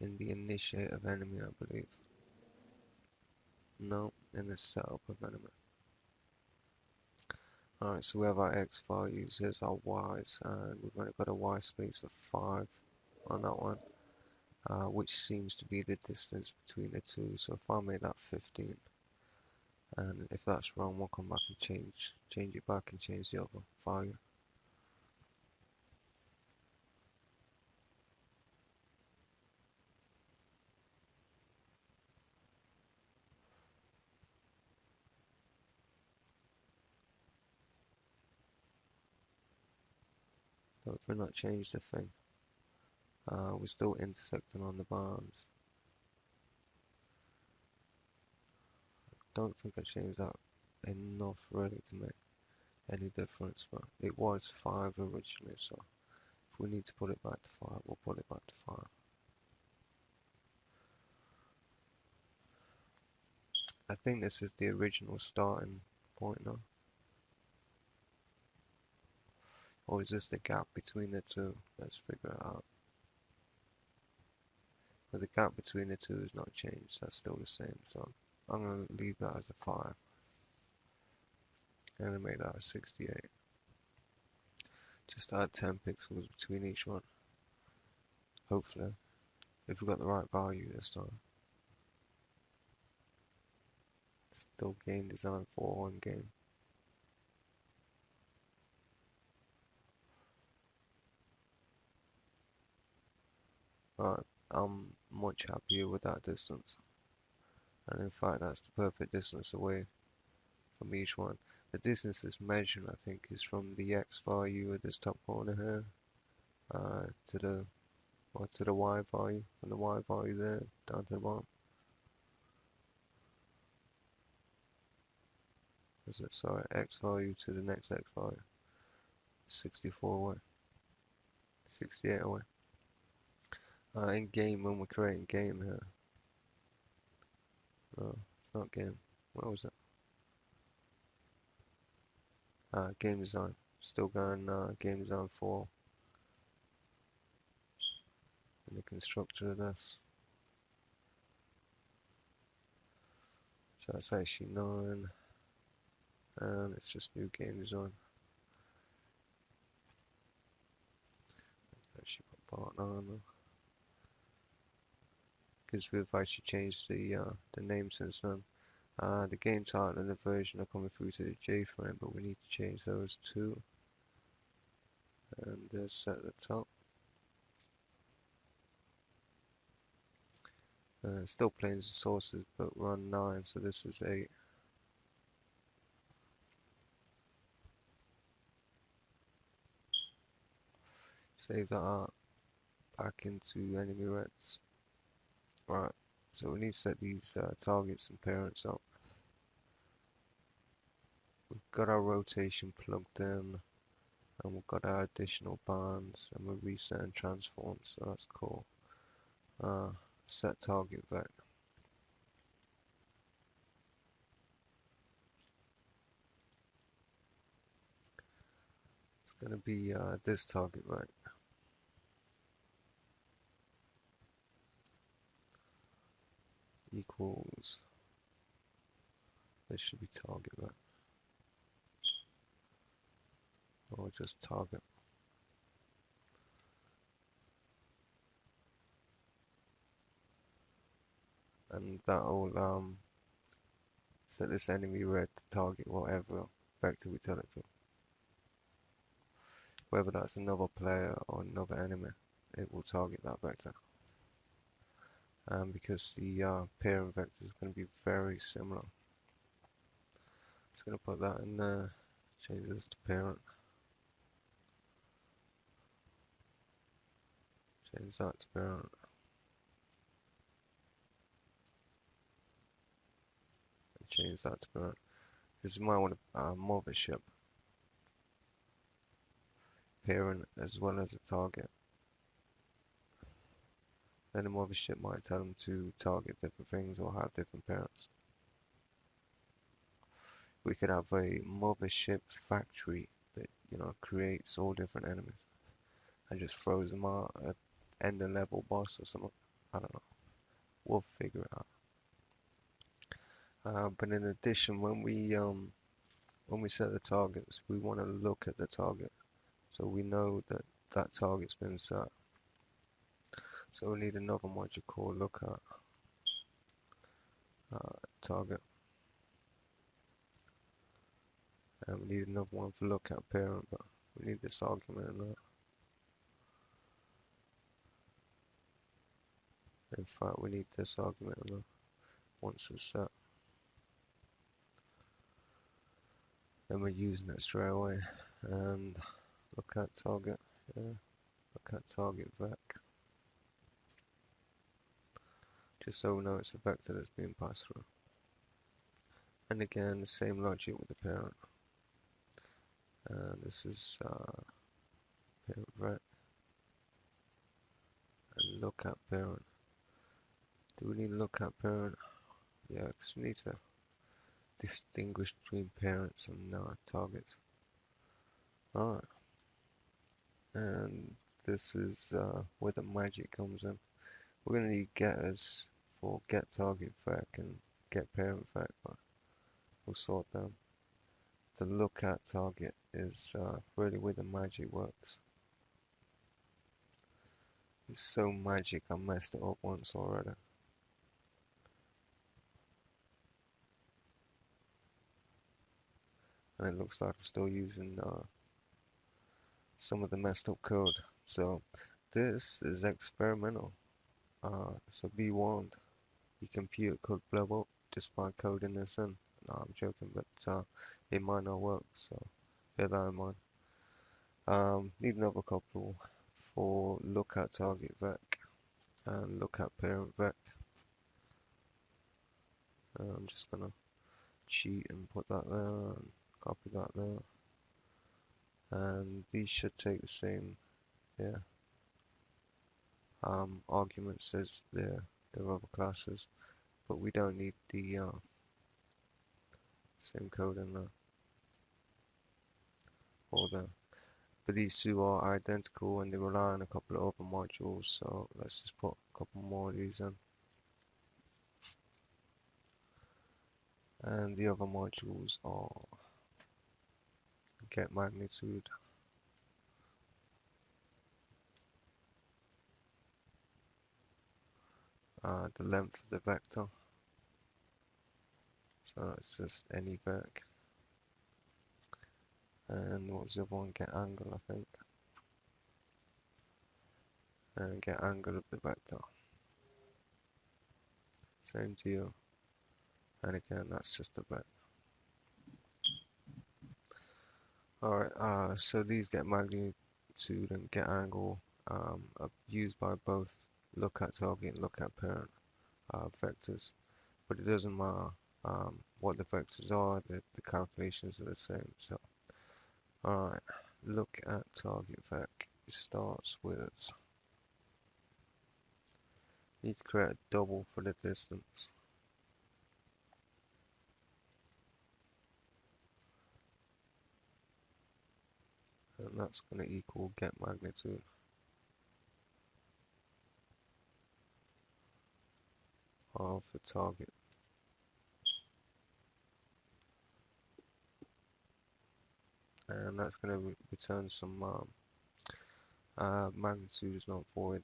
in the initiate of enemy, I believe. No, in the setup of enemy. Alright, so we have our x values, here's our y's, and we've only got a y space of 5 on that one, which seems to be the distance between the two. So if I make that 15, and if that's wrong, we'll come back and change it back and change the other value. So if we're not changed the thing, we're still intersecting on the bands. Don't think I changed that enough really to make any difference, but it was 5 originally, so if we need to put it back to 5, we'll put it back to 5. I think this is the original starting point now. Or is this the gap between the two? Let's figure it out. But the gap between the two is not changed, that's still the same, so I'm going to leave that as a 5. And make that a 68. Just add 10 pixels between each one. Hopefully. If we got the right value this time. Still game design for one game. Alright, I'm much happier with that distance. And in fact, that's the perfect distance away from each one. The distance it's measuring, I think, is from the X value at this top corner here to the Y value, from the Y value there down to the bottom. Is it, sorry, X value to the next X value. 64 away. 68 away. In game, when we're creating game here. No, it's not game. What was it? Game design. Still going game design 4. And the constructor of this. So that's actually 9. And it's just new game design. Actually put part 9 though. Because we've actually changed the name since then. The game title and the version are coming through to the J-frame, but we need to change those too. And they're set at the top. Still planes and sources, but we're on 9, so this is 8. Save that out back into enemy reds. Right, so we need to set these targets and parents up. We've got our rotation plugged in, and we've got our additional bands, and we're resetting transforms, so that's cool. Set target vec. gonna be this target, right? Equals, this should be target, right? Or just target. And that'll set this enemy red to target whatever vector we tell it to. Whether that's another player or another enemy, it will target that vector. Because the parent vector is going to be very similar. Just going to put that in there, change this to parent, change that to parent, and change that to parent. Because you might want a mothership parent as well as a target. Then the mothership might tell them to target different things or have different parents. We could have a mothership factory that, you know, creates all different enemies and just throws them out at end of level boss or something. I don't know. We'll figure it out. But in addition, when we set the targets, we want to look at the target, so we know that that target's been set. So we need another module called look at target, and we need another one for look at parent, but we need this argument in there. In fact, we need this argument in there once it's set. Then we're using it straight away. And look at target, yeah, look at target vec. Just so we know it's a vector that's being passed through. And again, the same logic with the parent. And this is parent vec. And look at parent. Do we need to look at parent? Yeah, because we need to distinguish between parents and targets. Alright. And this is where the magic comes in. We're going to need getters for get target vec and get parent vec, but we'll sort them. The look at target is really where the magic works. It's so magic I messed it up once already. And it looks like I'm still using some of the messed up code. So this is experimental. So be warned, your computer could blow up just by coding this in. No, I'm joking, but it might not work, so bear that in mind. Need another couple for look at target vec and look at parent vec. I'm just gonna cheat and put that there and copy that there. And these should take the same, yeah, arguments as their other classes, but we don't need the same code in there or there. But these two are identical and they rely on a couple of other modules, so let's just put a couple more of these in. And the other modules are get magnitude, the length of the vector, so it's just any vec, and what was the other one, get angle I think, and get angle of the vector, same deal, and again that's just a vec. Alright, so these get magnitude and get angle are used by both look at target and look at parent vectors, but it doesn't matter what the vectors are, the calculations are the same. So alright, look at target vec. It starts with, need to create a double for the distance. and that's going to equal get magnitude of the target, and that's going to return some magnitude is not void.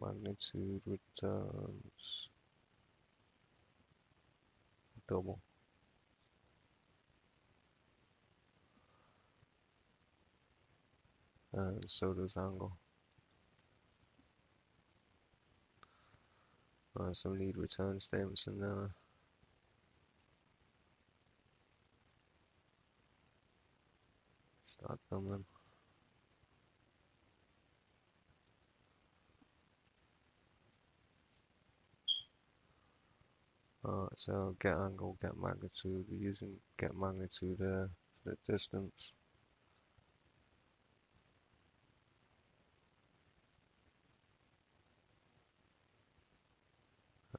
Magnitude returns double. And so does angle. So we need return statements in there. Start them then. So get angle, get magnitude. We're using get magnitude for the distance.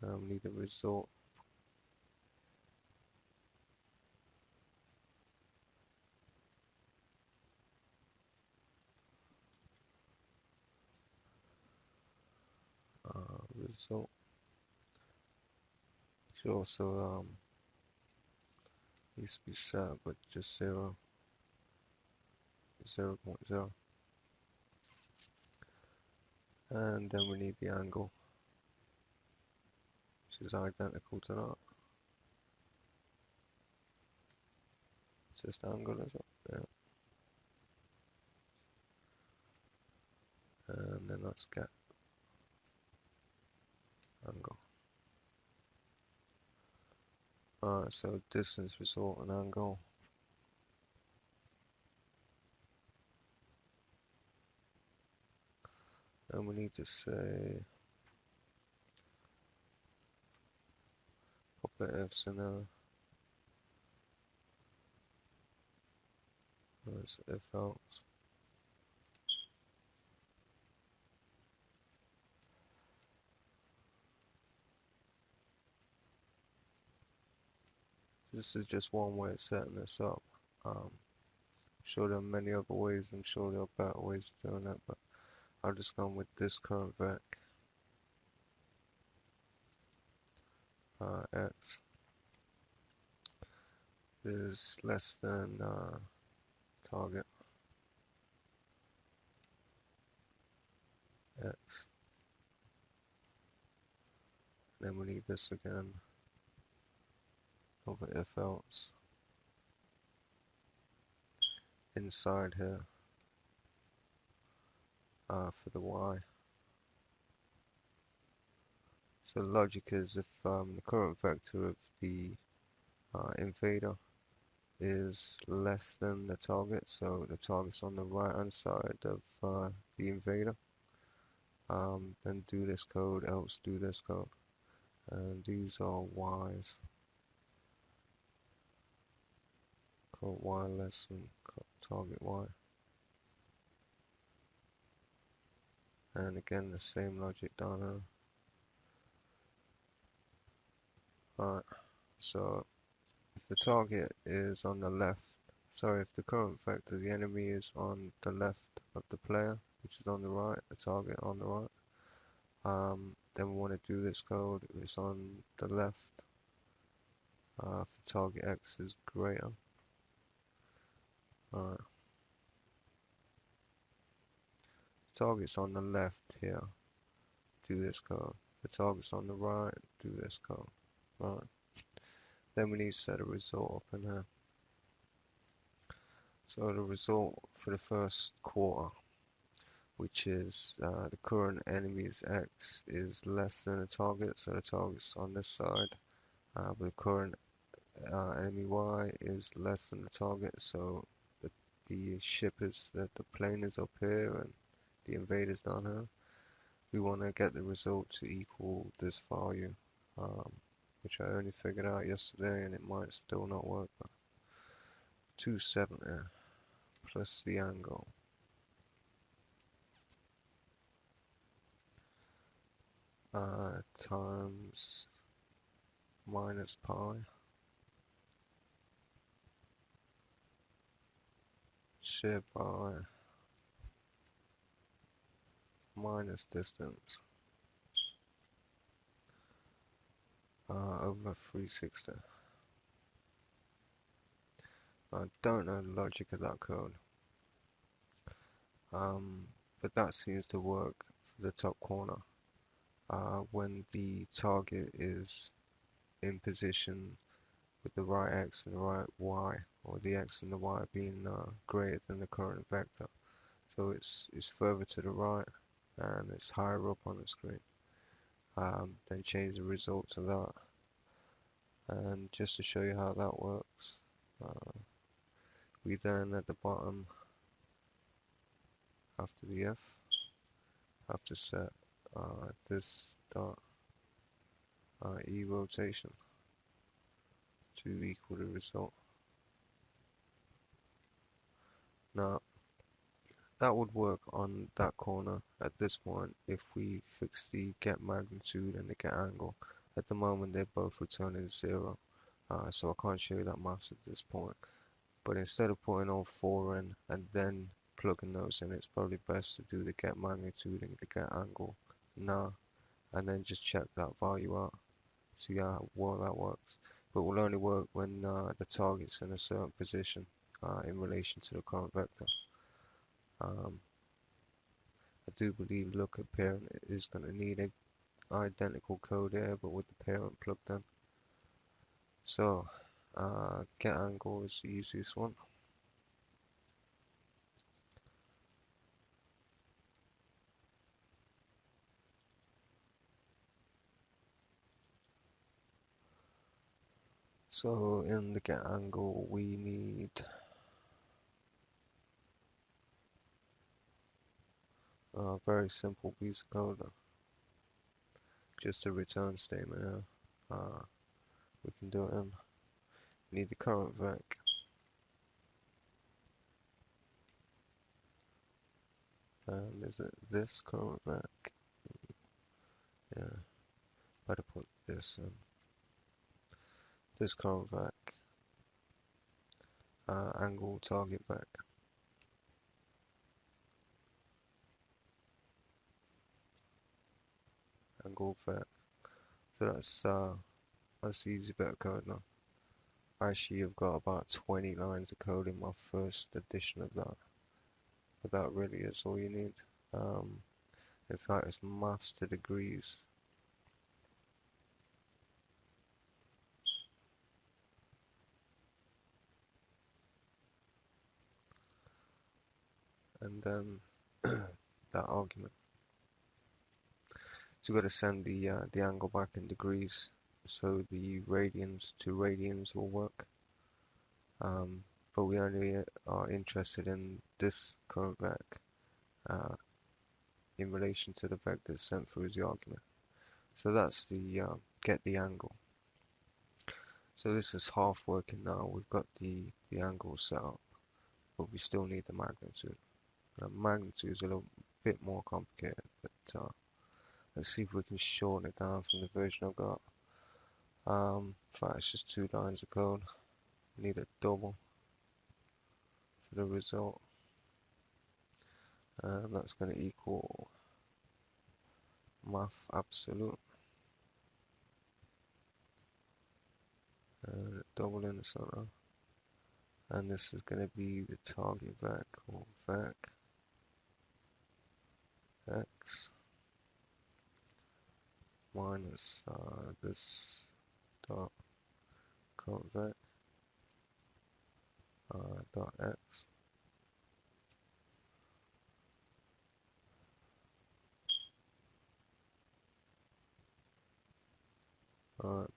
We need a result. Result. Should also needs to be set with just 0, 0.0. And then we need the angle, which is identical to that. Just angle, is it? Yeah. And then let's get angle. Alright, so distance, result, and angle. And we need to say pop ifs in there. That's if else. This is just one way of setting this up. Sure there are many other ways, I'm sure there are better ways of doing it, but I'll just go with this current vec. X is less than target X. Then we need this again over if else inside here for the Y. So the logic is if the current vector of the invader is less than the target, so the target's on the right hand side of the invader, then do this code, else do this code. And these are Y's. Code Y less than target Y. And again the same logic down here. Alright, so if the target is on the left, sorry, if the current vector, the enemy is on the left of the player, which is on the right, the target on the right, then we want to do this code if it's on the left, if the target X is greater. Alright. Target's on the left here, do this code. The target's on the right, do this code. Right. Then we need to set a result up in here. So the result for the first quarter, which is the current enemy's X is less than the target, so the target's on this side, but the current enemy Y is less than the target, so the ship is, the plane is up here and the invader's down here. We want to get the result to equal this value, which I only figured out yesterday and it might still not work, but 270 plus the angle times minus pi shared by minus distance over 360. I don't know the logic of that code, but that seems to work for the top corner when the target is in position with the right x and the right y, or the x and the y being greater than the current vector. So it's further to the right and it's higher up on the screen. Then change the result to that. And just to show you how that works, we then at the bottom after the F have to set this dot E rotation to equal the result. Now that would work on that corner at this point if we fix the get magnitude and the get angle. At the moment they're both returning 0, so I can't show you that maths at this point. But instead of putting all 4 in and then plugging those in, it's probably best to do the get magnitude and the get angle now, and then just check that value out, see how well that works. But will only work when the target's in a certain position in relation to the current vector. I do believe look at parent is going to need an identical code here, but with the parent plugged in. So get angle is the easiest one. So in the get angle we need a very simple piece of code, just a return statement here. We can do it in. We need the current vec. And is it this current vec? Yeah, better put this in. This current vec. Angle target vec. Angle vec. So that's the easy bit of code now. Actually, you've got about 20 lines of code in my first edition of that. But that really is all you need. In fact, it's maths to degrees. And then that argument. So we've got to send the angle back in degrees, so the radians to radians will work. But we only are interested in this current vec in relation to the vector sent through as the argument. So that's the get the angle. So this is half working now. We've got the angle set up, but we still need the magnitude. Magnitude is a little bit more complicated, but let's see if we can shorten it down from the version I've got. In fact, it's just 2 lines of code. We need a double for the result, and that's going to equal math absolute, and double in the center, and this is going to be the target vec, or vec x minus this dot current vec dot x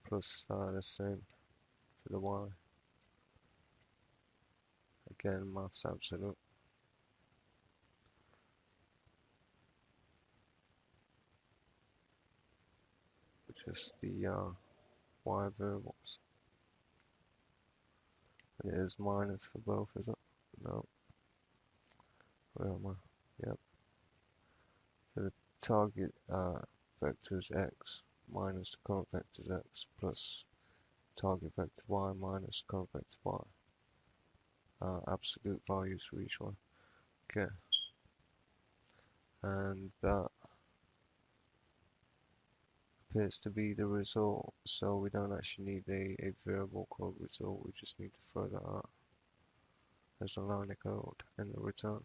plus the same for the y. Again, maths absolute. Just the y variables. And it is minus for both, is it? No. Where am I? Yep. So the target vector is x minus the current vector is x plus target vector y minus current vector y. absolute values for each one. Okay, and that appears to be the result. So we don't actually need a variable called result. We just need to throw that out as a line of code in the return.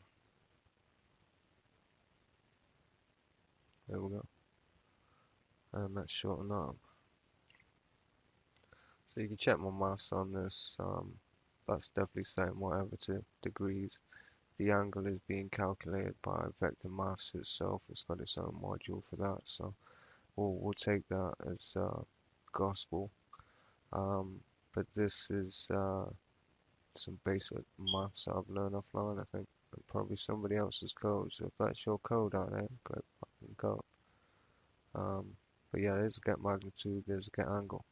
There we go. And that's shortened up. So you can check my maths on this. That's definitely saying whatever to degrees. The angle is being calculated by vector maths itself. It's got its own module for that. So we'll take that as gospel. But this is some basic maths I've learned offline, I think, and probably somebody else's code. So if that's your code out there, great fucking code. But yeah, there's a get magnitude, there's a get angle.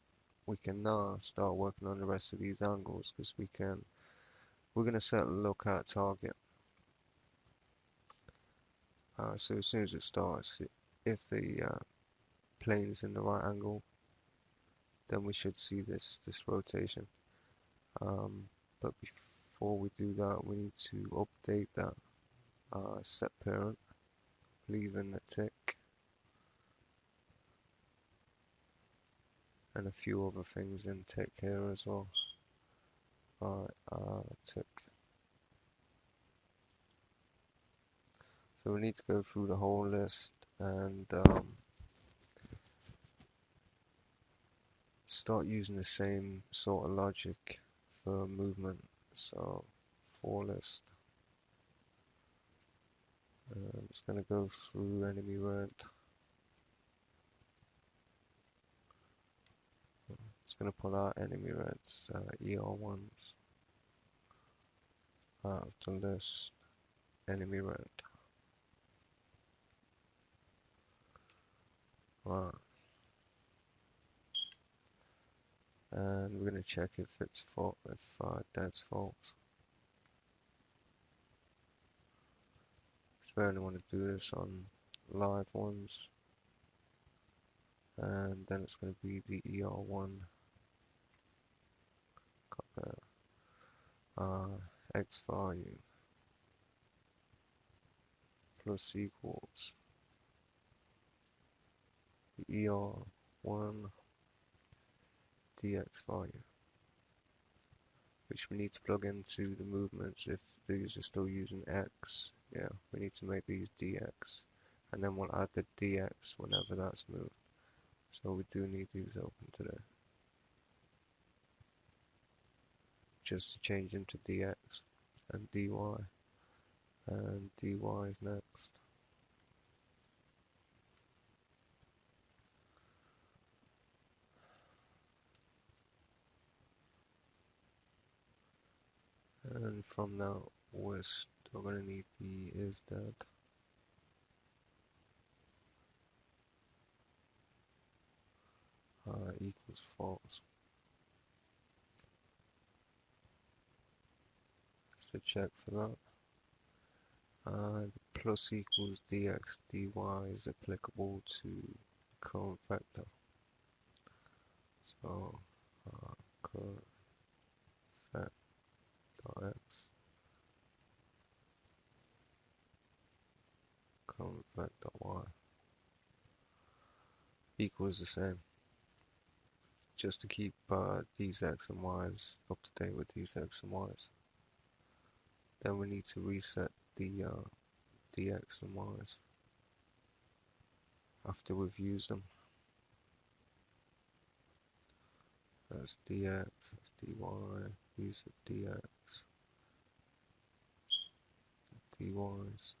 We can now start working on the rest of these angles because we're gonna set a lookout target. So as soon as it starts, if the plane's in the right angle, then we should see this rotation. But before we do that, we need to update that set parent, leaving the tick, and a few other things in tick here as well. Tick. So we need to go through the whole list and start using the same sort of logic for movement. So for list, it's going to go through enemy red. It's going to pull out enemy reds, ER1s, out of the list, enemy red. Right. And we're going to check if it's fault, if dead's false. So we only want to do this on live ones. And then it's going to be the ER1 x value plus equals the ER1 dx value, which we need to plug into the movements if these are still using x. Yeah, we need to make these dx, and then we'll add the dx whenever that's moved. So we do need these open today, just to change them to dx and dy, and dy is next. And from now we're still going to need the is dead. Equals false. So check for that. The plus equals dx dy is applicable to current vector. So current vector.x, current vector.y equals the same. Just to keep these x and y's up to date with these x and y's. Then we need to reset the dx and y's after we've used them. That's dx, that's dy, these are dx, dy's,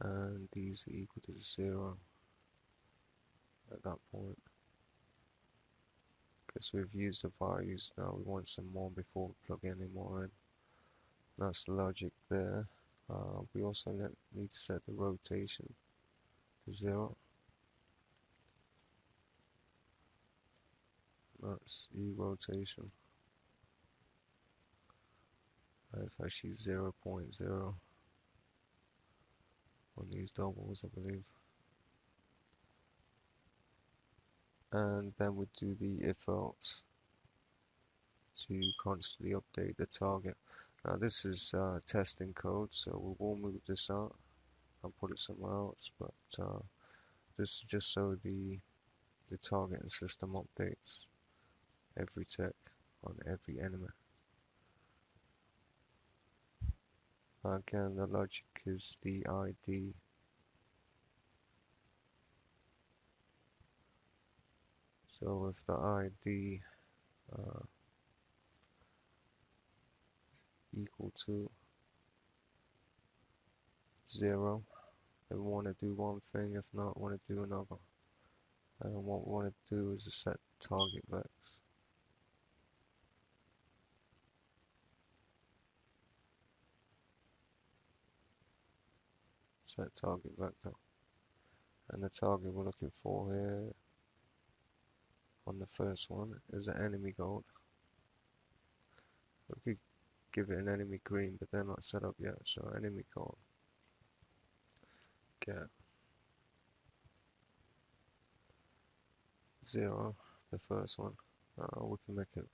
and these are equal to 0 at that point. Because we've used the values, now we want some more before we plug any more in. That's the logic there. We also need to set the rotation to 0. That's E rotation. That's actually 0.0 on these doubles, I believe. And then we do the if else. to constantly update the target. Now this is testing code, so we will move this out and put it somewhere else, but this is just so the targeting system updates every tick on every enemy. Again, the logic is the ID. So if the ID equal to 0, then we want to do one thing, if not, we want to do another. And what we want to do is a set target vex. Set target vector. And the target we're looking for here on the first one is an enemy gold. We could give it an enemy green, but they're not set up yet, so enemy gold. Get 0, the first one. We can make it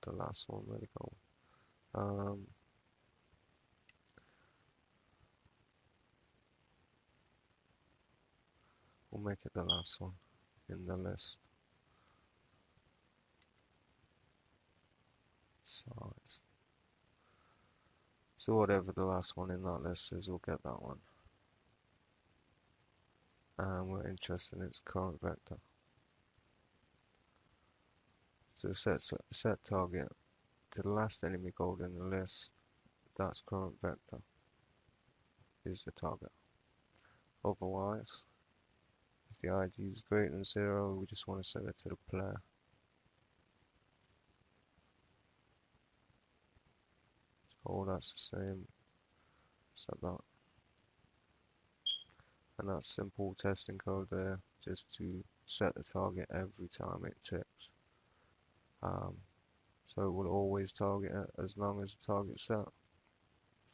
the last one, where to go. We'll make it the last one in the list. Size. So whatever the last one in that list is, we'll get that one. And we're interested in its current vector. So set target to the last enemy gold in the list. That's current vector is the target. Otherwise, if the ID is greater than 0, we just want to set it to the player. Oh, that's the same. Set that. And that's simple testing code there, just to set the target every time it ticks. So it will always target it as long as the target's set.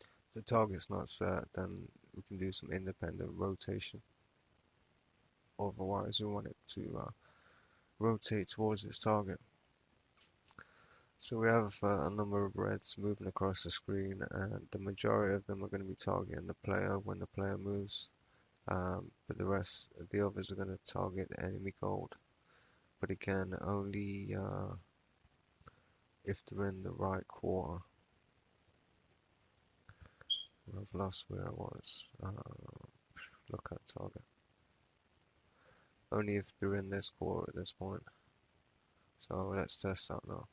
If the target's not set, then we can do some independent rotation. Otherwise, we want it to rotate towards its target. So we have a number of reds moving across the screen, and the majority of them are going to be targeting the player when the player moves. But the others are going to target the enemy gold. But again, only if they're in the right quarter. I've lost where I was. Look at target. Only if they're in this quarter at this point. So let's test that now.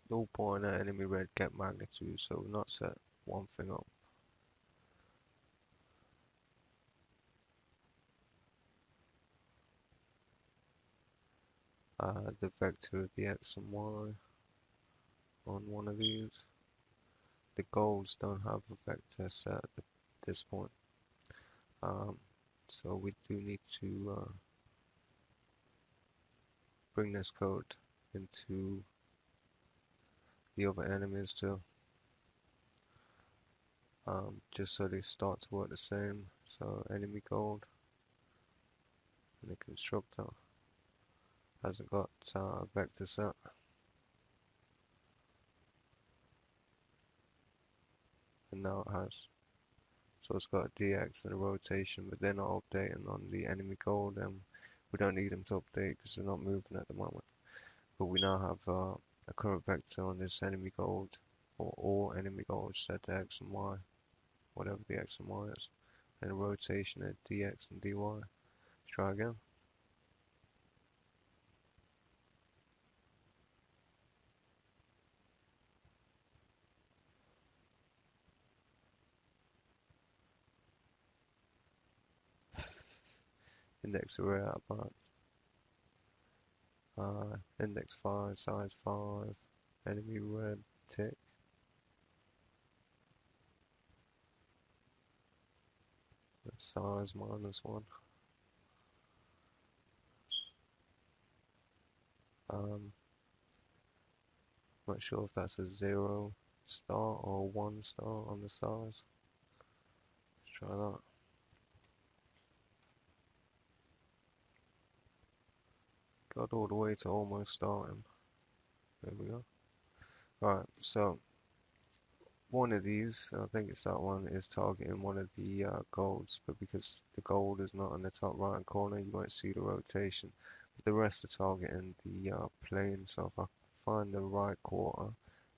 No point at enemy red get magnitude, so we've not set one thing up. The vector of the X and Y on one of these. The golds don't have a vector set at this point. So we do need to bring this code into the other enemies too. Just so they start to work the same. So enemy gold and the constructor hasn't got vector set. And now it has. So it's got a DX and a rotation, but they're not updating on the enemy gold, and we don't need them to update because they're not moving at the moment. But we now have a current vector on this enemy gold, or all enemy gold set to X and Y, whatever the X and Y is, and a rotation at DX and DY. Let's try again. Index array out parts. Index 5, size 5, enemy red tick. Size -1. Not sure if that's a 0 star or 1 star on the stars. Let's try that. Got all the way to almost starting. There we go. Alright, so one of these, I think it's that one, is targeting one of the golds, but because the gold is not in the top right hand corner, you won't see the rotation. But the rest are targeting the plane, so if I find the right quarter,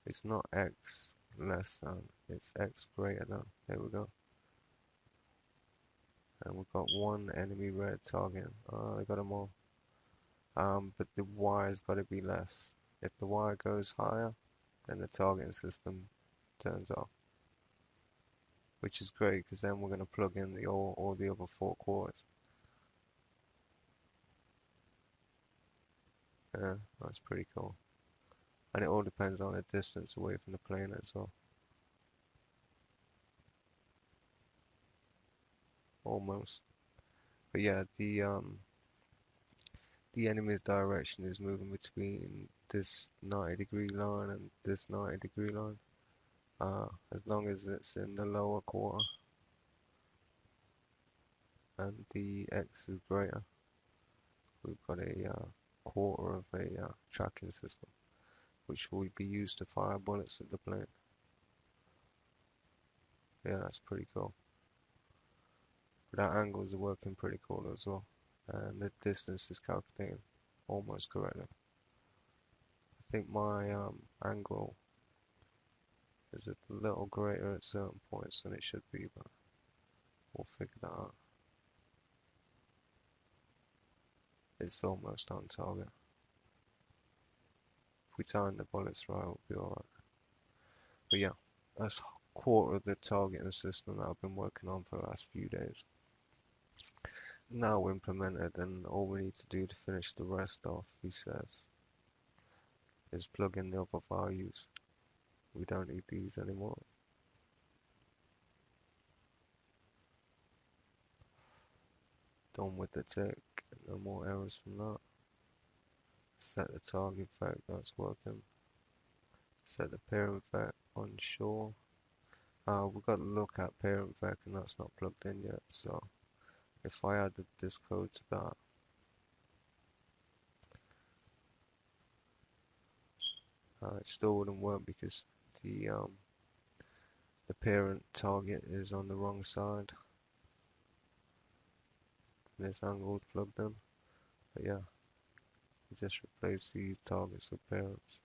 it's not X less than, it's X greater than. There we go. And we've got one enemy red target. I got them all. But the Y's got to be less. If the Y goes higher, then the targeting system turns off. Which is great, because then we're going to plug in all the other 4 quarters. Yeah, that's pretty cool. And it all depends on the distance away from the plane as well. Almost. But yeah, the enemy's direction is moving between this 90-degree line and this 90-degree line. As long as it's in the lower quarter and the X is greater, we've got a quarter of a tracking system, which will be used to fire bullets at the plane. Yeah, that's pretty cool. But our angles are working pretty cool as well. And the distance is calculating almost correctly. I think my angle is a little greater at certain points than it should be, but we'll figure that out. It's almost on target. If we time the bullets right, we'll be alright. But yeah, that's a quarter of the targeting system that I've been working on for the last few days. Now implemented, and all we need to do to finish the rest off, he says, is plug in the other values. We don't need these anymore. Done with the tick, no more errors from that. Set the target vec, that's working. Set the parent vec on shore. We've got to look at parent vec, and that's not plugged in yet, so if I added this code to that, it still wouldn't work because the parent target is on the wrong side. This angle is plugged in, but yeah, we just replace these targets with parents.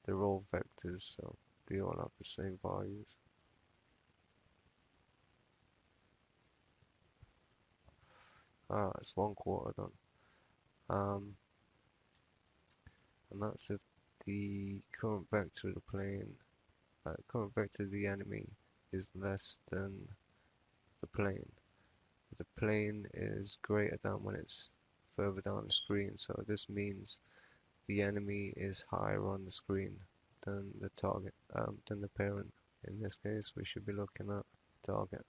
They're all vectors, so they all have the same values. It's 1/4 done. And that's if the current vector of the plane, current vector of the enemy is less than the plane. The plane is greater than when it's further down the screen, so this means the enemy is higher on the screen than the target, than the parent. In this case, we should be looking at target.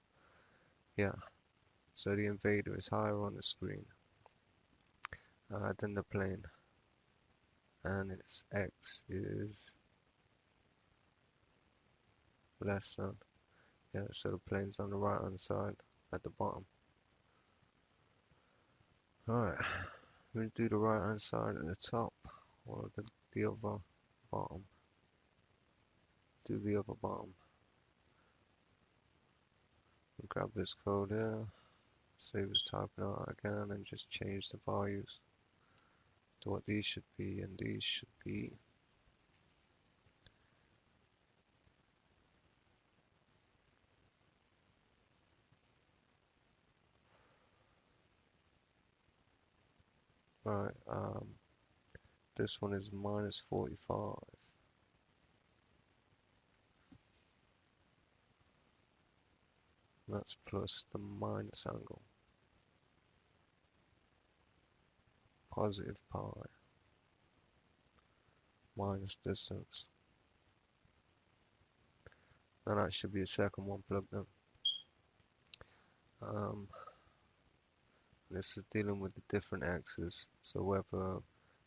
Yeah, so the invader is higher on the screen than the plane, and its X is less than. Yeah, so the plane's on the right hand side at the bottom. Alright, we're going to do the right hand side at the top, or the other bottom. Do the other bottom. Grab this code here, save as typing out again, and just change the values to what these should be, and these should be right. This one is -45. That's plus the minus angle. Positive pi. Minus distance. And that should be the second one plugged in. This is dealing with the different axes. So whether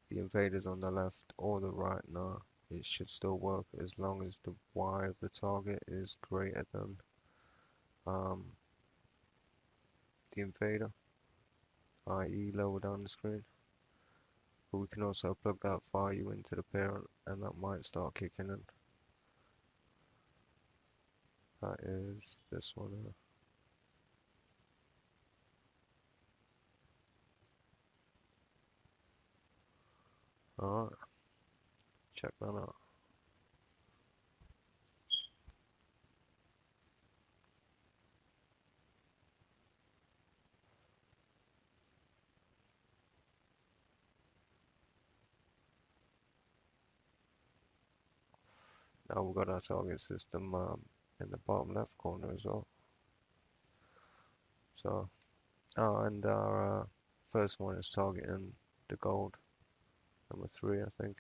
the invader's on the left or the right now, it should still work as long as the Y of the target is greater than um, the invader, i.e. lower down the screen. But we can also plug that value into the parent and that might start kicking in. That is this one here. Alright, check that out. Now we've got our target system in the bottom left corner as well. So, and our first one is targeting the gold. Number 3, I think,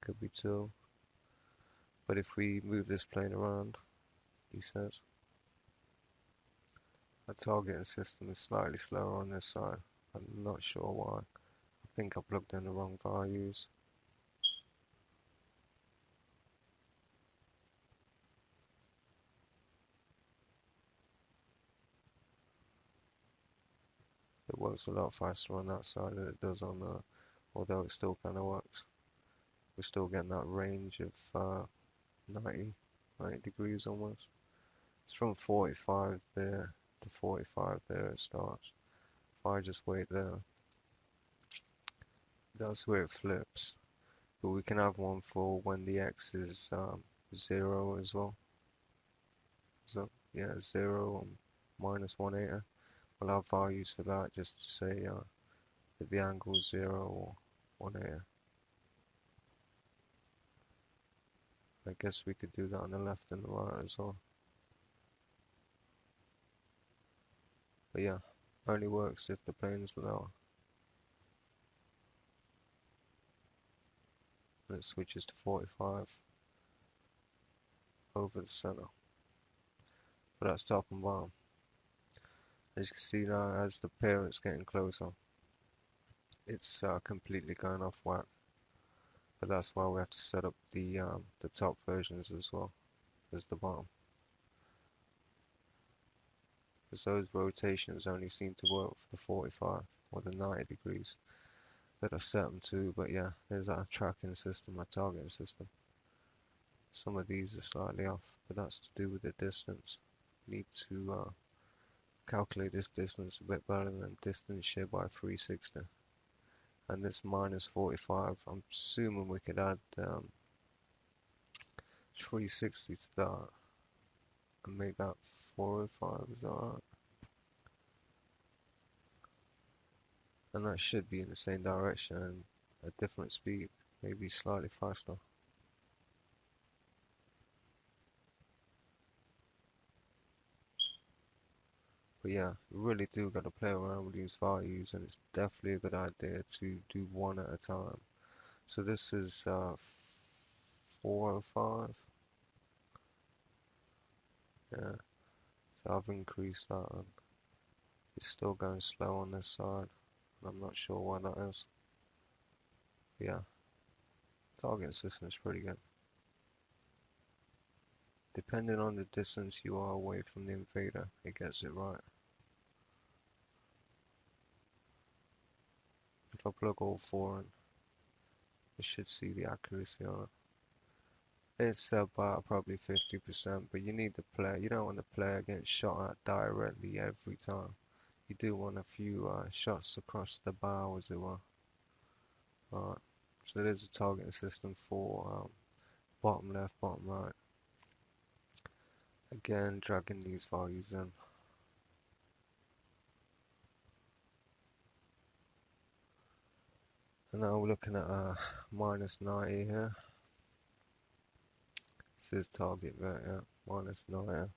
could be 2. But if we move this plane around, he says, our targeting system is slightly slower on this side. I'm not sure why. I think I plugged in the wrong values. It works a lot faster on that side than it does on the, although it still kind of works. We're still getting that range of 90 degrees almost. It's from 45 there to 45 there it starts. If I just wait there, that's where it flips. But we can have one for when the X is 0 as well. So yeah, 0 and minus 180. We'll have values for that just to say if the angle is 0 or 180. I guess we could do that on the left and the right as well. But yeah, only works if the plane's lower. And it switches to 45 over the center. But that's top and bottom. As you can see now, as the parent's getting closer, it's completely going off whack. But that's why we have to set up the top versions as well as the bottom. Because those rotations only seem to work for the 45 or the 90 degrees that I set them to. But yeah, there's our tracking system, our targeting system. Some of these are slightly off, but that's to do with the distance. Need to calculate this distance a bit better than distance shared by 360. And this minus 45, I'm assuming we could add 360 to that and make that 405, is that right? And that should be in the same direction and a different speed, maybe slightly faster. But yeah, you really do got to play around with these values, and it's definitely a good idea to do one at a time. So this is 405. Yeah, so I've increased that, and it's still going slow on this side. And I'm not sure why that is. But yeah, target system is pretty good. Depending on the distance you are away from the invader, it gets it right. If I plug all 4 in, you should see the accuracy on it. It's about probably 50%, but you need the player. You don't want the player getting shot at directly every time. You do want a few shots across the bow, as it were. Alright, so there's a targeting system for bottom left, bottom right. Again, dragging these values in. And now we're looking at minus 90 here. This is target vector, minus 90.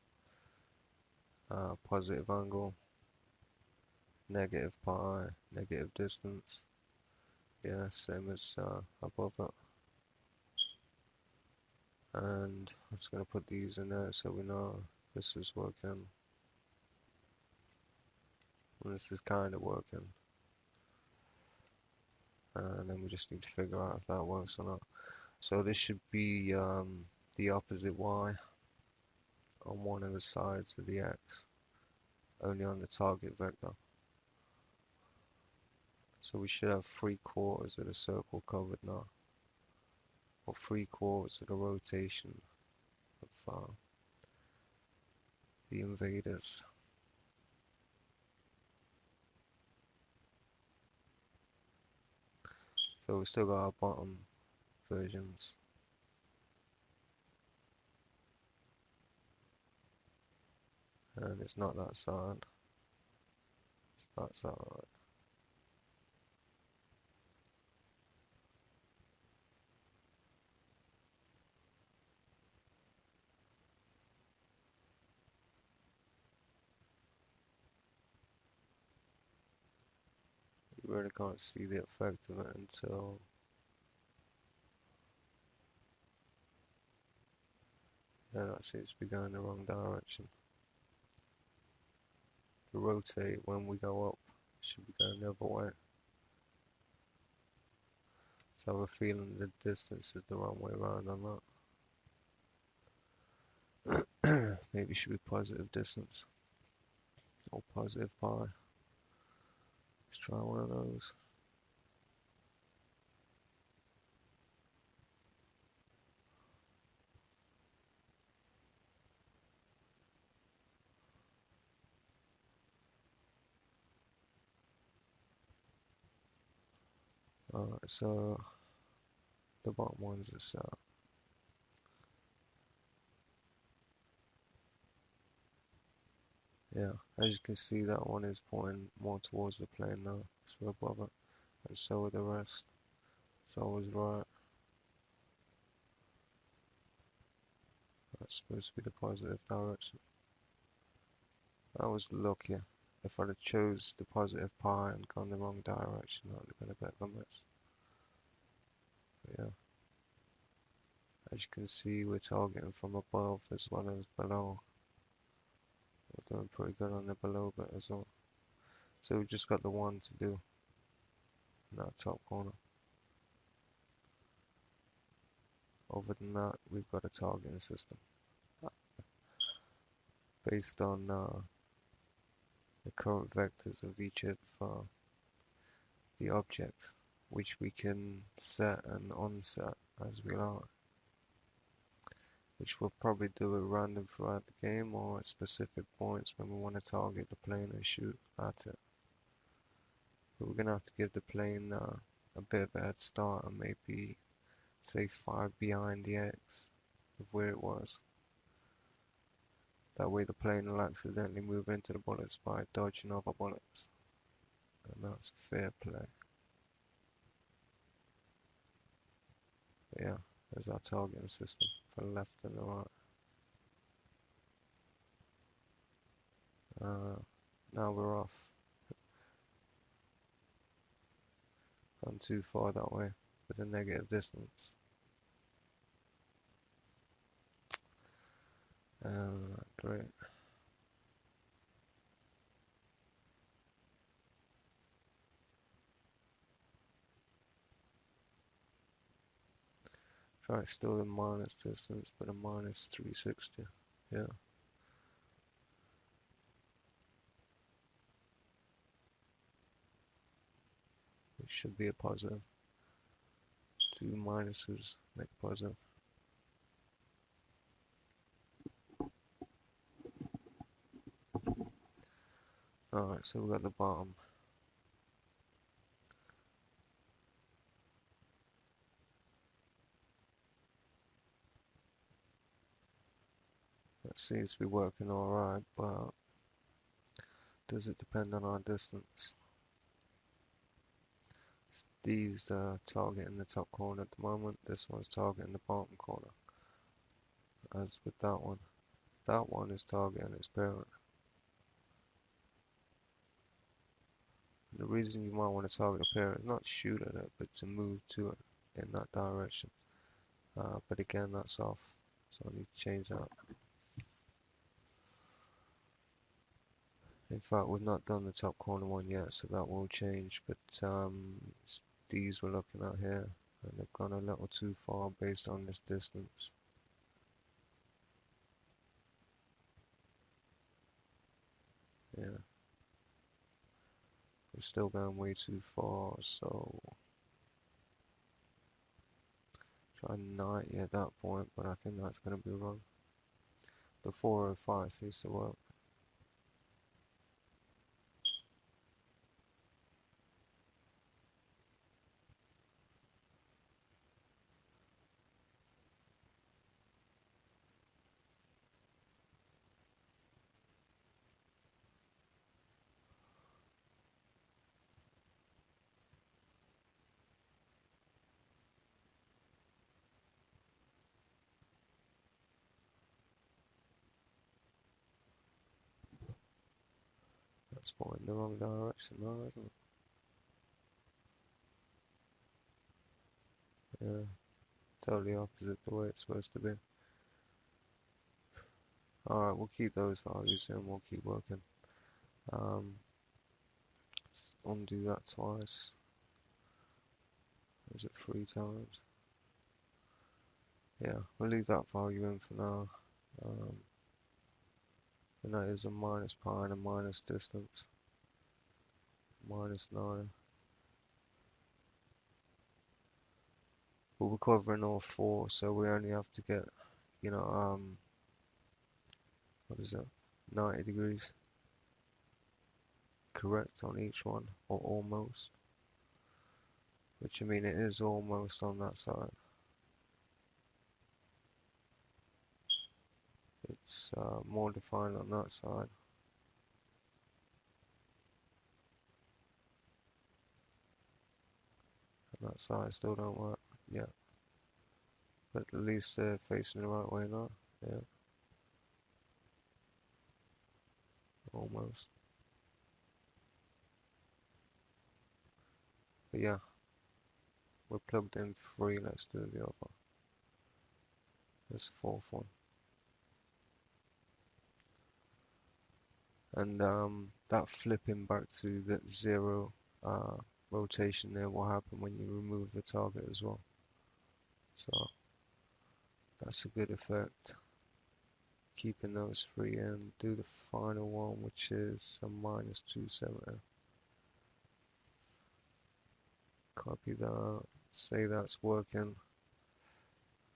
Positive angle, negative pi, negative distance. Yeah, same as above it. And I'm just going to put these in there so we know this is working. And this is kind of working. And then we just need to figure out if that works or not. So this should be the opposite Y on one of the sides of the X, only on the target vector. So we should have 3/4 of the circle covered now, or 3/4 of the rotation of the invaders. So we still got our bottom versions. And it's not that side. It's that side. You really can't see the effect of it until that seems to be going the wrong direction. To rotate when we go up, should be going the other way. So I have a feeling the distance is the wrong way around on that. Maybe it should be positive distance or positive pi. Let's try one of those. Alright, so the bottom one's the south. Yeah, as you can see, that one is pointing more towards the plane now, so above it, and so are the rest. So I was right. That's supposed to be the positive direction. I was lucky. If I'd have chose the positive pi and gone the wrong direction, that would have been a bit of a mess. But yeah, as you can see, we're targeting from above as well as below. We're doing pretty good on the below bit as well. So we just got the one to do in that top corner. Other than that, we've got a targeting system based on the current vectors of each of the objects, which we can set and unset as we like, which we'll probably do at random throughout the game or at specific points when we want to target the plane and shoot at it. But we're going to have to give the plane a bit of a head start and maybe say 5 behind the X of where it was. That way the plane will accidentally move into the bullets by dodging other bullets. And that's fair play. But yeah, there's our targeting system for the left and the right. Now we're off. Gone too far that way with a negative distance. Great. Try still the minus distance, but a minus 360. Yeah. It should be a positive. Two minuses make a positive. Alright, so we got the bottom. That seems to be working alright, but does it depend on our distance? These are targeting the top corner at the moment. This one's targeting the bottom corner. As with that one is targeting its parent. And the reason you might want to target a parent is not to shoot at it, but to move to it in that direction. But again, that's off, so I need to change that. In fact, we've not done the top corner one yet, so that will change. But these we're looking at here, And they've gone a little too far based on this distance. Yeah, we're still going way too far, so try 90 at that point, but I think that's going to be wrong. The 405 seems to work. That's pointing the wrong direction now, isn't it? Yeah, totally opposite the way it's supposed to be. Alright, we'll keep those values and we'll keep working. Undo that twice. Is it 3 times? Yeah, we'll leave that value in for now. And that is a minus pi and a minus distance. -9. But we're covering all four, so we only have to get, what is it? 90 degrees correct on each one, or almost. Which, I mean, it is almost on that side. It's more defined on that side. And that side still don't work yet. But at least they're facing the right way now. Yeah. Almost. But yeah. We're plugged in 3, let's do the other. This 4th one. And that flipping back to that 0 rotation there will happen when you remove the target as well. So that's a good effect. Keeping those 3 in. Do the final one, which is a -270. Copy that. Say that's working.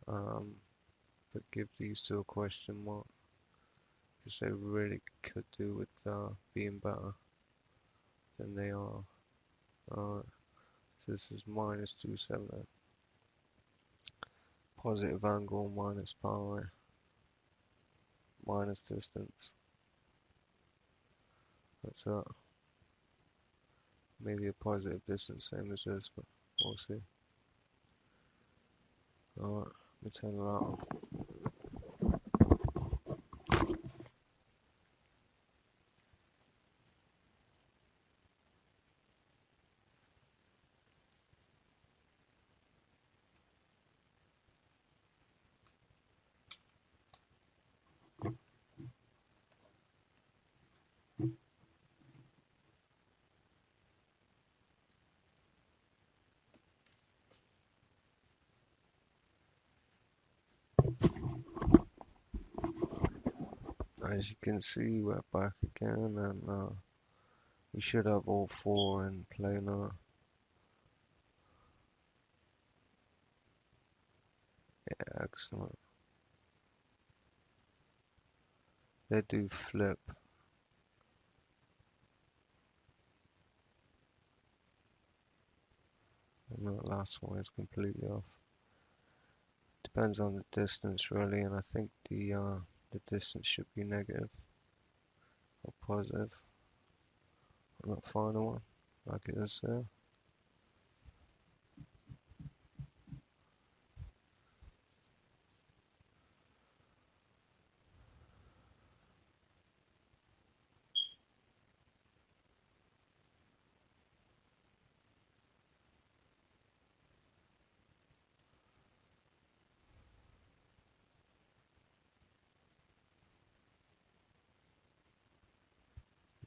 But give these two a question mark. Because they really could do with being better than they are. Alright, so this is -270. Positive angle minus pi minus distance. That's that. Maybe a positive distance, same as this, but we'll see. Alright, let me turn that on. As you can see, we're back again, and we should have all 4 in play now. Yeah, excellent. They do flip. And that last one is completely off. Depends on the distance really, and I think the distance should be negative or positive on that final one, like it is there.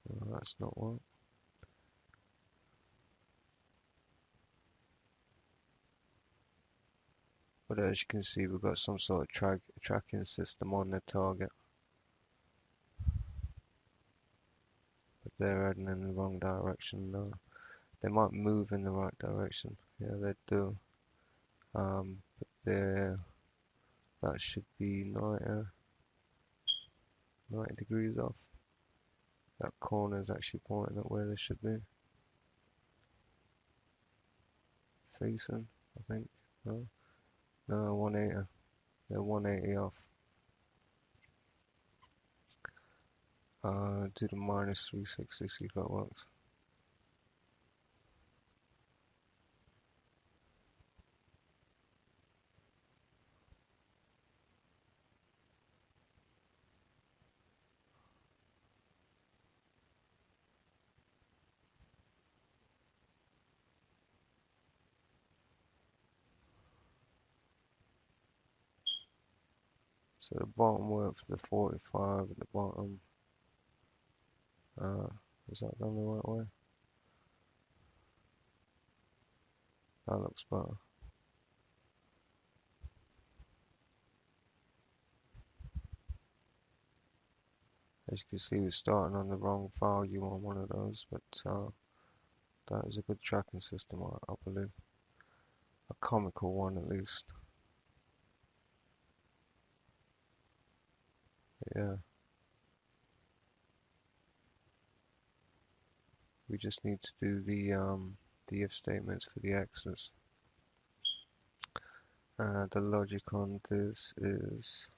No, that's not one. But as you can see, we've got some sort of tracking system on the target. But they're heading in the wrong direction now. They might move in the right direction. Yeah, they do. But that should be 90 degrees off. That corner is actually pointing at where they should be. Facing, I think. No, 180. They're 180 off. Do the minus 360, see if that works. So the bottom worked for the 45 at the bottom. Is that done the right way? That looks better. As you can see, we're starting on the wrong value on one of those, but that is a good tracking system, I believe. A comical one, at least. Yeah. We just need to do the if statements for the x's. The logic on this is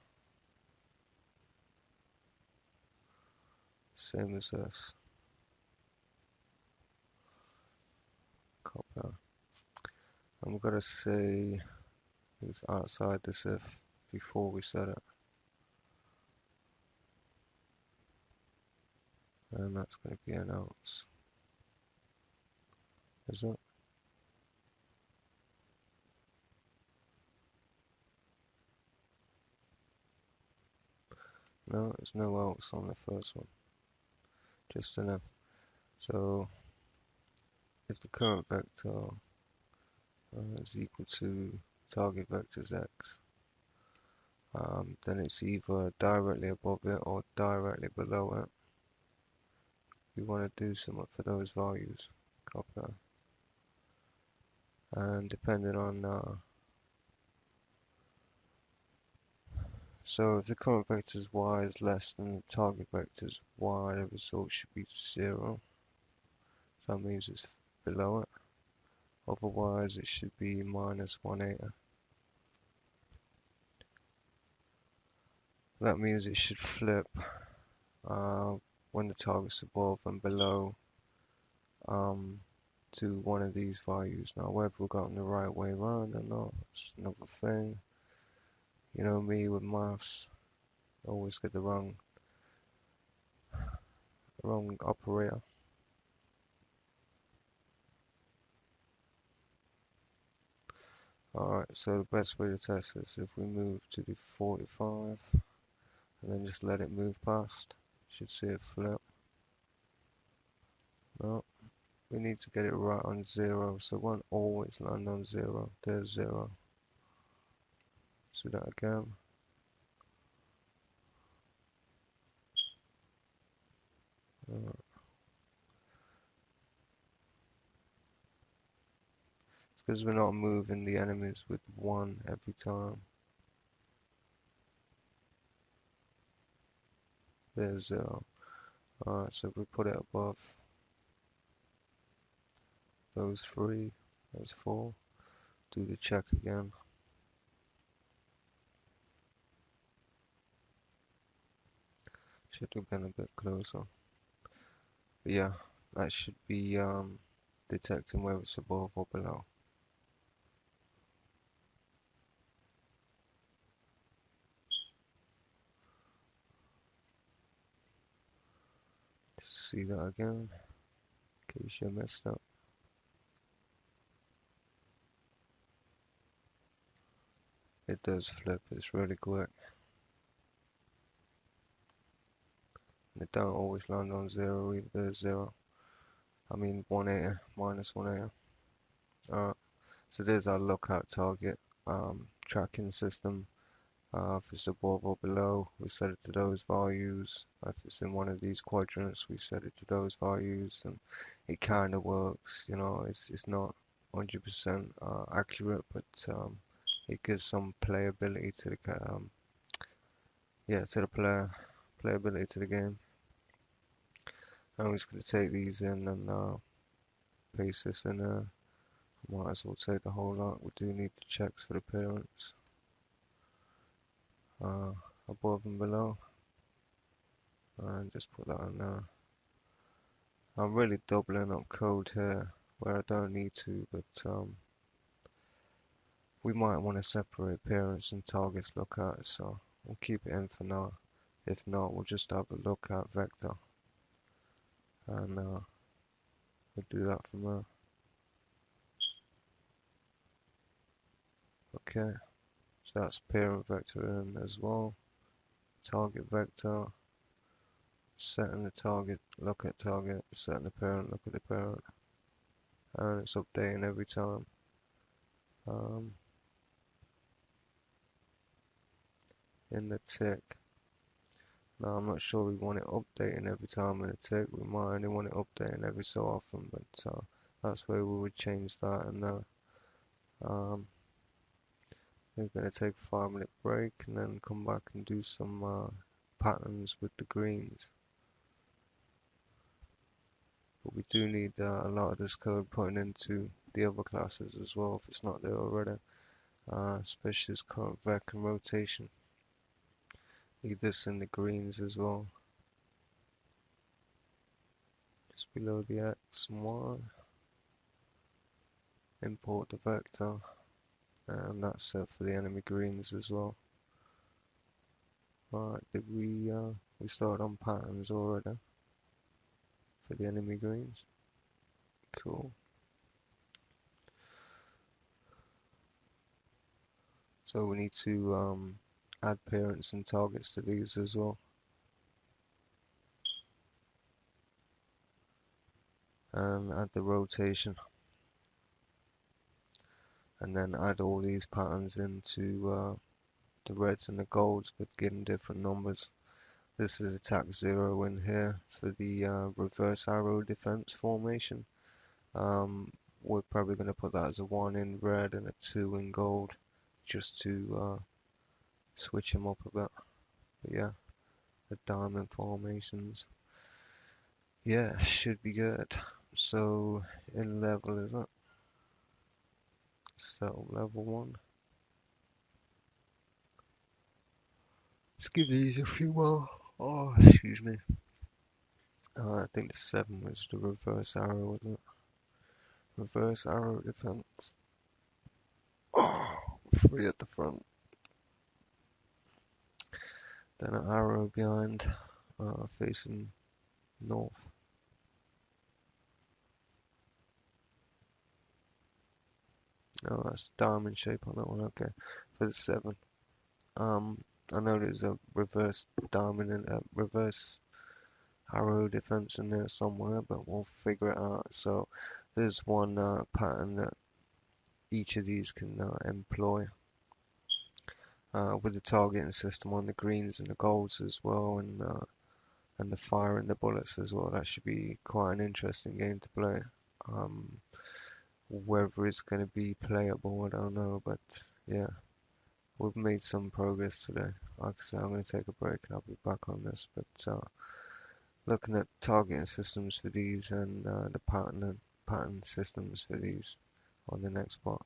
same as this. Copy. And we've got to say it's outside this if before we set it. And that's going to be an else. Is it? No, there's no else on the first one. Just an if. So if the current vector is equal to target vector's x, then it's either directly above it or directly below it. We want to do something for those values. Copy that. And depending on so if the current vector's y is less than the target vector's y, the result should be 0. So that means it's below it. Otherwise it should be minus 180. That means it should flip when the target's above and below to one of these values. Now whether we've gotten the right way around or not, it's another thing. You know me with maths, I always get the wrong operator. Alright, so the best way to test this, if we move to the 45 and then just let it move past, you should see it flip. No, we need to get it right on 0, so it won't always land on 0. There's 0. Let's do that again. It's because we're not moving the enemies with 1 every time. There's 0. Alright, so if we put it above those 3, there's 4. Do the check again. Should have been a bit closer. But yeah, that should be detecting whether it's above or below. See that again, in case you messed up. It does flip, it's really quick. And it don't always land on 0 either, there's 0. I mean 180, minus 180. Alright, so there's our lookout target. tracking system. If it's above or below, we set it to those values. If it's in one of these quadrants, we set it to those values, and it kind of works. You know, it's not 100% accurate, but it gives some playability to the yeah, to the playability to the game. I'm just gonna take these in and paste this in there. Might as well take the whole lot. We do need the checks for the parents. Uh, Above and below. And just put that in there. I'm really doubling up code here where I don't need to, but we might want to separate parents and targets look at, so we'll keep it in for now. If not, we'll just have a look at vector, and we'll do that from there. Okay, so that's parent vector in as well. Target vector, setting the target, look at target, setting the parent, look at the parent, and it's updating every time. In the tick. Now I'm not sure we want it updating every time in a tick. We might only want it updating every so often, but that's where we would change that. And we're going to take a 5-minute break and then come back and do some patterns with the greens. But we do need a lot of this code putting into the other classes as well if it's not there already, especially this current vec and rotation. Need this in the greens as well. Just below the X and Y. Import the vector, and that's set for the enemy greens as well. Right, did we started on patterns already for the enemy greens? Cool. So we need to add parents and targets to these as well. And add the rotation. And then add all these patterns into the reds and the golds, but given different numbers. This is attack 0 in here for the reverse arrow defense formation. We're probably going to put that as a 1 in red and a 2 in gold, just to switch them up a bit. But yeah, the diamond formations. Yeah, should be good. So in level is it? So level 1. Let's give these a few more. Oh, excuse me. I think the 7 was the reverse arrow, wasn't it? Reverse arrow defense. Oh, 3 at the front. Then an arrow behind, facing north. Oh, that's diamond shape on that one. Okay, for the 7. I know there's a reverse diamond and a reverse arrow defense in there somewhere, but we'll figure it out. So there's one pattern that each of these can employ with the targeting system on the greens and the golds as well, and the fire and the bullets as well. That should be quite an interesting game to play. Whether it's going to be playable, I don't know, but yeah, we've made some progress today. Like I said, I'm going to take a break and I'll be back on this, but looking at targeting systems for these and the pattern systems for these on the next part.